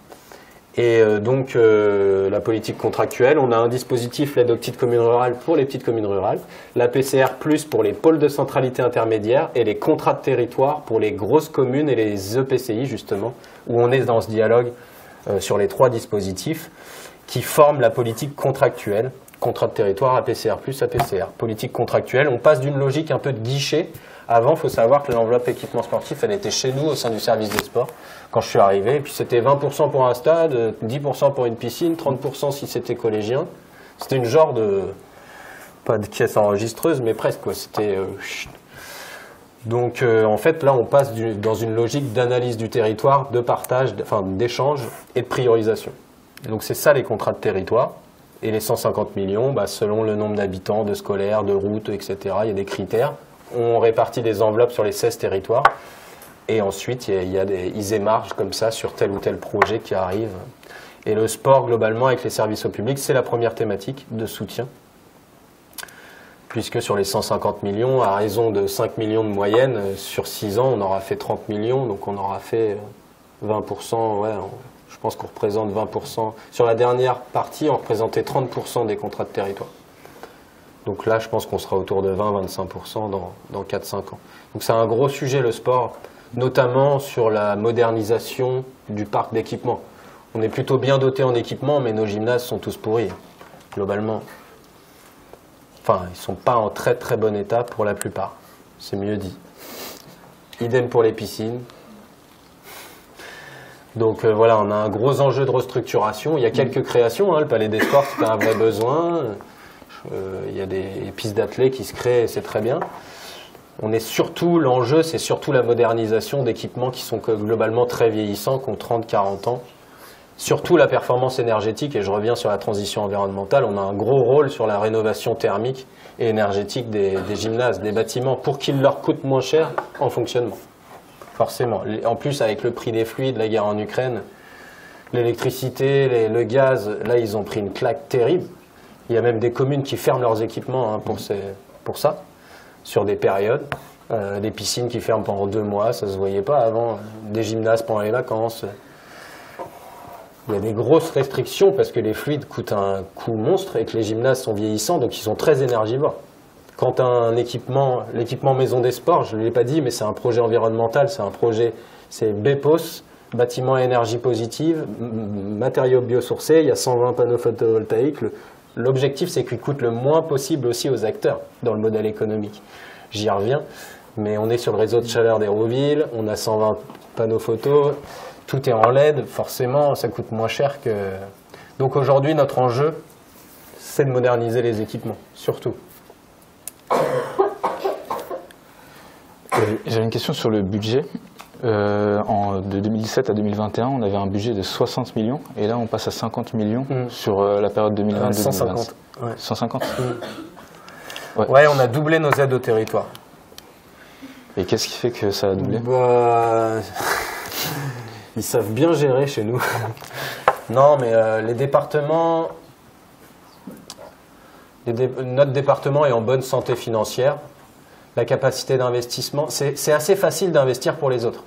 Et donc, la politique contractuelle, on a un dispositif, l'aide aux petites communes rurales pour les petites communes rurales, la PCR+, pour les pôles de centralité intermédiaire, et les contrats de territoire pour les grosses communes et les EPCI, justement, où on est dans ce dialogue sur les trois dispositifs qui forment la politique contractuelle, contrat de territoire, APCR+, APCR. Politique contractuelle, on passe d'une logique un peu de guichet. Avant, il faut savoir que l'enveloppe équipement sportif, elle était chez nous au sein du service des sports quand je suis arrivé. Et puis c'était 20% pour un stade, 10% pour une piscine, 30% si c'était collégien. C'était une genre de, pas de caisse enregistreuse, mais presque quoi. C'était donc en fait là on passe dans une logique d'analyse du territoire, de partage, d'échange et de priorisation. Et donc c'est ça les contrats de territoire. Et les 150 millions, selon le nombre d'habitants, de scolaires, de routes, etc. Il y a des critères. On répartit des enveloppes sur les 16 territoires. Et ensuite ils émargent comme ça sur tel ou tel projet qui arrive. Et le sport globalement avec les services au public, c'est la première thématique de soutien. Puisque sur les 150 millions, à raison de 5 millions de moyenne, sur 6 ans, on aura fait 30 millions, donc on aura fait 20%, je pense qu'on représente 20%. Sur la dernière partie, on représentait 30% des contrats de territoire. Donc là, je pense qu'on sera autour de 20-25% dans 4-5 ans. Donc c'est un gros sujet, le sport, notamment sur la modernisation du parc d'équipement. On est plutôt bien doté en équipement, mais nos gymnases sont tous pourris, globalement. Enfin, ils ne sont pas en très très bon état pour la plupart, c'est mieux dit. Idem pour les piscines. Donc voilà, on a un gros enjeu de restructuration. Il y a quelques créations, le Palais des Sports, c'est un vrai besoin. Il y a des pistes d'athlètes qui se créent, c'est très bien. L'enjeu, c'est surtout la modernisation d'équipements qui sont globalement très vieillissants, qui ont 30-40 ans. Surtout la performance énergétique, et je reviens sur la transition environnementale, on a un gros rôle sur la rénovation thermique et énergétique des gymnases, des bâtiments, pour qu'ils leur coûtent moins cher en fonctionnement. Forcément. En plus, avec le prix des fluides, la guerre en Ukraine, l'électricité, le gaz, là, ils ont pris une claque terrible. Il y a même des communes qui ferment leurs équipements hein, pour ça, sur des périodes. Des piscines qui ferment pendant 2 mois, ça ne se voyait pas avant. Des gymnases pendant les vacances. Il y a des grosses restrictions parce que les fluides coûtent un coût monstre et que les gymnases sont vieillissants, donc ils sont très énergivores. Quand un équipement, l'équipement maison des sports, je ne l'ai pas dit, mais c'est un projet environnemental, c'est BEPOS, bâtiment à énergie positive, matériaux biosourcés, il y a 120 panneaux photovoltaïques. L'objectif, c'est qu'il coûte le moins possible aussi aux acteurs dans le modèle économique. J'y reviens, mais on est sur le réseau de chaleur d'Hérouville, on a 120 panneaux photos, tout est en LED, forcément, ça coûte moins cher que... Donc aujourd'hui, notre enjeu, c'est de moderniser les équipements, surtout.
J'avais une question sur le budget. De 2017 à 2021, on avait un budget de 60 millions et là on passe à 50 millions sur la période 2022-2025.
150. Ouais.
150
ouais, on a doublé nos aides au territoire.
Et qu'est-ce qui fait que ça a doublé?
Ils savent bien gérer chez nous. Non, mais les départements... Notre département est en bonne santé financière. La capacité d'investissement, c'est assez facile d'investir pour les autres.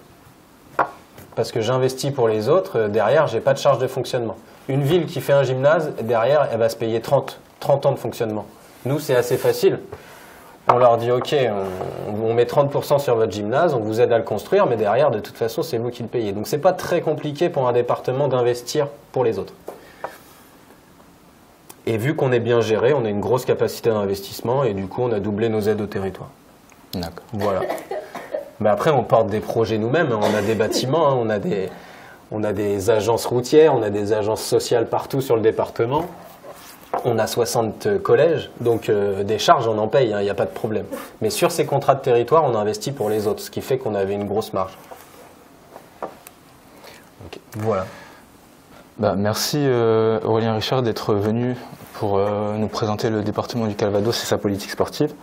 Parce que j'investis pour les autres, derrière, je n'ai pas de charge de fonctionnement. Une ville qui fait un gymnase, derrière, elle va se payer 30 ans de fonctionnement. Nous, c'est assez facile. On leur dit, OK, on met 30% sur votre gymnase, on vous aide à le construire, mais derrière, de toute façon, c'est vous qui le payez. Donc, ce n'est pas très compliqué pour un département d'investir pour les autres. Et vu qu'on est bien géré, on a une grosse capacité d'investissement et du coup, on a doublé nos aides au territoire.
D'accord.
Voilà. Mais après, on porte des projets nous-mêmes. On a des bâtiments, hein, on a des agences routières, on a des agences sociales partout sur le département. On a 60 collèges, donc des charges, on en paye, il n'y a pas de problème. Mais sur ces contrats de territoire, on a investi pour les autres, ce qui fait qu'on avait une grosse marge.
Okay.
Voilà.
Merci Aurélien Richard d'être venu pour nous présenter le département du Calvados et sa politique sportive.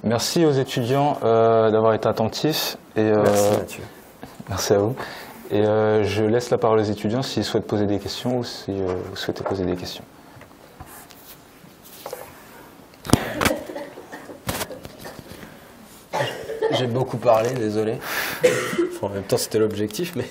Merci aux étudiants d'avoir été attentifs.
Merci Mathieu.
Merci à vous. Et je laisse la parole aux étudiants s'ils souhaitent poser des questions ou si vous souhaitez poser des questions.
J'ai beaucoup parlé, désolé. Enfin, en même temps, c'était l'objectif, mais...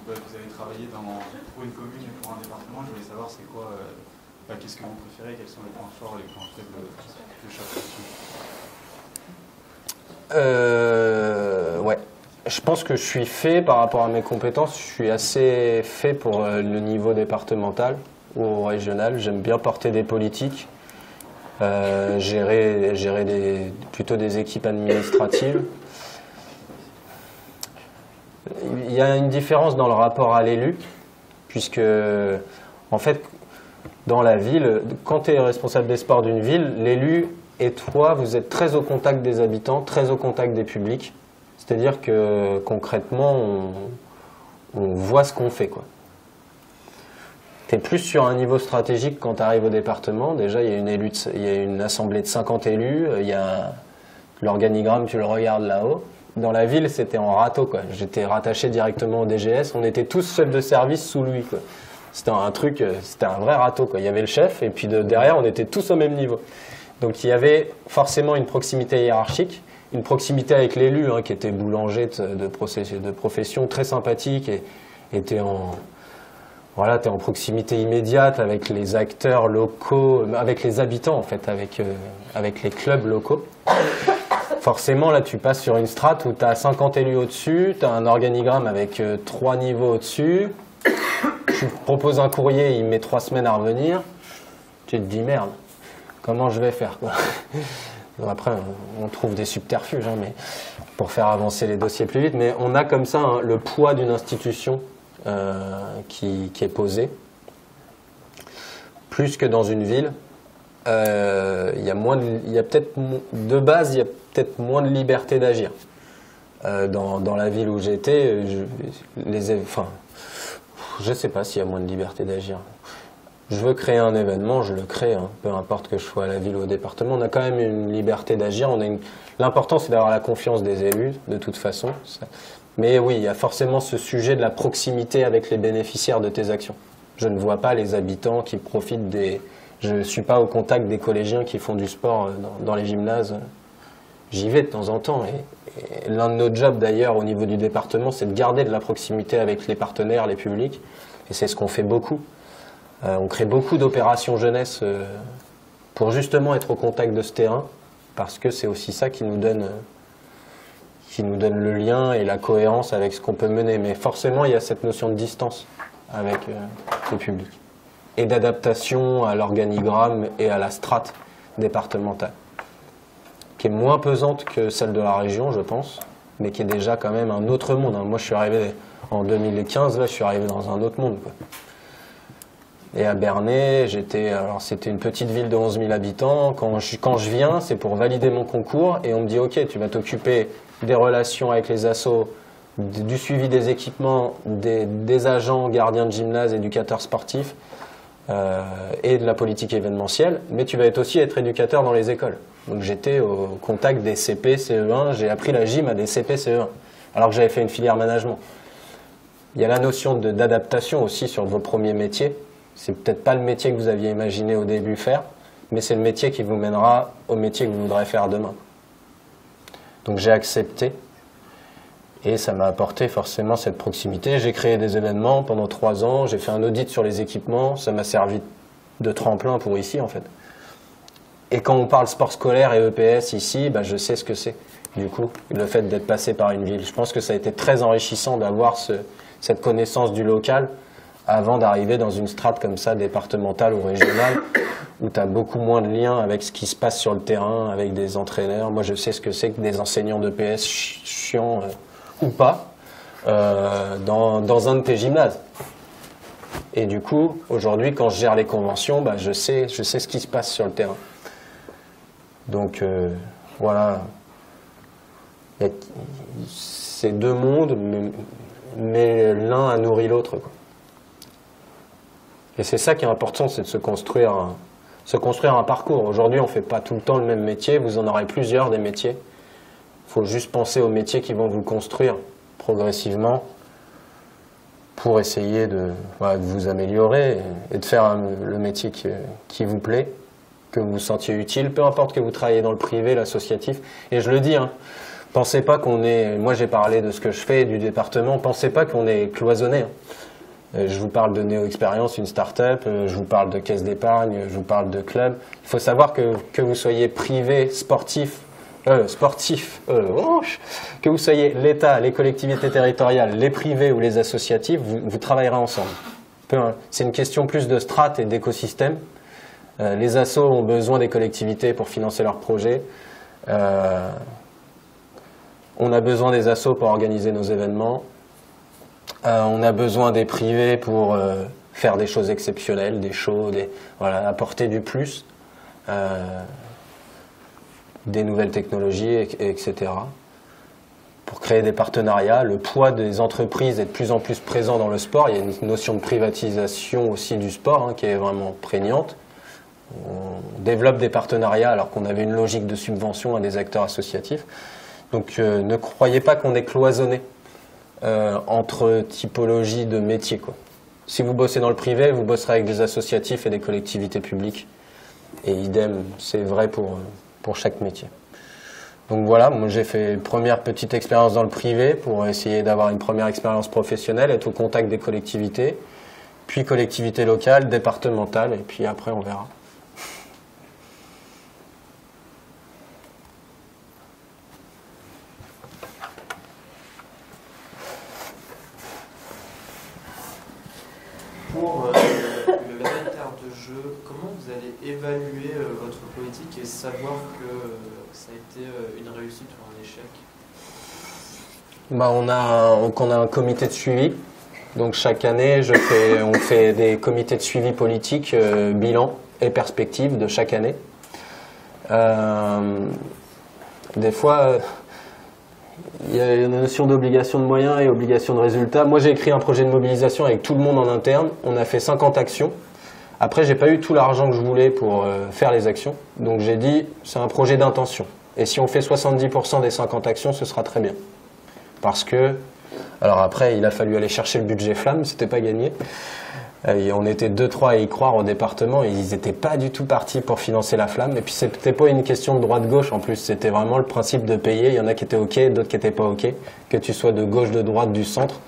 Vous avez travaillé pour une commune et pour un département. Je voulais savoir c'est quoi, qu'est-ce que vous préférez, quels sont les points forts et les points faibles de chaque section.
Ouais. Je pense que je suis fait par rapport à mes compétences. Je suis assez fait pour le niveau départemental ou régional. J'aime bien porter des politiques, gérer plutôt des équipes administratives. Il y a une différence dans le rapport à l'élu, puisque, en fait, dans la ville, quand tu es responsable des sports d'une ville, l'élu et toi, vous êtes très au contact des habitants, très au contact des publics. C'est-à-dire que, concrètement, on voit ce qu'on fait, quoi. Tu es plus sur un niveau stratégique quand tu arrives au département. Déjà, il y a une assemblée de 50 élus, il y a l'organigramme, tu le regardes là-haut. Dans la ville, c'était en râteau, quoi. J'étais rattaché directement au DGS. On était tous chefs de service sous lui, quoi. C'était un truc, c'était un vrai râteau, quoi. Il y avait le chef et puis derrière, on était tous au même niveau. Donc il y avait forcément une proximité hiérarchique, une proximité avec l'élu, hein, qui était boulanger de profession, très sympathique et t'es en proximité immédiate avec les acteurs locaux, avec les habitants en fait, avec les clubs locaux. Forcément, là, tu passes sur une strate où tu as 50 élus au-dessus, tu as un organigramme avec 3 niveaux au-dessus. Tu proposes un courrier, il met 3 semaines à revenir. Tu te dis, merde, comment je vais faire, quoi. Après, on trouve des subterfuges, hein, mais pour faire avancer les dossiers plus vite. Mais on a comme ça hein, le poids d'une institution qui est posé. Plus que dans une ville, il y a peut-être de base, il y a peut-être moins de liberté d'agir. Dans la ville où j'étais, je sais pas s'il y a moins de liberté d'agir. Je veux créer un événement, je le crée, hein, peu importe que je sois à la ville ou au département. On a quand même une liberté d'agir. L'important, c'est d'avoir la confiance des élus, de toute façon. Mais oui, il y a forcément ce sujet de la proximité avec les bénéficiaires de tes actions. Je ne vois pas les habitants qui profitent des... Je ne suis pas au contact des collégiens qui font du sport dans les gymnases. J'y vais de temps en temps. Et l'un de nos jobs, d'ailleurs, au niveau du département, c'est de garder de la proximité avec les partenaires, les publics. Et c'est ce qu'on fait beaucoup. On crée beaucoup d'opérations jeunesse pour justement être au contact de ce terrain, parce que c'est aussi ça qui nous donne le lien et la cohérence avec ce qu'on peut mener. Mais forcément, il y a cette notion de distance avec le public et d'adaptation à l'organigramme et à la strate départementale, qui est moins pesante que celle de la région, je pense, mais qui est déjà quand même un autre monde. Moi, je suis arrivé en 2015, là, je suis arrivé dans un autre monde, quoi. Et à Bernay, c'était une petite ville de 11 000 habitants. Quand je viens, c'est pour valider mon concours et on me dit « Ok, tu vas t'occuper des relations avec les assos, du suivi des équipements, des agents, gardiens de gymnase, éducateurs sportifs et de la politique événementielle, mais tu vas aussi être éducateur dans les écoles. » Donc j'étais au contact des CP, CE1, j'ai appris la gym à des CP, CE1, alors que j'avais fait une filière management. Il y a la notion d'adaptation aussi sur vos premiers métiers. C'est peut-être pas le métier que vous aviez imaginé au début faire, mais c'est le métier qui vous mènera au métier que vous voudrez faire demain. Donc j'ai accepté et ça m'a apporté forcément cette proximité. J'ai créé des événements pendant 3 ans, j'ai fait un audit sur les équipements, ça m'a servi de tremplin pour ici en fait. Et quand on parle sport scolaire et EPS ici, je sais ce que c'est. Du coup, le fait d'être passé par une ville. Je pense que ça a été très enrichissant d'avoir cette connaissance du local avant d'arriver dans une strate comme ça, départementale ou régionale, où tu as beaucoup moins de liens avec ce qui se passe sur le terrain, avec des entraîneurs. Moi, je sais ce que c'est que des enseignants d'EPS chiants ou pas, dans un de tes gymnases. Et du coup, aujourd'hui, quand je gère les conventions, je sais ce qui se passe sur le terrain. Donc, voilà. C'est deux mondes, mais l'un a nourri l'autre, quoi. Et c'est ça qui est important, c'est de se construire un parcours. Aujourd'hui, on ne fait pas tout le temps le même métier, vous en aurez plusieurs des métiers. Il faut juste penser aux métiers qui vont vous construire progressivement pour essayer de vous améliorer et de faire le métier qui vous plaît, que vous vous sentiez utile, peu importe que vous travaillez dans le privé, l'associatif. Et je le dis, hein, pensez pas qu'on est... Moi, j'ai parlé de ce que je fais, du département, pensez pas qu'on est cloisonné, hein. Je vous parle de Néo-Expérience, une start-up, je vous parle de caisse d'épargne, je vous parle de club. Il faut savoir que vous soyez privé, sportif, que vous soyez l'État, les collectivités territoriales, les privés ou les associatifs, vous travaillerez ensemble. C'est une question plus de strates et d'écosystème. Les assos ont besoin des collectivités pour financer leurs projets. On a besoin des assos pour organiser nos événements. On a besoin des privés pour faire des choses exceptionnelles, des shows, apporter du plus, des nouvelles technologies, etc. Pour créer des partenariats, le poids des entreprises est de plus en plus présent dans le sport. Il y a une notion de privatisation aussi du sport, hein, qui est vraiment prégnante. On développe des partenariats alors qu'on avait une logique de subvention à des acteurs associatifs. Donc ne croyez pas qu'on est cloisonné entre typologies de métiers, quoi. Si vous bossez dans le privé, vous bosserez avec des associatifs et des collectivités publiques. Et idem, c'est vrai pour chaque métier. Donc voilà, moi j'ai fait une première petite expérience dans le privé pour essayer d'avoir une première expérience professionnelle, être au contact des collectivités, puis collectivités locales, départementales, et puis après on verra.
Pour le level de jeu, comment vous allez évaluer votre votre politique et savoir que ça a été une réussite ou un échec?
On a un comité de suivi. Donc chaque année, on fait des comités de suivi politique, bilan et perspective de chaque année. Des fois, il y a une notion d'obligation de moyens et obligation de résultats. Moi, j'ai écrit un projet de mobilisation avec tout le monde en interne. On a fait 50 actions. Après, j'ai pas eu tout l'argent que je voulais pour faire les actions. Donc j'ai dit, c'est un projet d'intention. Et si on fait 70% des 50 actions, ce sera très bien. Parce que, alors après, il a fallu aller chercher le budget flamme, c'était pas gagné. Et on était 2-3 à y croire au département et ils n'étaient pas du tout partis pour financer la flamme. Et puis c'était pas une question de droite-gauche en plus, c'était vraiment le principe de payer. Il y en a qui étaient OK, d'autres qui n'étaient pas OK. Que tu sois de gauche, de droite, du centre.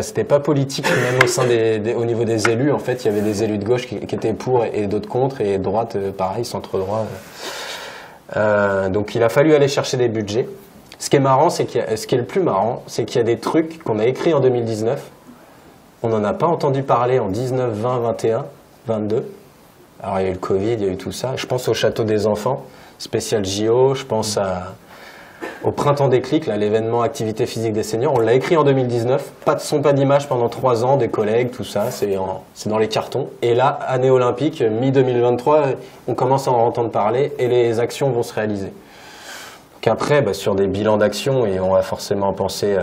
C'était pas politique, même au sein au niveau des élus. En fait, il y avait des élus de gauche qui étaient pour et d'autres contre, et droite, pareil, centre-droit. Donc il a fallu aller chercher des budgets. Ce qui est marrant, ce qui est le plus marrant, c'est qu'il y a des trucs qu'on a écrits en 2019. On n'en a pas entendu parler en 19, 20, 21, 22. Alors il y a eu le Covid, il y a eu tout ça. Je pense au Château des Enfants, spécial JO. Je pense au Printemps des Clics, l'événement activité physique des seniors. On l'a écrit en 2019. Pas de son, pas d'image pendant 3 ans, des collègues, tout ça. C'est dans les cartons. Et là, année olympique, mi-2023, on commence à en entendre parler et les actions vont se réaliser. Après, sur des bilans d'actions, et on va forcément penser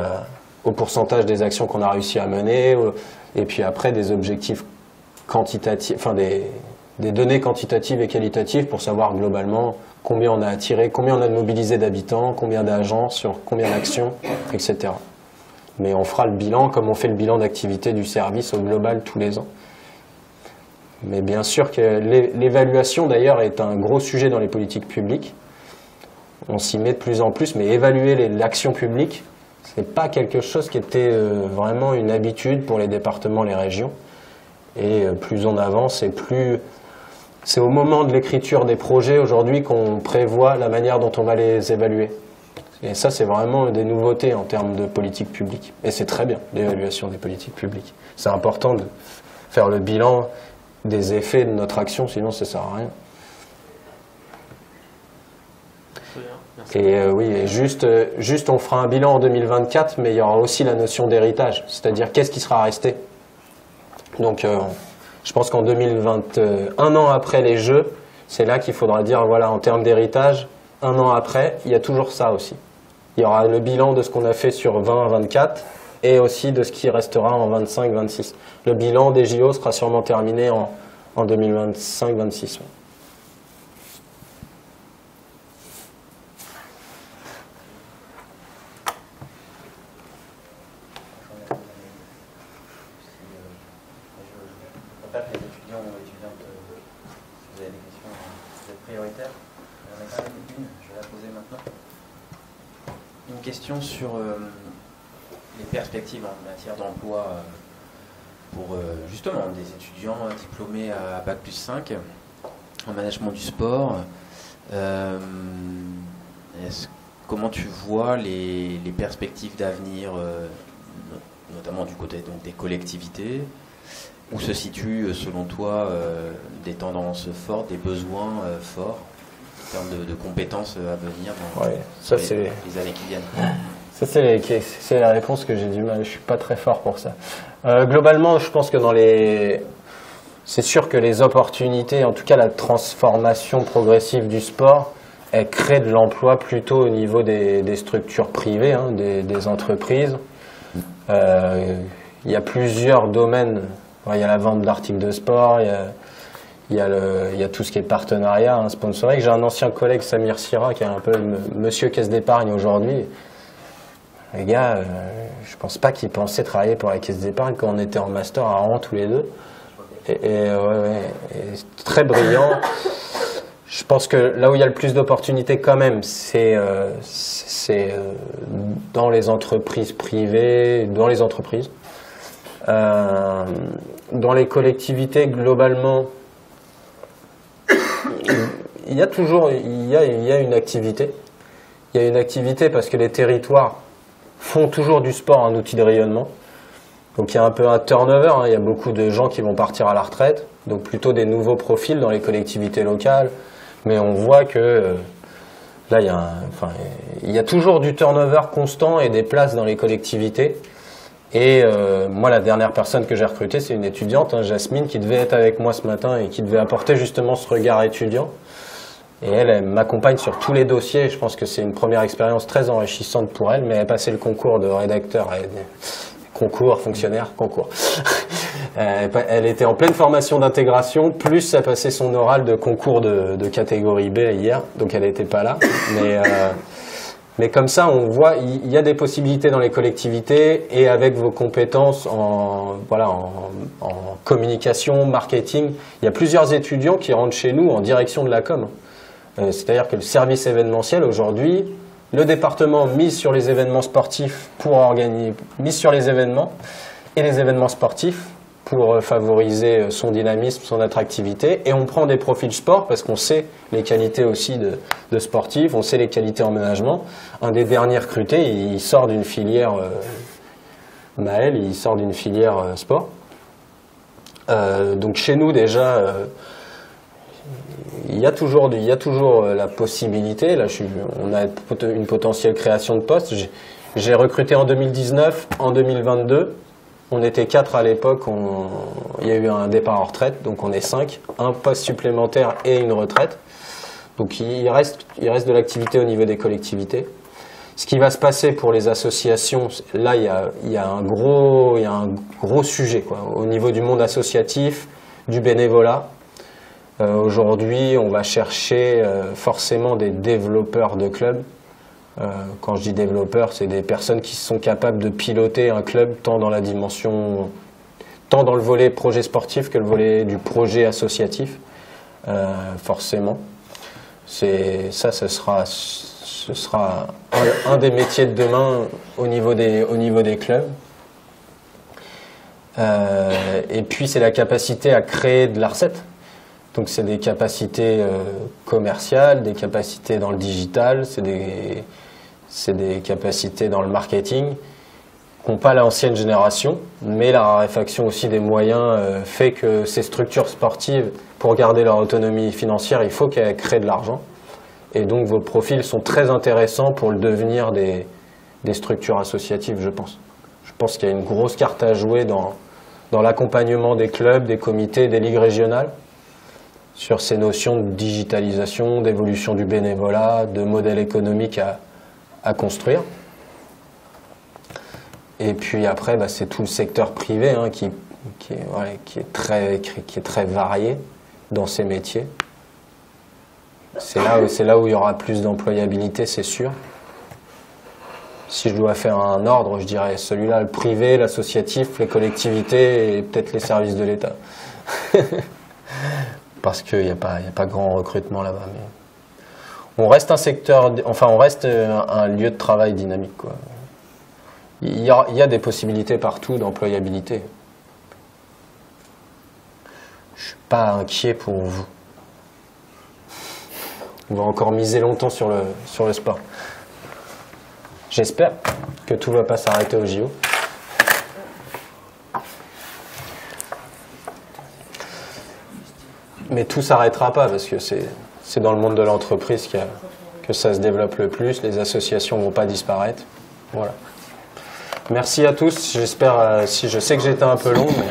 au pourcentage des actions qu'on a réussi à mener, et puis après des objectifs quantitatifs, enfin des données quantitatives et qualitatives pour savoir globalement combien on a attiré, combien on a mobilisé d'habitants, combien d'agents, sur combien d'actions, etc. Mais on fera le bilan comme on fait le bilan d'activité du service au global tous les ans. Mais bien sûr que l'évaluation d'ailleurs est un gros sujet dans les politiques publiques. On s'y met de plus en plus, mais évaluer l'action publique, ce n'est pas quelque chose qui était vraiment une habitude pour les départements, les régions. Et plus on avance, et plus c'est au moment de l'écriture des projets aujourd'hui qu'on prévoit la manière dont on va les évaluer. Et ça, c'est vraiment des nouveautés en termes de politique publique. Et c'est très bien, l'évaluation des politiques publiques. C'est important de faire le bilan des effets de notre action, sinon ça ne sert à rien. Et oui, et juste on fera un bilan en 2024, mais il y aura aussi la notion d'héritage, c'est-à-dire qu'est-ce qui sera resté. Donc je pense qu'en 2021, un an après les Jeux, c'est là qu'il faudra dire, voilà, en termes d'héritage, un an après, il y a toujours ça aussi. Il y aura le bilan de ce qu'on a fait sur 20-24 et aussi de ce qui restera en 25-26. Le bilan des JO sera sûrement terminé en 2025-26.
Sur les perspectives en matière d'emploi pour justement des étudiants diplômés à Bac+5 en management du sport. Comment tu vois les perspectives d'avenir, notamment du côté donc, des collectivités? Où se situent, selon toi, des tendances fortes, des besoins forts en termes de compétences à venir dans les années qui viennent?
Ça, c'est la réponse que j'ai du mal. Je suis pas très fort pour ça. Globalement, je pense que c'est sûr que les opportunités, en tout cas la transformation progressive du sport, elle crée de l'emploi plutôt au niveau des structures privées, hein, des entreprises. Il y a plusieurs domaines. Il y a la vente d'articles de sport, il y a tout ce qui est partenariat, hein, sponsoring. J'ai un ancien collègue, Samir Sira, qui est un peu le monsieur caisse d'épargne aujourd'hui. Les gars, je pense pas qu'ils pensaient travailler pour la caisse d'épargne quand on était en master à Rouen tous les deux. Et très brillant. Je pense que là où il y a le plus d'opportunités quand même, c'est dans les entreprises privées, dans les entreprises. Dans les collectivités, globalement, il y a une activité. Il y a une activité parce que les territoires font toujours du sport un outil de rayonnement. Donc il y a un peu un turnover, hein. Il y a beaucoup de gens qui vont partir à la retraite, donc plutôt des nouveaux profils dans les collectivités locales, Mais on voit que là, il y a toujours du turnover constant et des places dans les collectivités. Et moi, la dernière personne que j'ai recrutée, c'est une étudiante, hein, Jasmine, qui devait être avec moi ce matin et qui devait apporter justement ce regard étudiant. Et elle m'accompagne sur tous les dossiers. Je pense que c'est une première expérience très enrichissante pour elle, mais elle a passé le concours de rédacteur. Concours, fonctionnaire, concours. Elle était en pleine formation d'intégration, plus a passé son oral de concours de catégorie B hier, donc elle n'était pas là. Mais comme ça, on voit, il y a des possibilités dans les collectivités, et avec vos compétences en communication, marketing, il y a plusieurs étudiants qui rentrent chez nous en direction de la com. C'est-à-dire que le service événementiel aujourd'hui, le département mise sur les événements sportifs mise sur les événements et les événements sportifs pour favoriser son dynamisme, son attractivité. Et on prend des profils sport parce qu'on sait les qualités aussi de sportifs, on sait les qualités en management. Un des derniers recrutés, il sort d'une filière, Maël, il sort d'une filière sport. Donc chez nous déjà, il y a toujours la possibilité. Là, on a une potentielle création de postes. J'ai recruté en 2019, en 2022. On était 4 à l'époque. Il y a eu un départ en retraite, donc on est 5. Un poste supplémentaire et une retraite. Donc il reste de l'activité au niveau des collectivités. Ce qui va se passer pour les associations, là il y a un gros sujet, quoi, au niveau du monde associatif, du bénévolat. Aujourd'hui, on va chercher forcément des développeurs de clubs. Quand je dis développeurs, c'est des personnes qui sont capables de piloter un club tant dans le volet projet sportif que le volet du projet associatif, forcément. Ce sera un des métiers de demain au niveau des clubs. Et puis c'est la capacité à créer de la recette. Donc c'est des capacités commerciales, des capacités dans le digital, c'est des capacités dans le marketing qu'ont pas l'ancienne génération, mais la raréfaction aussi des moyens fait que ces structures sportives, pour garder leur autonomie financière, il faut qu'elles créent de l'argent. Et donc vos profils sont très intéressants pour le devenir des structures associatives, je pense. Je pense qu'il y a une grosse carte à jouer dans l'accompagnement des clubs, des comités, des ligues régionales, sur ces notions de digitalisation, d'évolution du bénévolat, de modèle économique à construire. Et puis après, c'est tout le secteur privé hein, qui est très varié dans ces métiers. C'est là où il y aura plus d'employabilité, c'est sûr. Si je dois faire un ordre, je dirais celui-là, le privé, l'associatif, les collectivités et peut-être les services de l'État. Parce qu'il n'y a pas grand recrutement là-bas. Mais on reste un lieu de travail dynamique, quoi. Il y a des possibilités partout d'employabilité. Je ne suis pas inquiet pour vous. On va encore miser longtemps sur le sport. J'espère que tout ne va pas s'arrêter au JO. Mais tout ne s'arrêtera pas parce que c'est dans le monde de l'entreprise que ça se développe le plus. Les associations ne vont pas disparaître. Voilà. Merci à tous. J'espère, je sais que j'étais un peu long, mais